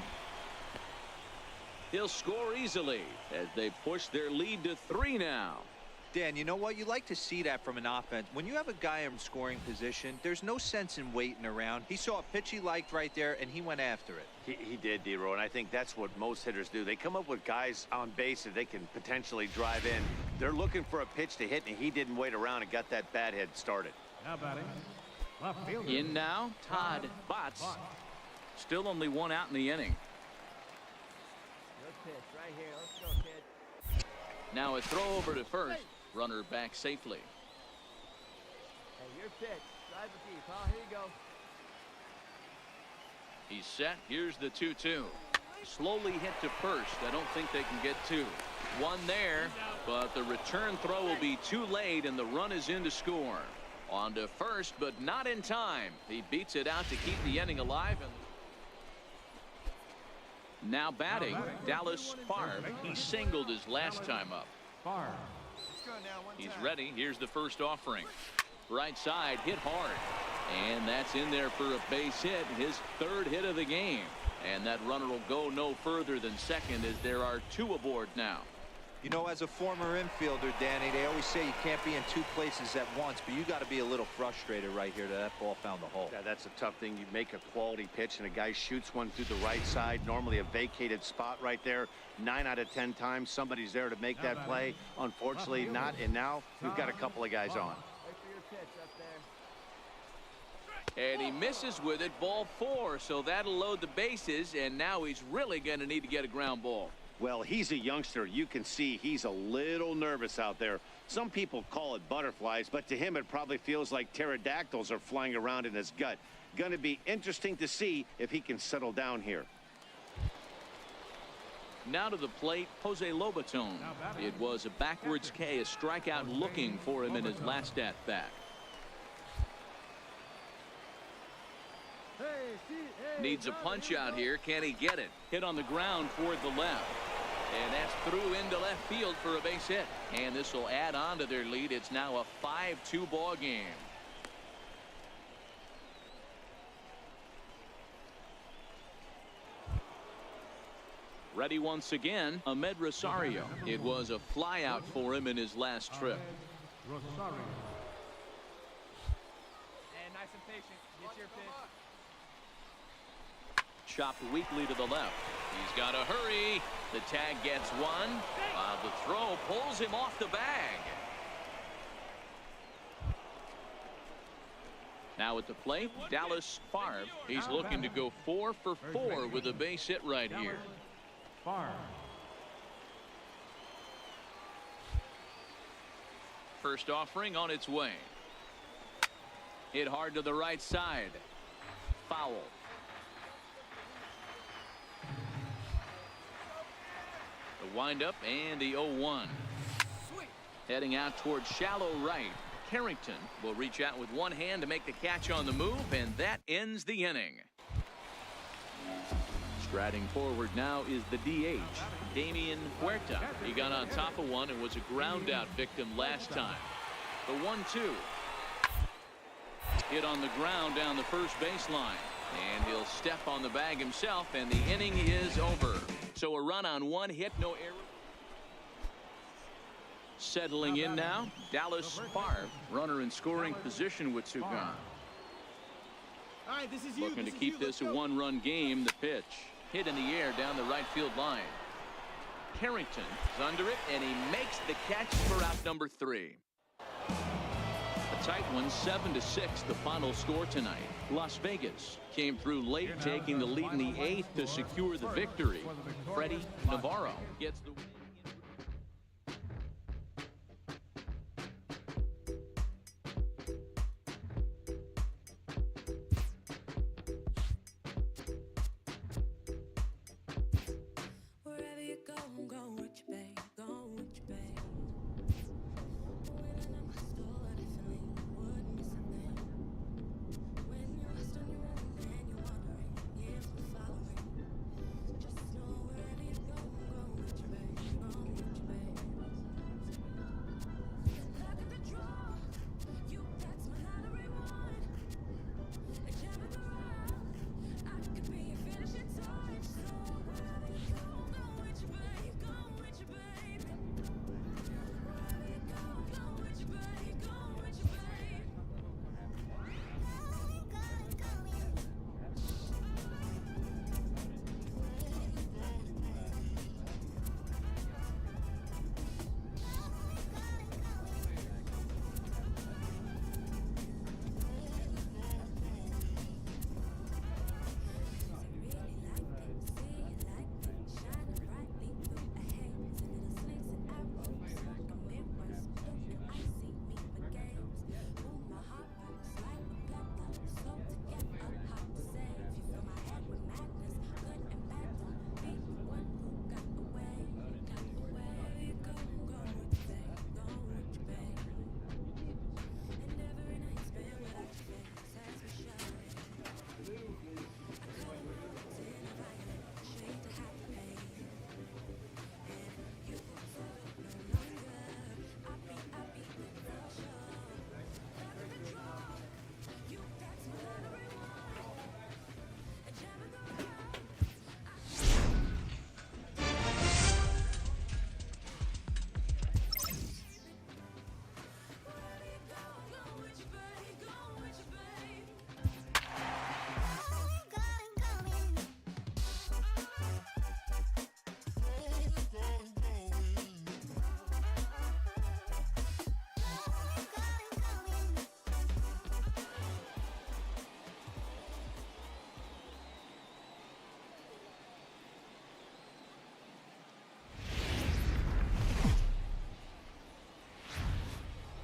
He'll score easily as they push their lead to 3 now.
Dan, you know what? You like to see that from an offense. When you have a guy in scoring position, there's no sense in waiting around. He saw a pitch he liked right there, and he went after it.
He did, D-Roy, and I think that's what most hitters do. They come up with guys on base that they can potentially drive in. They're looking for a pitch to hit, and he didn't wait around and got that bat hit started.
Now batting, left fielder.
In now, Todd Botts. Still only 1 out in the inning.
Good pitch right here. Let's go, kid.
Now a throw over to first. Runner back safely.
Hey, your pitch. Drive it deep, huh? Here you go.
He's set. Here's the 2-2. Slowly hit to first. I don't think they can get 2. 1 there, but the return throw will be too late, and the run is in to score. On to first, but not in time. He beats it out to keep the inning alive. And now batting, Dallas Favre. He singled his last time up.
Favre.
He's ready. Here's the first offering. Right side, hit hard. And that's in there for a base hit, his 3rd hit of the game. And that runner will go no further than second as there are 2 aboard now.
You know, as a former infielder, Danny, they always say you can't be in 2 places at once, but you got to be a little frustrated right here that ball found the hole.
Yeah, that's a tough thing. You make a quality pitch and a guy shoots one through the right side, normally a vacated spot right there. 9 out of 10 times somebody's there to make that play. Unfortunately not, and now we've got a couple of guys on.
Wait for your pitch up there.
And he misses with it, ball 4, so that'll load the bases, and now he's really going to need to get a ground ball.
Well, he's a youngster. You can see he's a little nervous out there. Some people call it butterflies, but to him it probably feels like pterodactyls are flying around in his gut. Going to be interesting to see if he can settle down here.
Now to the plate, Jose Lobaton. It was a backwards K, a strikeout looking for him in his last at-bat. Needs a punch out here. Can he get it? Hit on the ground toward the left. And that's through into left field for a base hit. And this will add on to their lead. It's now a 5-2 ball game. Ready once again, Ahmed Rosario. It was a flyout for him in his last trip.
Rosario.
And nice and patient. Get your pitch.
Chopped weakly to the left. He's got to hurry. The tag gets 1. The throw pulls him off the bag. Now at the plate, Dallas Favre. He's looking to go 4 for 4 with a base hit right here.
Favre.
First offering on its way. Hit hard to the right side. Foul. The windup and the 0-1. Heading out towards shallow right. Carrington will reach out with one hand to make the catch on the move, and that ends the inning. Striding forward now is the DH, Damian Huerta. He got on top of one and was a ground out victim last time. The 1-2. hit on the ground down the first baseline. And he'll step on the bag himself, and the inning is over. So a run on one hit, no error. Settling in now, Dallas Barb, runner in scoring position with two gone.
All right, this is you.
Looking to keep this a one-run game. The pitch hit in the air down the right field line. Carrington is under it, and he makes the catch for out number 3. A tight one, 7-6, the final score tonight. Las Vegas came through late, taking the lead in the 8th to secure the victory. Freddie Navarro gets the win.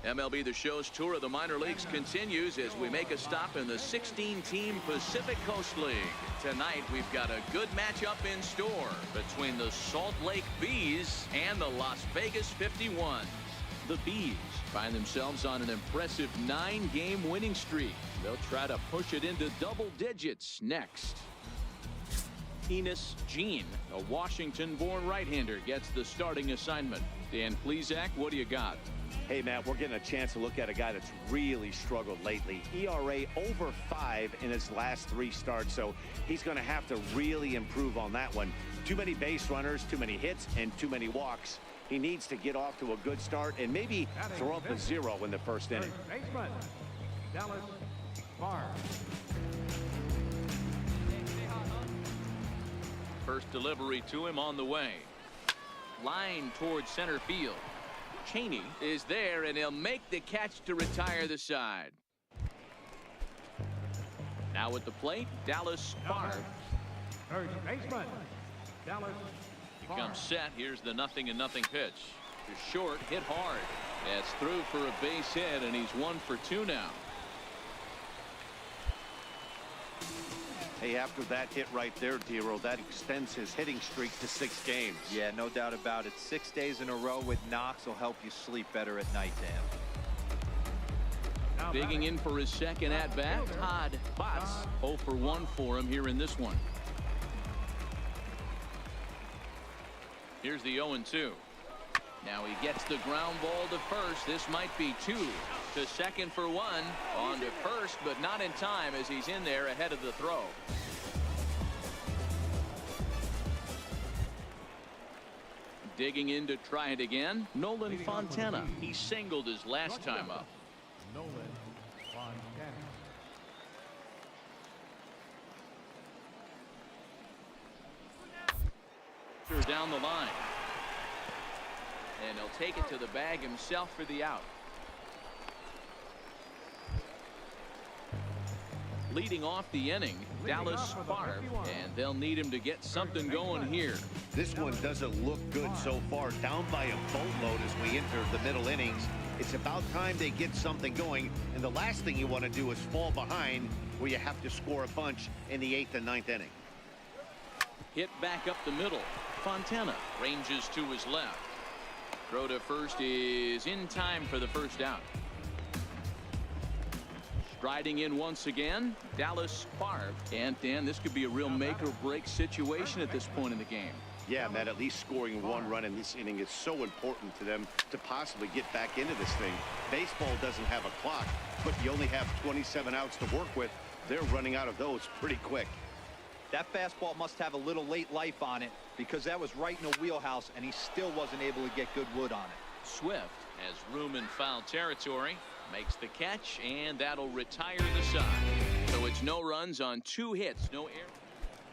MLB The Show's tour of the minor leagues continues as we make a stop in the 16-team Pacific Coast League. Tonight, we've got a good matchup in store between the Salt Lake Bees and the Las Vegas 51s. The Bees find themselves on an impressive 9-game winning streak. They'll try to push it into double digits next. Enos Jean, a Washington-born right-hander, gets the starting assignment. Dan Plesac, what do you got?
Hey, Matt, we're getting a chance to look at a guy that's really struggled lately. ERA over 5 in his last 3 starts, so he's going to have to really improve on that one. Too many base runners, too many hits, and too many walks. He needs to get off to a good start and maybe throw up a 0 in the first inning.
Baseman, Dallas Barb.
First delivery to him on the way. Line towards center field. Cheney is there, and he'll make the catch to retire the side. Now at the plate, Dallas Barb.
Third baseman, Dallas
He comes set. Here's the 0-0 pitch. To short, hit hard. That's through for a base hit, and he's 1 for 2 now.
Hey, after that hit right there, Dero, that extends his hitting streak to 6 games.
Yeah, no doubt about it. 6 days in a row with knocks will help you sleep better at night, Dan.
Digging in for his second at-bat, Todd Botts. 0 for 1 for him here in this one. Here's the 0-2. Now he gets the ground ball to first. This might be 2. To second for 1. On to first, but not in time as he's in there ahead of the throw. Digging in to try it again. Nolan Fontana. He singled his last time up.
Nolan Fontana.
Down the line. And he'll take it to the bag himself for the out. Leading off the inning, Dallas Favre, and they'll need him to get something going here.
This one doesn't look good so far. Down by a boatload as we enter the middle innings. It's about time they get something going, and the last thing you want to do is fall behind where you have to score a bunch in the 8th and 9th inning.
Hit back up the middle. Fontana ranges to his left. Throw to first is in time for the first out. Striding in once again, Dallas Favre. And Dan, this could be a real make or break situation at this point in the game.
Yeah, Matt, at least scoring 1 run in this inning is so important to them to possibly get back into this thing. Baseball doesn't have a clock, but you only have 27 outs to work with. They're running out of those pretty quick.
That fastball must have a little late life on it because that was right in the wheelhouse and he still wasn't able to get good wood on it.
Swift has room in foul territory, makes the catch, and that'll retire the side. So it's no runs on 2 hits, no error.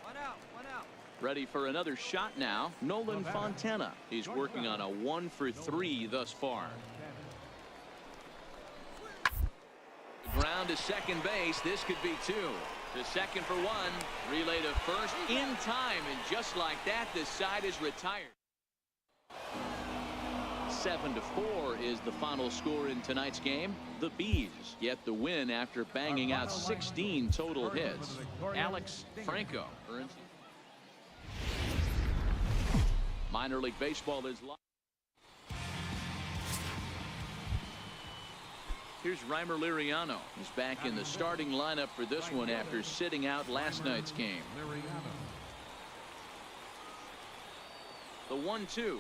1 out, 1 out.
Ready for another shot now, Nolan Fontana. He's working on a 1 for 3 thus far. Ground to second base. This could be 2. To second for 1. Relay to first in time, and just like that, the side is retired. 7-4 is the final score in tonight's game. The Bees get the win after banging out 16 total hits. Alex Franco earns. Minor League Baseball is live. Here's Reimer Liriano. He's back in the starting lineup for this one after sitting out last night's game. The 1-2.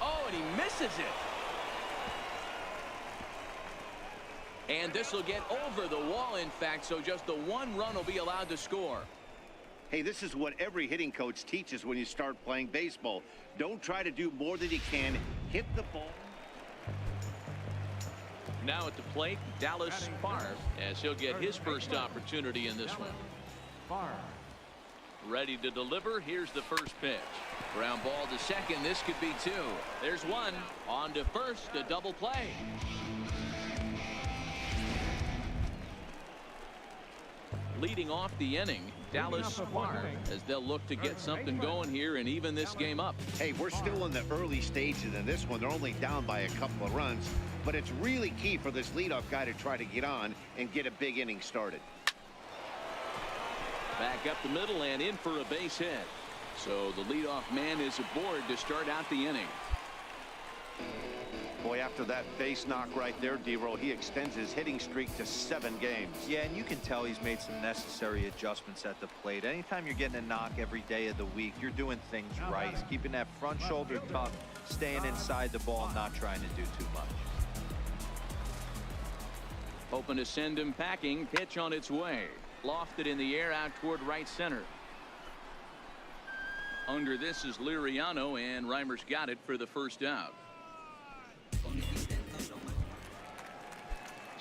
Oh, and he misses it. And this will get over the wall, in fact, so just the 1 run will be allowed to score.
Hey, this is what every hitting coach teaches when you start playing baseball. Don't try to do more than you can. Hit the ball.
Now at the plate, Dallas Favre, as he'll get his first opportunity in this one. Ready to deliver. Here's the first pitch. Ground ball to second. This could be 2. There's 1. On to first. A double play. Leading off the inning, Dallas Favre, as they'll look to get something going here and even this game up.
Hey, we're still in the early stages in this one. They're only down by a couple of runs, but it's really key for this leadoff guy to try to get on and get a big inning started.
Back up the middle and in for a base hit. So the leadoff man is aboard to start out the inning.
Boy, after that base knock right there, D-Roll, he extends his hitting streak to 7 games.
Yeah, and you can tell he's made some necessary adjustments at the plate. Anytime you're getting a knock every day of the week, you're doing things right. He's keeping that front shoulder tucked, staying inside the ball, not trying to do too much.
Hoping to send him packing. Pitch on its way. Lofted in the air out toward right center. Under this is Liriano, and Reimer's got it for the first out.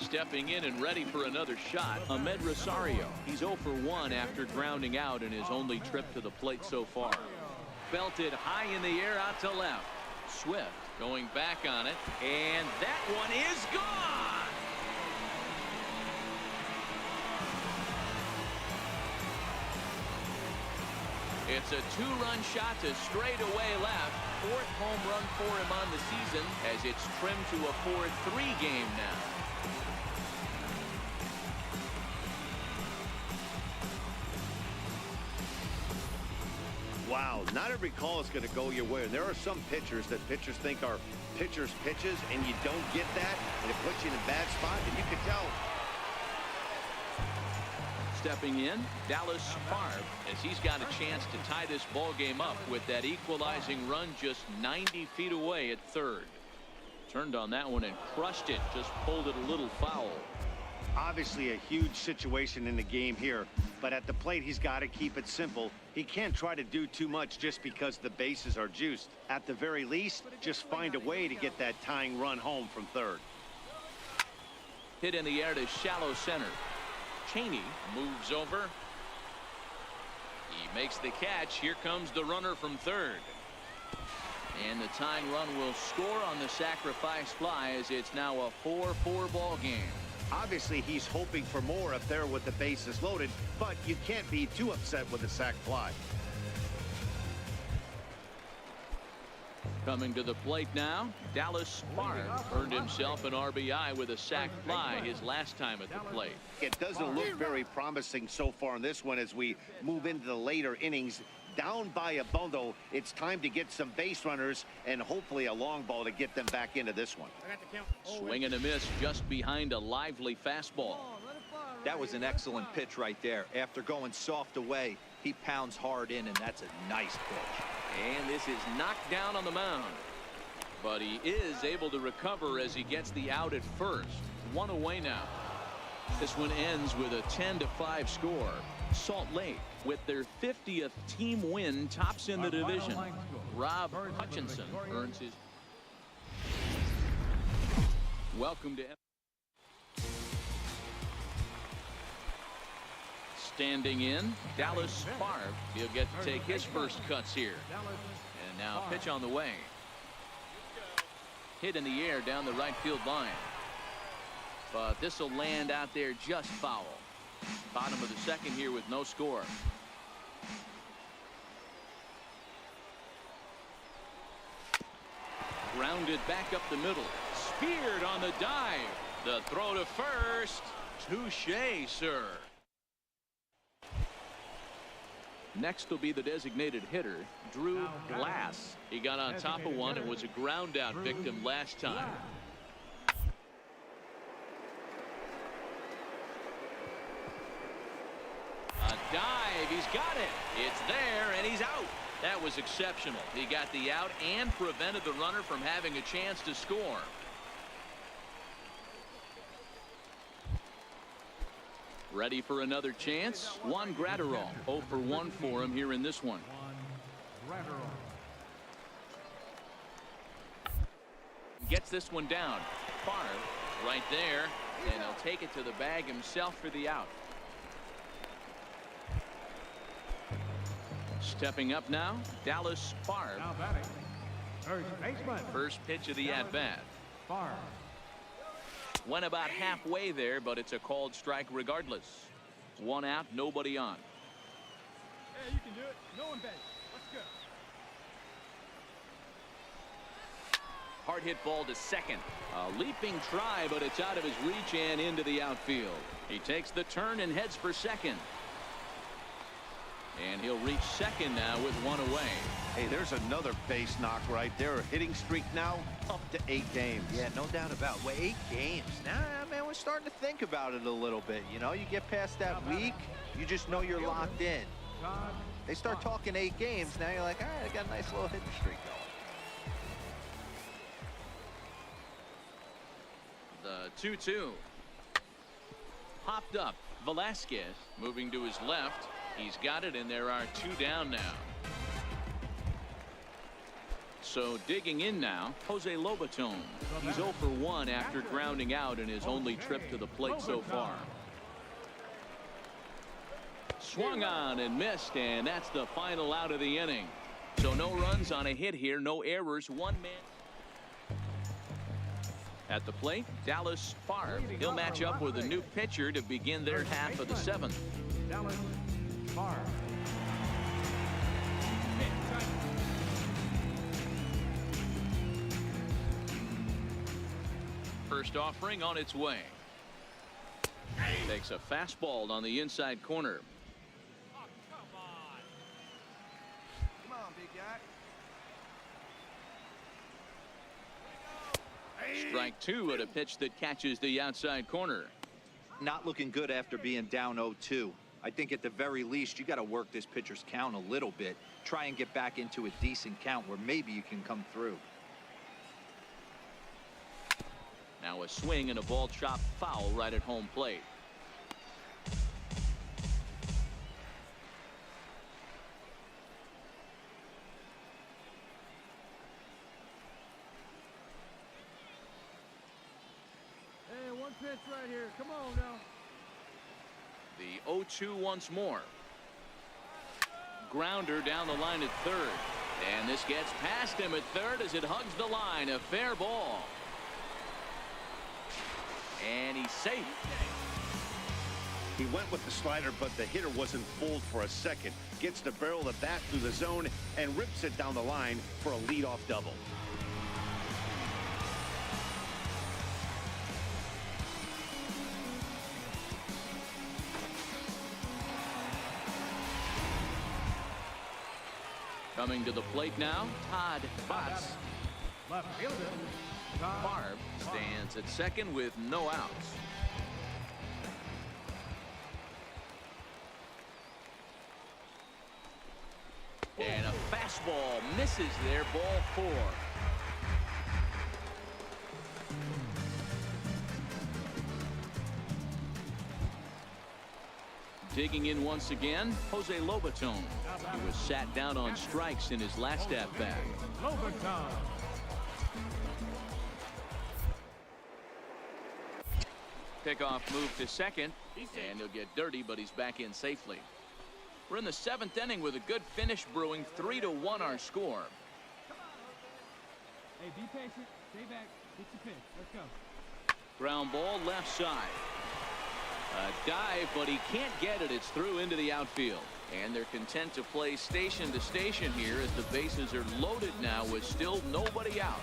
Stepping in and ready for another shot, Ahmed Rosario. He's 0 for 1 after grounding out in his only trip to the plate so far. Belted high in the air out to left. Swift going back on it, and that one is gone. It's a 2-run shot to straightaway left. 4th home run for him on the season as it's trimmed to a 4-3 game now.
Wow, not every call is going to go your way. And there are some pitchers that pitchers think are pitchers' pitches, and you don't get that, and it puts you in a bad spot, and you can tell.
Stepping in, Dallas Favre, as he's got a chance to tie this ball game up with that equalizing run just 90 feet away at third. Turned on that one and crushed it, just pulled it a little foul.
Obviously a huge situation in the game here, but at the plate he's got to keep it simple. He can't try to do too much just because the bases are juiced. At the very least, just find a way to get that tying run home from third.
Hit in the air to shallow center. Cheney moves over. He makes the catch. Here comes the runner from third. And the tying run will score on the sacrifice fly, as it's now a 4-4 ball game.
Obviously, he's hoping for more up there with the bases loaded, but you can't be too upset with a sac fly.
Coming to the plate now, Dallas Favre earned himself an RBI with a sac fly his last time at the plate.
It doesn't look very promising so far in this one as we move into the later innings. Down by a bundle, it's time to get some base runners and hopefully a long ball to get them back into this one.
Swing and a miss just behind a lively fastball.
That was an excellent pitch right there. After going soft away, he pounds hard in, and that's a nice pitch.
And this is knocked down on the mound. But he is able to recover as he gets the out at first. One away now. This one ends with a 10-5 score. Salt Lake, with their 50th team win, tops in the division. Rob Hutchinson earns his. Welcome to. Standing in, Dallas Favre. He'll get to take his first cuts here. And now pitch on the way. Hit in the air down the right field line. But this will land out there just foul. Bottom of the second here with no score. Grounded back up the middle. Speared on the dive. The throw to first. Touché, sir. Next will be the designated hitter, Drew Glass. He got on top of one and was a ground out victim last time. A dive, he's got it. It's there, and he's out. That was exceptional. He got the out and prevented the runner from having a chance to score. Ready for another chance? Juan Gratterall, 0 for 1 for him here in this one. Gets this one down. Favre right there, and he'll take it to the bag himself for the out. Stepping up now, Dallas Favre.
Now batting, first baseman.
First pitch of the at-bat.
Favre.
Went about halfway there, but it's a called strike regardless. One out, nobody on.
Hey, you can do it. No one bet. Let's go.
Hard hit ball to second. A leaping try, but it's out of his reach and into the outfield. He takes the turn and heads for second. And he'll reach second now with one away.
Hey, there's another base knock right there. A hitting streak now up to 8 games.
Yeah, no doubt about it. Well, 8 games. Now, man, we're starting to think about it a little bit. You know, you get past that week, you just know you're locked in. They start talking 8 games, now you're like, all right, I got a nice little hitting streak going.
The 2-2. Hopped up. Velasquez moving to his left. He's got it, and there are 2 down now. So digging in now, Jose Lobaton. He's 0 for 1 after grounding out in his only trip to the plate so far. Swung on and missed, and that's the final out of the inning. So no runs on a hit here, no errors, 1 man. At the plate, Dallas Favre. He'll match up with a new pitcher to begin their half of the 7th.
Dallas Favre.
First offering on its way. Takes a fastball on the inside corner.
Oh, come on. Come on, big guy.
Strike 2 at a pitch that catches the outside corner.
Not looking good after being down 0-2. I think at the very least, you got to work this pitcher's count a little bit. Try and get back into a decent count where maybe you can come through.
Now a swing and a ball chopped foul right at home plate.
Hey, one pitch right here. Come on now.
The 0-2 once more. Grounder down the line at third. And this gets past him at third as it hugs the line. A fair ball. And he's safe.
He went with the slider, but the hitter wasn't fooled for a second. Gets the barrel of the bat through the zone and rips it down the line for a leadoff double.
Coming to the plate now, Todd Botts.
Left fielder, Todd
Barb stands at second with no outs. And a fastball misses there, ball 4. Digging in once again, Jose Lobaton. He was sat down on strikes in his last at-bat.
Lobaton.
Pickoff move to second, and he'll get dirty, but he's back in safely. We're in the 7th inning with a good finish brewing. 3-1 our score.
Hey, be patient. Stay back. Get your pitch. Let's go.
Ground ball left side. A dive, but he can't get it. It's through into the outfield. And they're content to play station to station here as the bases are loaded now with still nobody out.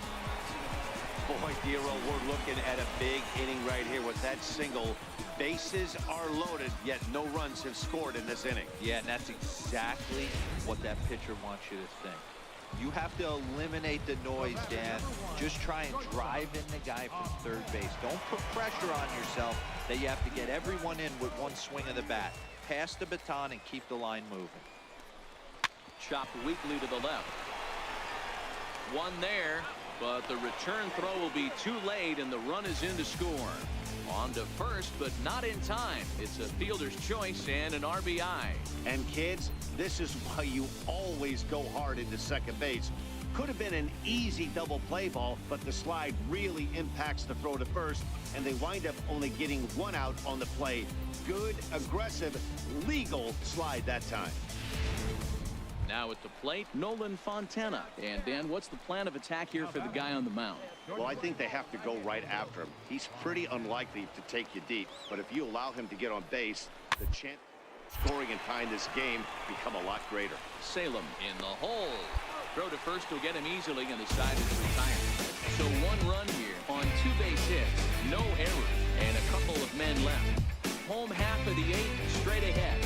Boy, Dero, we're looking at a big inning right here with that single. Bases are loaded, yet no runs have scored in this inning.
Yeah, and that's exactly what that pitcher wants you to think. You have to eliminate the noise, Dan. Just try and drive in the guy from third base. Don't put pressure on yourself that you have to get everyone in with one swing of the bat. Pass the baton and keep the line moving.
Chopped weakly to the left. One there, but the return throw will be too late, and the run is in to score. On to first, but not in time. It's a fielder's choice and an RBI.
And kids, this is why you always go hard into second base. Could have been an easy double play ball, but the slide really impacts the throw to first, and they wind up only getting one out on the play. Good, aggressive, legal slide that time.
Now at the plate, Nolan Fontana. And Dan, what's the plan of attack here for the guy on the mound?
Well, I think they have to go right after him. He's pretty unlikely to take you deep, but if you allow him to get on base, the chance of scoring and tying this game become a lot greater.
Salem in the hole. Throw to first will get him easily, and the side is retired. So one run here on 2 base hits, no errors, and a couple of men left. Home half of the 8th, straight ahead.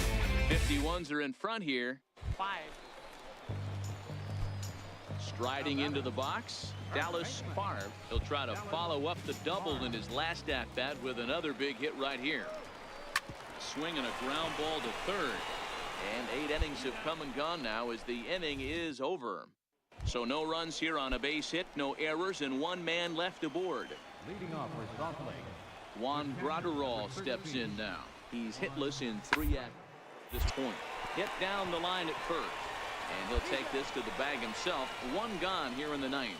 51s are in front here. 5. Striding into the box, Dallas Favre. He'll try to follow up the double in his last at-bat with another big hit right here. Swing and a ground ball to third. And 8 innings have come and gone now as the inning is over. So no runs here on a base hit, no errors, and 1 man left aboard.
Leading off for Salt Lake.
Juan Graterol steps in now. He's hitless in 3 at this point. Hit down the line at first. And he'll take this to the bag himself. 1 gone here in the 9th.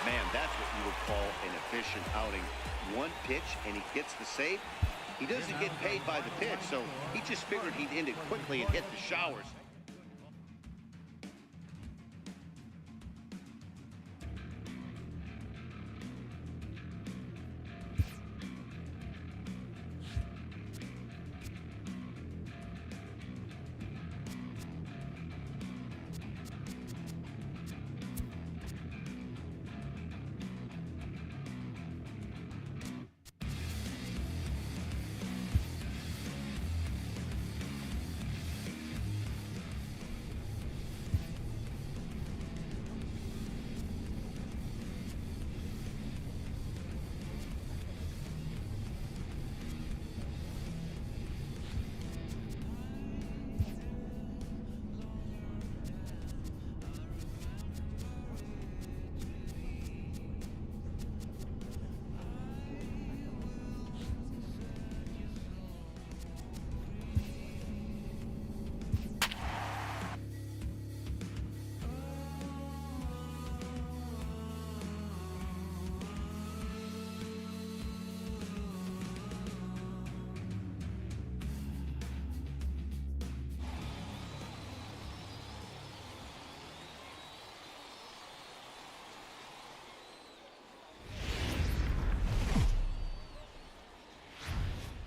Man, that's what you would call an efficient outing. 1 pitch and he gets the save. He doesn't get paid by the pitch, so he just figured he'd end it quickly and hit the showers.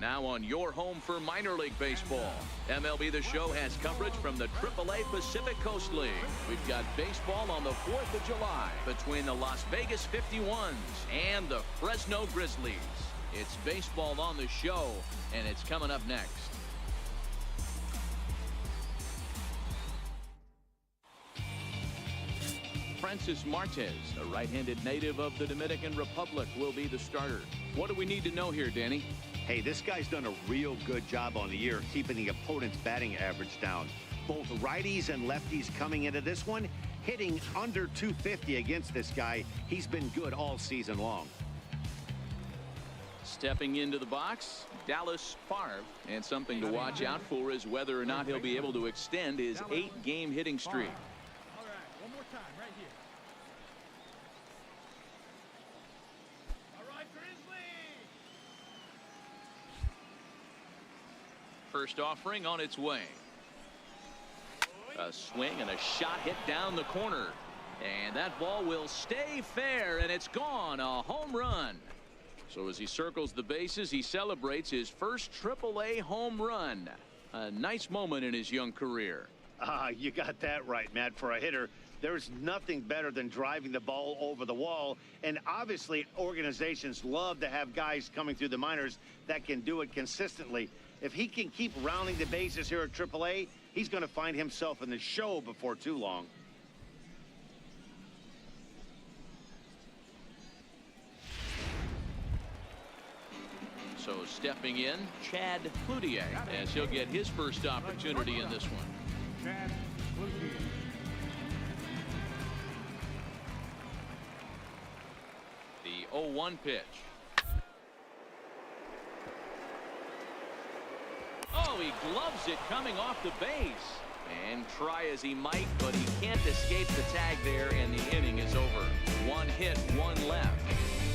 Now on your home for minor league baseball. MLB The Show has coverage from the AAA Pacific Coast League. We've got baseball on the 4th of July between the Las Vegas 51s and the Fresno Grizzlies. It's baseball on the show, and it's coming up next. Francis Martes, a right-handed native of the Dominican Republic, will be the starter. What do we need to know here, Danny?
Hey, this guy's done a real good job on the year keeping the opponent's batting average down. Both righties and lefties coming into this one, hitting under 250 against this guy. He's been good all season long.
Stepping into the box, Dallas Favre. And something to watch out for is whether or not he'll be able to extend his 8-game hitting streak.
All right, one more time right here. All right, Grizzly.
First offering on its way. A swing and a shot hit down the corner. And that ball will stay fair, and it's gone. A home run. So as he circles the bases, he celebrates his first AAA home run. A nice moment in his young career.
You got that right, Matt. For a hitter, there's nothing better than driving the ball over the wall. And obviously, organizations love to have guys coming through the minors that can do it consistently. If he can keep rounding the bases here at AAA, he's going to find himself in the show before too long.
So stepping in, Chad Cloutier, as he'll get his first opportunity in this one.
Chad Cloutier.
The 0-1 pitch. Oh, he gloves it coming off the base. And try as he might, but he can't escape the tag there, and the inning is over. One hit, one left.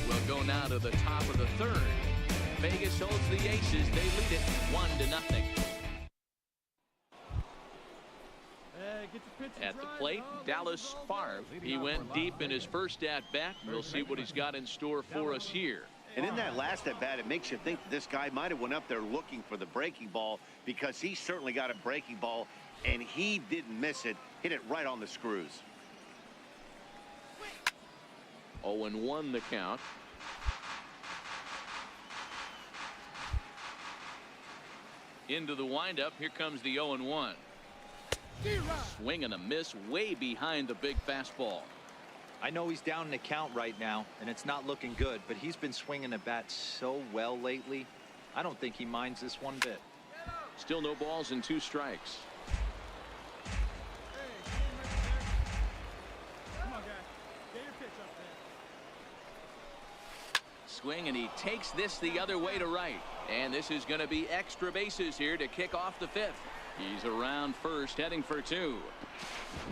We'll go now to the top of the 3rd. Vegas holds the aces. They lead it 1-0. At the plate, Dallas Favre. He went deep in his first at-bat. We'll see what he's got in store for us here.
And in that last at-bat, it makes you think that this guy might have went up there looking for the breaking ball, because he certainly got a breaking ball, and he didn't miss it. Hit it right on the screws.
0-1 the count. Into the windup. Here comes the 0-1. Swing and a miss way behind the big fastball.
I know he's down in the count right now, and it's not looking good, but he's been swinging the bat so well lately. I don't think he minds this one bit.
Still no balls and 2 strikes.
Come on, guys. Get your pitch up there.
Swing, and he takes this the other way to right. And this is going to be extra bases here to kick off the 5th. He's around first, heading for 2.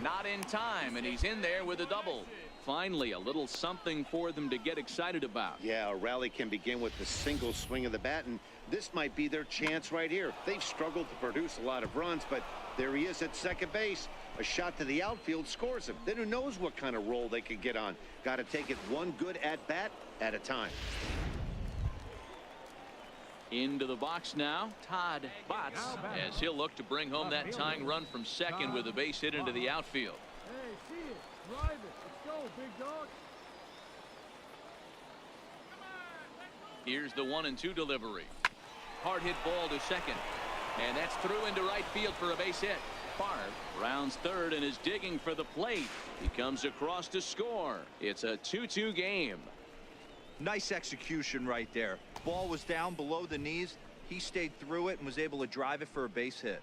Not in time, and he's in there with a double. Finally, a little something for them to get excited about.
Yeah, a rally can begin with the single swing of the bat, and this might be their chance right here. They've struggled to produce a lot of runs, but there he is at second base. A shot to the outfield scores him. Then who knows what kind of roll they could get on. Got to take it one good at-bat at a time.
Into the box now, Todd Botts, as he'll look to bring home that tying run from second with a base hit into the outfield.
Hey, see it. Drive it. Let's go, big dog.
Here's the 1-2 delivery. Hard hit ball to second. And that's through into right field for a base hit. Favre rounds 3rd and is digging for the plate. He comes across to score. It's a 2-2 game.
Nice execution right there. Ball was down below the knees. He stayed through it and was able to drive it for a base hit.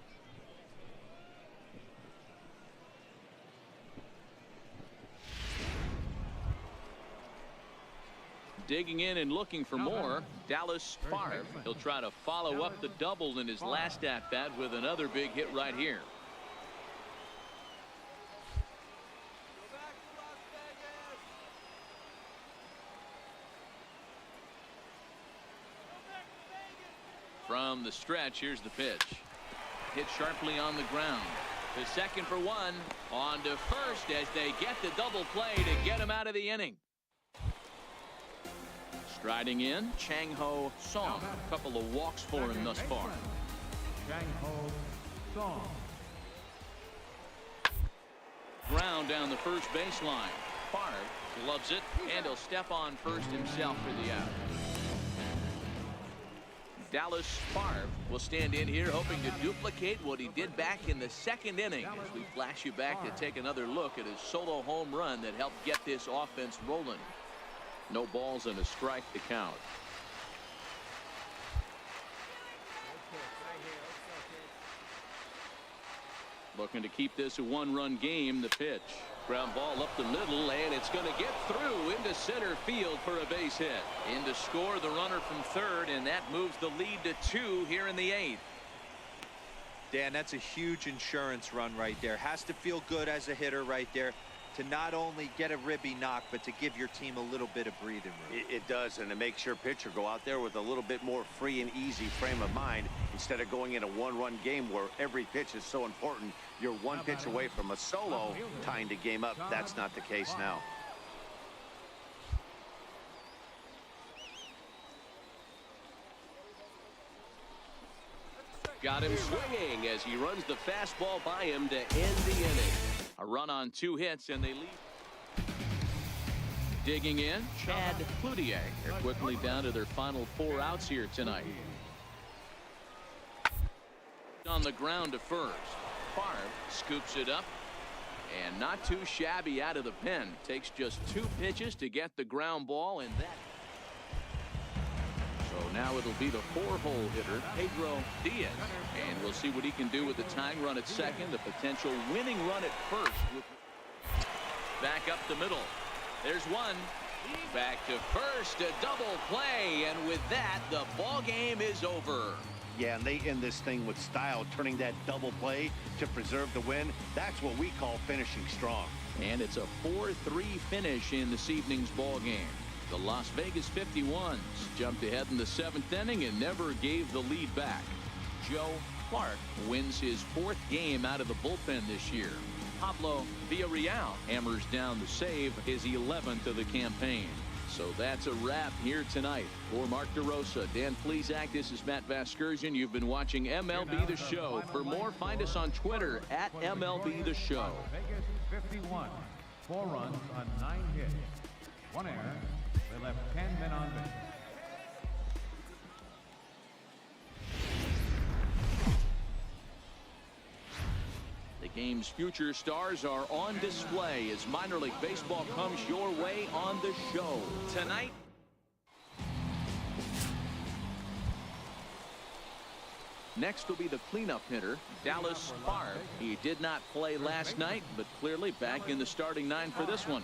Digging in and looking for more, Dallas Favre. He'll try to follow up the double in his last at-bat with another big hit right here. From the stretch, here's the pitch. Hit sharply on the ground. To second for 1. On to first as they get the double play to get him out of the inning. Striding in, Chang-Ho Song. A couple of walks for him thus far.
Chang-Ho Song.
Ground down the first baseline. Favre loves it, and he'll step on first himself for the out. Dallas Favre will stand in here hoping to duplicate what he did back in the second inning as we flash you back to take another look at his solo home run that helped get this offense rolling. No balls and a strike to count. Looking to keep this a one-run game. The pitch. Ground ball up the middle, and it's going to get through into center field for a base hit. In to score the runner from third, and that moves the lead to 2 here in the 8th.
Dan, that's a huge insurance run right there. Has to feel good as a hitter right there to not only get a ribby knock, but to give your team a little bit of breathing room.
It does, and it makes your pitcher go out there with a little bit more free and easy frame of mind instead of going in a one-run game where every pitch is so important. You're one pitch away from a solo tying the game up. That's not the case now.
Got him swinging as he runs the fastball by him to end the inning.
A run on 2 hits, and they lead. Digging in, Chad Cloutier. They're quickly down to their final 4 outs here tonight. On the ground to first. Favre scoops it up, and not too shabby out of the pen. Takes just 2 pitches to get the ground ball, and that. So now it'll be the 4-hole hitter, Pedro Diaz. And we'll see what he can do with the tying run at second, the potential winning run at first. Back up the middle. There's one. Back to first, a double play, and with that, the ball game is over.
Yeah, and they end this thing with style, turning that double play to preserve the win. That's what we call finishing strong.
And it's a 4-3 finish in this evening's ball game. The Las Vegas 51s jumped ahead in the 7th inning and never gave the lead back. Joe Clark wins his 4th game out of the bullpen this year. Pablo Villarreal hammers down the save, his 11th of the campaign. So that's a wrap here tonight. For Mark DeRosa, Dan Plesac, this is Matt Vasgersian. You've been watching MLB The Show. For more, find us on Twitter at MLB The Show.
Vegas 51. 4 runs on 9 hits. 1 error. They left 10 men on base.
The game's future stars are on display as minor league baseball comes your way on the show tonight. Next will be the cleanup hitter, Dallas Favre. He did not play last night, but clearly back in the starting 9 for this one.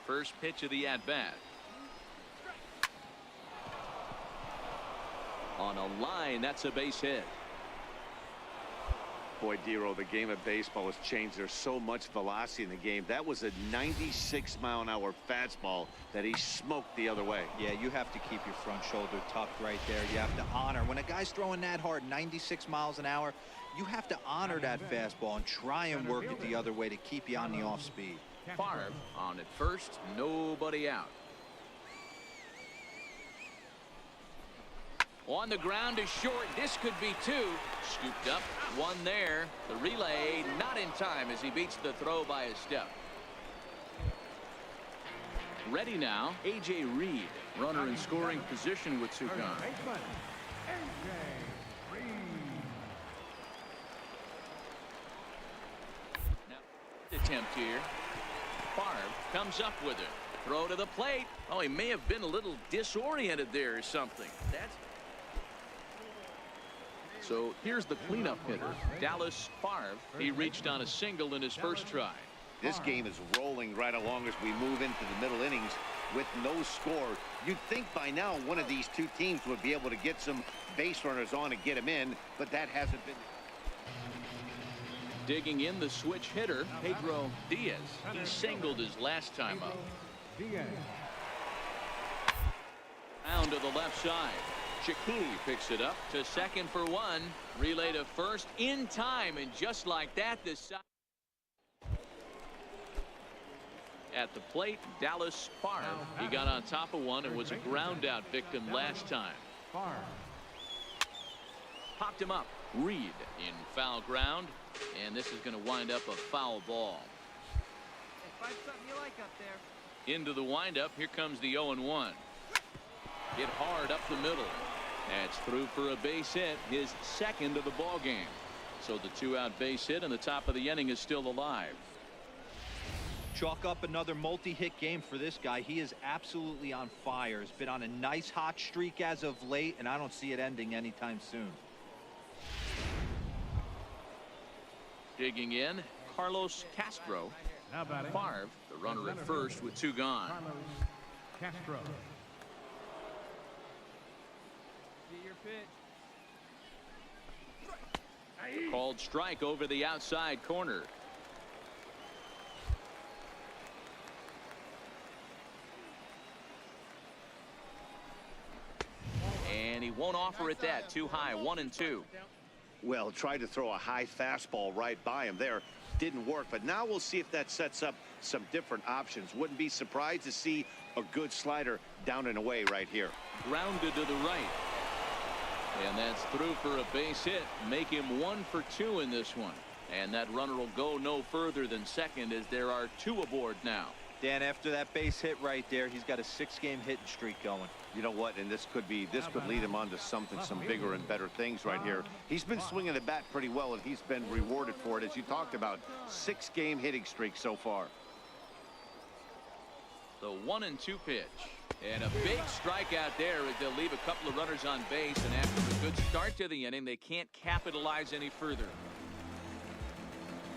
First pitch of the at-bat. On a line, that's a base hit.
Boy, Dero, the game of baseball has changed. There's so much velocity in the game. That was a 96-mile-an-hour fastball that he smoked the other way.
Yeah, you have to keep your front shoulder tucked right there. You have to honor. When a guy's throwing that hard, 96 miles an hour, you have to honor that fastball and try and work it the other way to keep you on the off speed.
Favre on at first, nobody out. On the ground to short, this could be 2. Scooped up, 1 there. The relay not in time as he beats the throw by a step. Ready now, A.J. Reed, runner in scoring position with Sukan. Now, attempt here. Favre comes up with it. Throw to the plate. Oh, he may have been a little disoriented there or something. So here's the cleanup hitter, Dallas Favre. He reached on a single in his first try.
This game is rolling right along as we move into the middle innings with no score. You'd think by now one of these 2 teams would be able to get some base runners on and get them in, but that hasn't been.
Digging in, the switch hitter, Pedro Diaz. He singled his last time up. Down to the left side. Chaculi picks it up to second for 1. Relay to first in time, and just like that, the side. At the plate, Dallas Favre. He got on top of one and was a ground out victim last time. Popped him up. Reed in foul ground, and this is going to wind up a foul ball.
Hey, find something you like up there.
Into the windup. Here comes the 0-1. Hit hard up the middle. That's through for a base hit, his second of the ball game. So the 2-out base hit and the top of the inning is still alive.
Chalk up another multi-hit game for this guy. He is absolutely on fire. He's been on a nice hot streak as of late, and I don't see it ending anytime soon.
Digging in, Carlos Castro.
Now batting.
Favre, the runner at first with 2 gone.
Carlos Castro.
Get your pitch.
Called strike over the outside corner. And he won't offer it that. Too high. 1-2.
Well, tried to throw a high fastball right by him there. Didn't work, but now we'll see if that sets up some different options. Wouldn't be surprised to see a good slider down and away right here.
Grounded to the right. And that's through for a base hit. Make him 1 for 2 in this one. And that runner will go no further than second as there are 2 aboard now.
Dan, after that base hit right there, he's got a 6-game hitting streak going.
You know what, and this could lead him on to some bigger and better things right here. He's been swinging the bat pretty well, and he's been rewarded for it, as you talked about. 6-game hitting streak so far.
The 1-2 pitch. And a big strikeout there as they'll leave a couple of runners on base, and after a good start to the inning, they can't capitalize any further.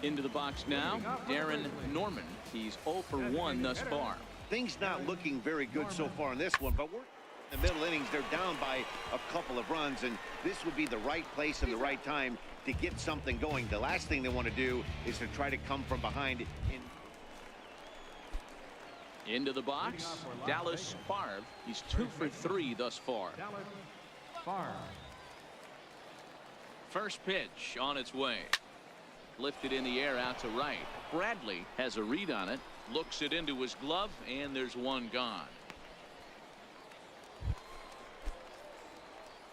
Into the box now, Darren Norman. He's 0 for 1 thus far.
Things not looking very good so far in this one, but we're in the middle innings. They're down by a couple of runs, and this would be the right place and the right time to get something going. The last thing they want to do is to try to come from behind.
Into the box, Dallas Favre. He's 2 for 3 thus far.
Dallas Favre.
First pitch on its way. Lifted in the air out to right. Bradley has a read on it. Looks it into his glove, and there's 1 gone.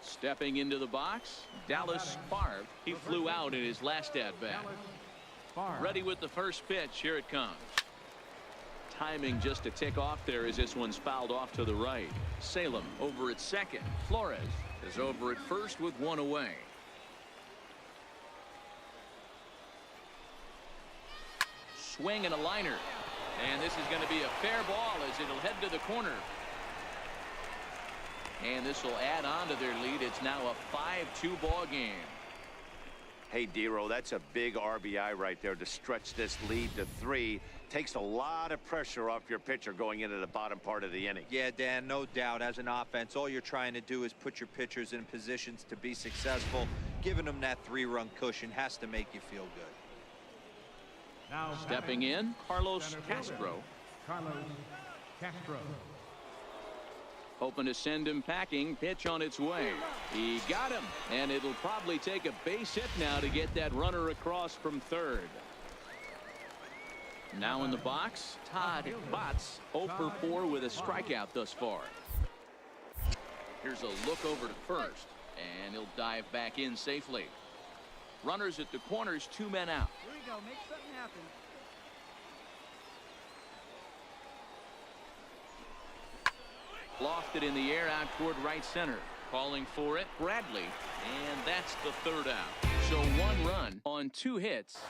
Stepping into the box, Dallas Favre. He flew out in his last at-bat. Ready with the first pitch. Here it comes. Timing just a tick off there as this one's fouled off to the right. Salem over at second. Flores is over at first with 1 away. Swing and a liner. And this is going to be a fair ball as it'll head to the corner. And this will add on to their lead. It's now a 5-2 ball game.
Hey, Dero, that's a big RBI right there to stretch this lead to 3. Takes a lot of pressure off your pitcher going into the bottom part of the inning.
Yeah, Dan, no doubt. As an offense, all you're trying to do is put your pitchers in positions to be successful. Giving them that 3-run cushion has to make you feel good.
Now
stepping in, Carlos Castro.
Carlos Castro.
Hoping to send him packing. Pitch on its way. He got him, and it'll probably take a base hit now to get that runner across from third. Now in the box, Todd Botts, 0 for 4 with a strikeout thus far. Here's a look over to first, and he'll dive back in safely. Runners at the corners, 2 men out.
Here we go. Make something happen.
Lofted in the air out toward right center. Calling for it, Bradley, and that's the 3rd out. So 1 run on 2 hits.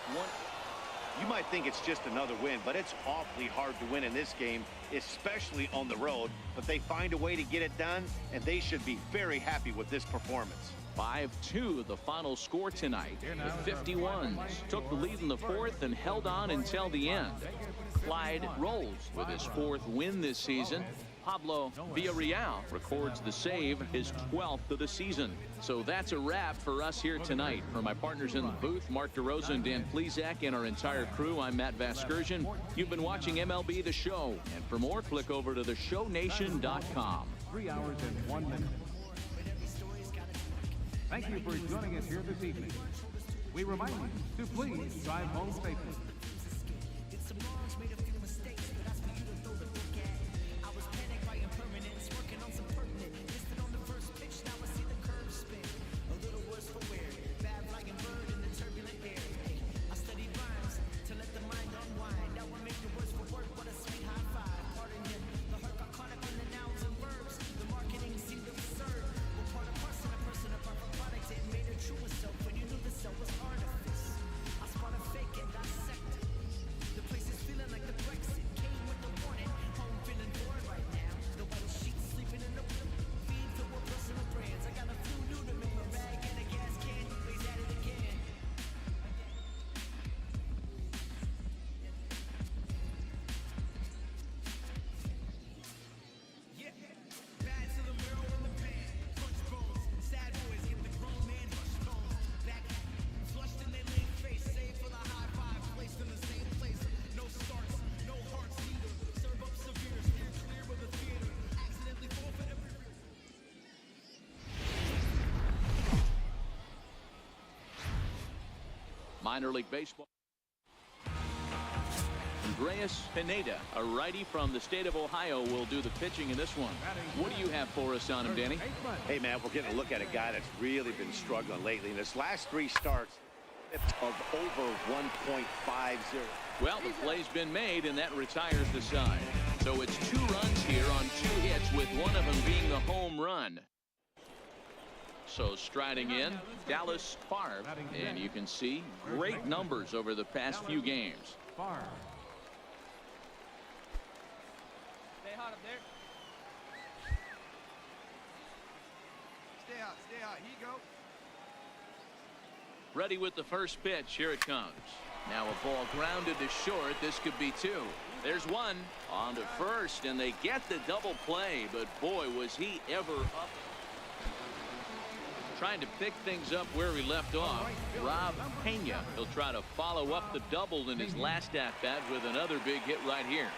You might think it's just another win, but it's awfully hard to win in this game, especially on the road. But they find a way to get it done, and they should be very happy with this performance.
5-2 the final score tonight. The 51s took the lead in the 4th and held on until the end. Clyde rolls with his 4th win this season. Pablo Villarreal records the save, his 12th of the season. So that's a wrap for us here tonight. For my partners in the booth, Mark DeRosa and Dan Plesac, and our entire crew, I'm Matt Vasgersian. You've been watching MLB The Show. And for more, click over to theshownation.com.
3 hours and 1 minute. Thank you for joining us here this evening. We remind you to please drive home safely.
Minor League Baseball. Andreas Pineda, a righty from the state of Ohio, will do the pitching in this one. What do you have for us on him, Danny?
Hey, man, we're getting a look at a guy that's really been struggling lately. In his last 3 starts of over 1.50.
Well, the play's been made, and that retires the side. So it's 2 runs here on 2 hits, with one of them being the home run. So striding in, Dallas Favre, and you can see great numbers over the past few games.
Stay hot up there. Stay hot, stay hot. Here you go.
Ready with the first pitch. Here it comes. Now a ball grounded to short. This could be 2. There's 1 on to first, and they get the double play, but boy, was he ever up. Trying to pick things up where he left off. Rob Pena. He'll try to follow up the double in his last at-bat with another big hit right here.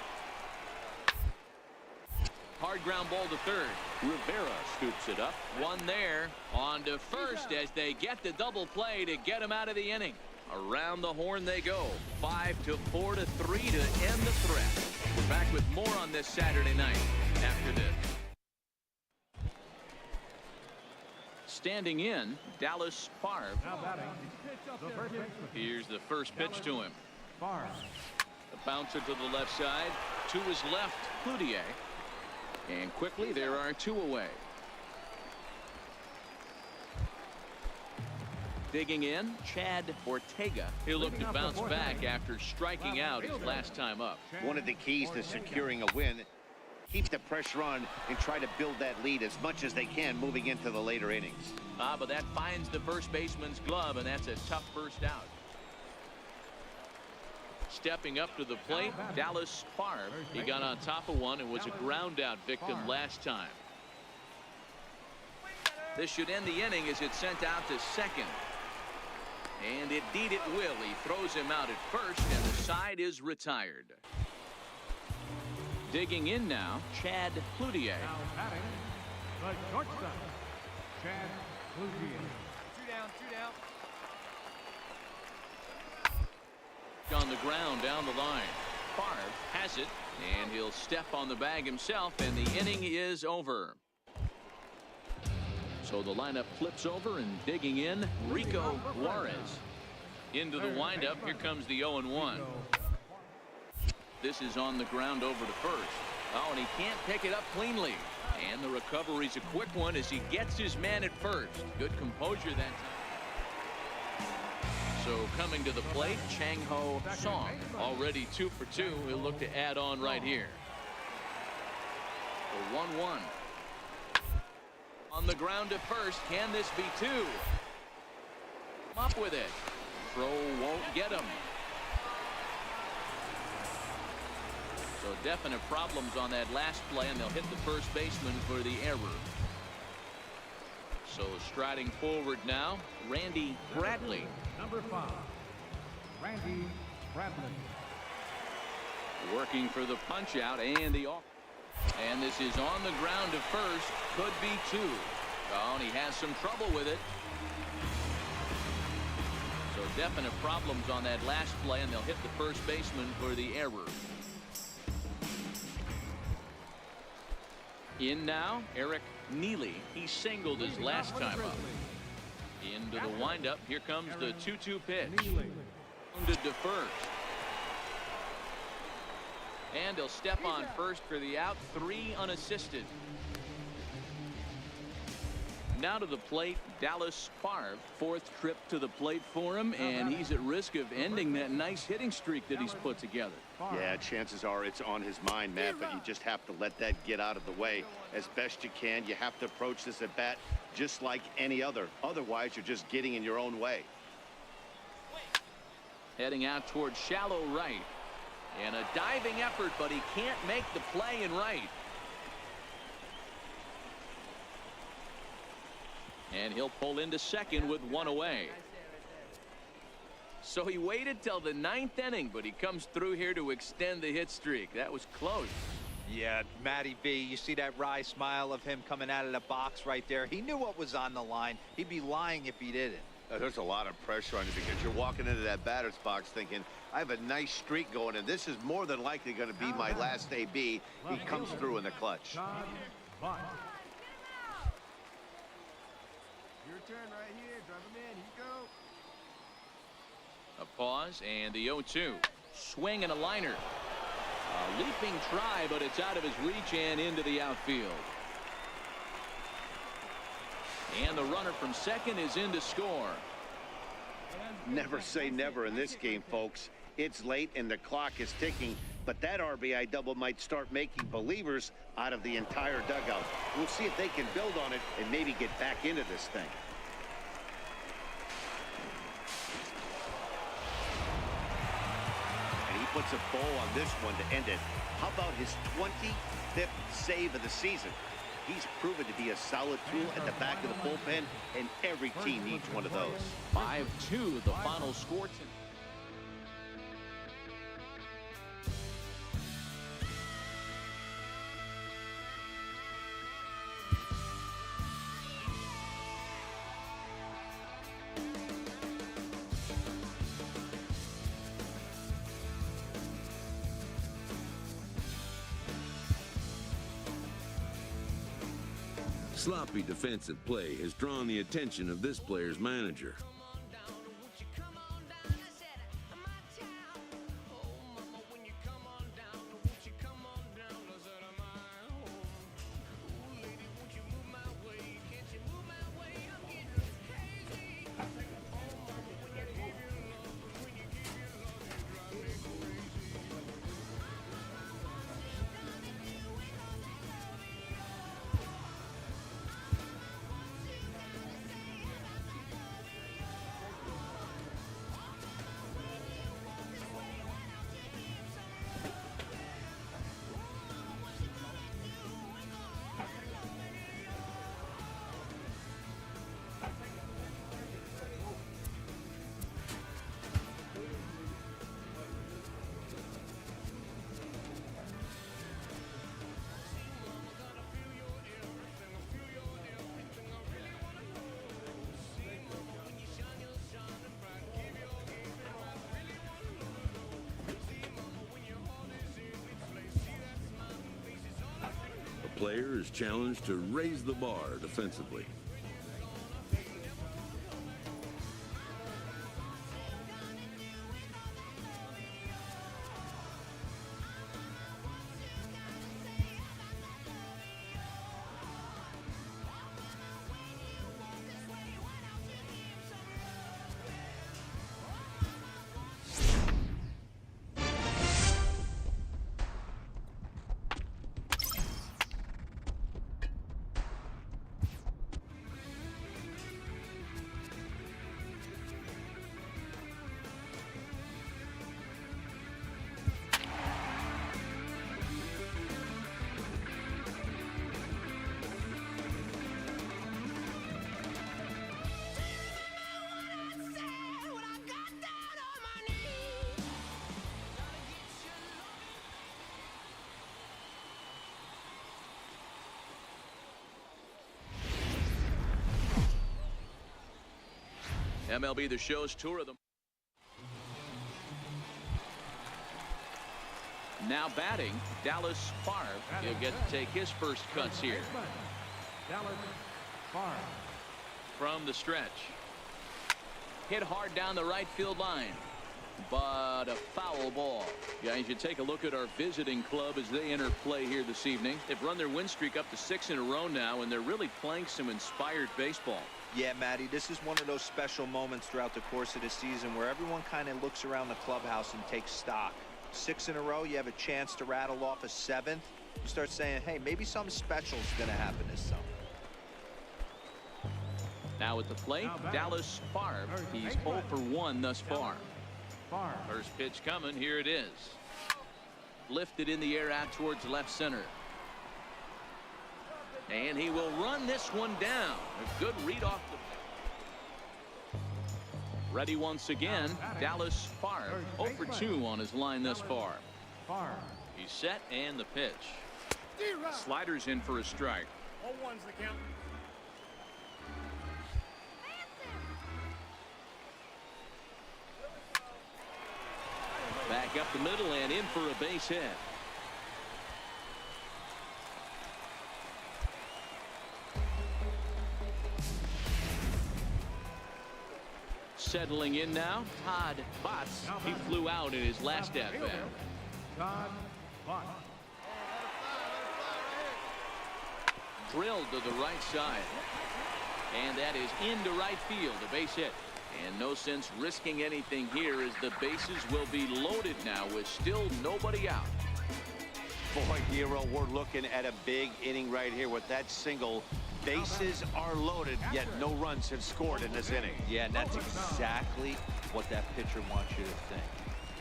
Hard ground ball to third. Rivera scoops it up. 1 there. On to first as they get the double play to get him out of the inning. Around the horn they go. 5 to 4 to 3 to end the threat. We're back with more on this Saturday night after this. Standing in, Dallas Favre. Here's the first pitch to him. The bouncer to the left side. To his left, Cloutier. And quickly, there are 2 away. Digging in, Chad Ortega. He'll look to bounce back after striking out his last time up.
One of the keys to securing a win, keep the pressure on and try to build that lead as much as they can moving into the later innings.
But that finds the first baseman's glove, and that's a tough first out. Stepping up to the plate, Dallas Favre. He got on top of one and was a ground out victim last time. This should end the inning as it's sent out to second. And indeed it will. He throws him out at first, and the side is retired. Digging in now, Chad Cloutier.
Now batting, the shortstop, Chad Cloutier.
2 down, 2 down.
On the ground down the line. Favre has it, and he'll step on the bag himself, and the inning is over. So the lineup flips over, and digging in, Rico Juarez. Into the windup, here comes the 0-1. This is on the ground over to first. Oh, and he can't pick it up cleanly. And the recovery's a quick one as he gets his man at first. Good composure that time. So coming to the plate, Chang-Ho Song. Already 2 for 2. He'll look to add on right here. The 1-1. On the ground to first. Can this be 2? Up with it. Throw won't get him. So definite problems on that last play, and they'll hit the first baseman for the error. So striding forward now, Randy Bradley.
Number 5, Randy Bradley.
Working for the punch out and the off. And this is on the ground to first. Could be 2. Oh, and he has some trouble with it. So definite problems on that last play, and they'll hit the first baseman for the error. In now, Eric Neely. He singled his last time up. Into the windup. Here comes the 2-2 pitch. Wounded to first. And he'll step on first for the out. 3 unassisted. Now to the plate, Dallas Favre. 4th trip to the plate for him, and he's at risk of ending that nice hitting streak that he's put together.
Yeah, chances are it's on his mind, Matt, but you just have to let that get out of the way as best you can. You have to approach this at bat just like any other. Otherwise, you're just getting in your own way.
Heading out towards shallow right. And a diving effort, but he can't make the play in right. And he'll pull into second with 1 away. So he waited till the 9th inning, but he comes through here to extend the hit streak. That was close.
Yeah, Matty B, you see that wry smile of him coming out of the box right there. He knew what was on the line. He'd be lying if he didn't.
There's a lot of pressure on you because you're walking into that batter's box thinking, I have a nice streak going, and this is more than likely going to be my last AB. He comes through in the clutch.
Your
turn right here. Drive him in. Here you go.
A pause and the 0-2. Swing and a liner. A leaping try, but it's out of his reach and into the outfield. And the runner from second is in to score.
Never say never in this game, folks. It's late and the clock is ticking, but that RBI double might start making believers out of the entire dugout. We'll see if they can build on it and maybe get back into this thing. And he puts a bow on this one to end it. How about his 25th save of the season? He's proven to be a solid tool at the back of the bullpen, and every team needs one of those.
5-2, the final score tonight.
Sloppy defensive play has drawn the attention of this player's manager. The player is challenged to raise the bar defensively.
MLB The Show's tour of them. Now batting, Dallas Favre. He'll get to take his first cuts here.
Dallas Favre.
From the stretch. Hit hard down the right field line. But a foul ball. Guys, you take a look at our visiting club as they enter play here this evening. They've run their win streak up to 6 in a row now, and they're really playing some inspired baseball.
Yeah, Matty, this is one of those special moments throughout the course of the season where everyone kind of looks around the clubhouse and takes stock. 6 in a row, you have a chance to rattle off a 7th. You start saying, hey, maybe something special is going to happen this summer.
Now at the plate, Dallas Favre. He's 0 for 1 thus far. First pitch coming. Here it is. Lifted in the air out towards left center. And he will run this one down. A good read off the. Ready once again. Dallas Favre. 0 for 2 on his line thus far. He's set and the pitch. Sliders in for a strike.
All ones the count.
strike up the middle and in for a base hit. Settling in now, Todd Botts. He flew out in his last at bat.
Todd Botts.
Drilled to the right side. And that is into right field, a base hit. And no sense risking anything here as the bases will be loaded now with still nobody out.
Boy, Hero, we're looking at a big inning right here with that single. Bases are loaded, yet no runs have scored in this inning.
Yeah, and that's exactly what that pitcher wants you to think.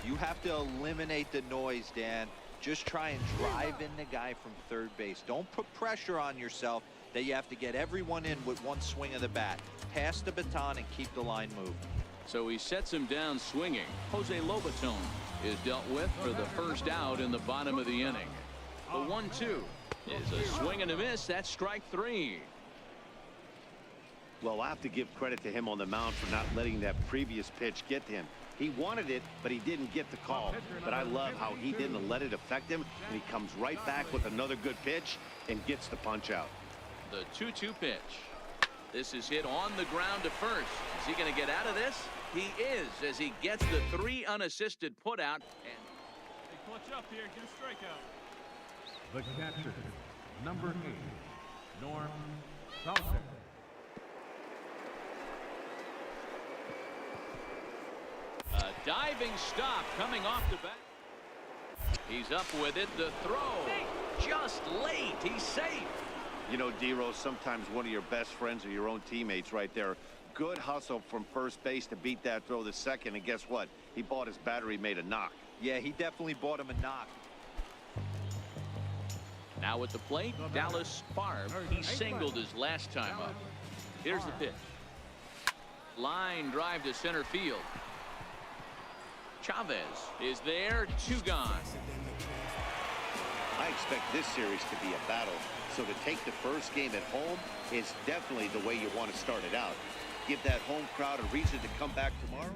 You have to eliminate the noise, Dan. Just try and drive in the guy from third base. Don't put pressure on yourself that you have to get everyone in with one swing of the bat. Pass the baton and keep the line moving.
So he sets him down swinging. Jose Lobaton is dealt with for the first out in the bottom of the inning. The 1-2 is a swing and a miss. That's strike 3.
Well, I have to give credit to him on the mound for not letting that previous pitch get to him. He wanted it, but he didn't get the call. But I love how he didn't let it affect him, and he comes right back with another good pitch and gets the punch out.
The 2-2 pitch. This is hit on the ground to first. Is he going to get out of this? He is, as he gets the 3 unassisted put out. And
Hey, clutch up here. Get a strikeout.
The catcher, number 8, Norm Salter.
a diving stop coming off the bat. He's up with it. The throw just late. He's safe.
You know, D-Rose, sometimes one of your best friends are your own teammates right there. Good hustle from first base to beat that throw to second, and guess what? He bought his battery made a knock.
Yeah, he definitely bought him a knock.
Now at the plate, Dallas Farb. He singled his last time up. Here's the pitch. Line drive to center field. Chavez is there. 2 gone.
I expect this series to be a battle. So to take the first game at home is definitely the way you want to start it out. Give that home crowd a reason to come back tomorrow.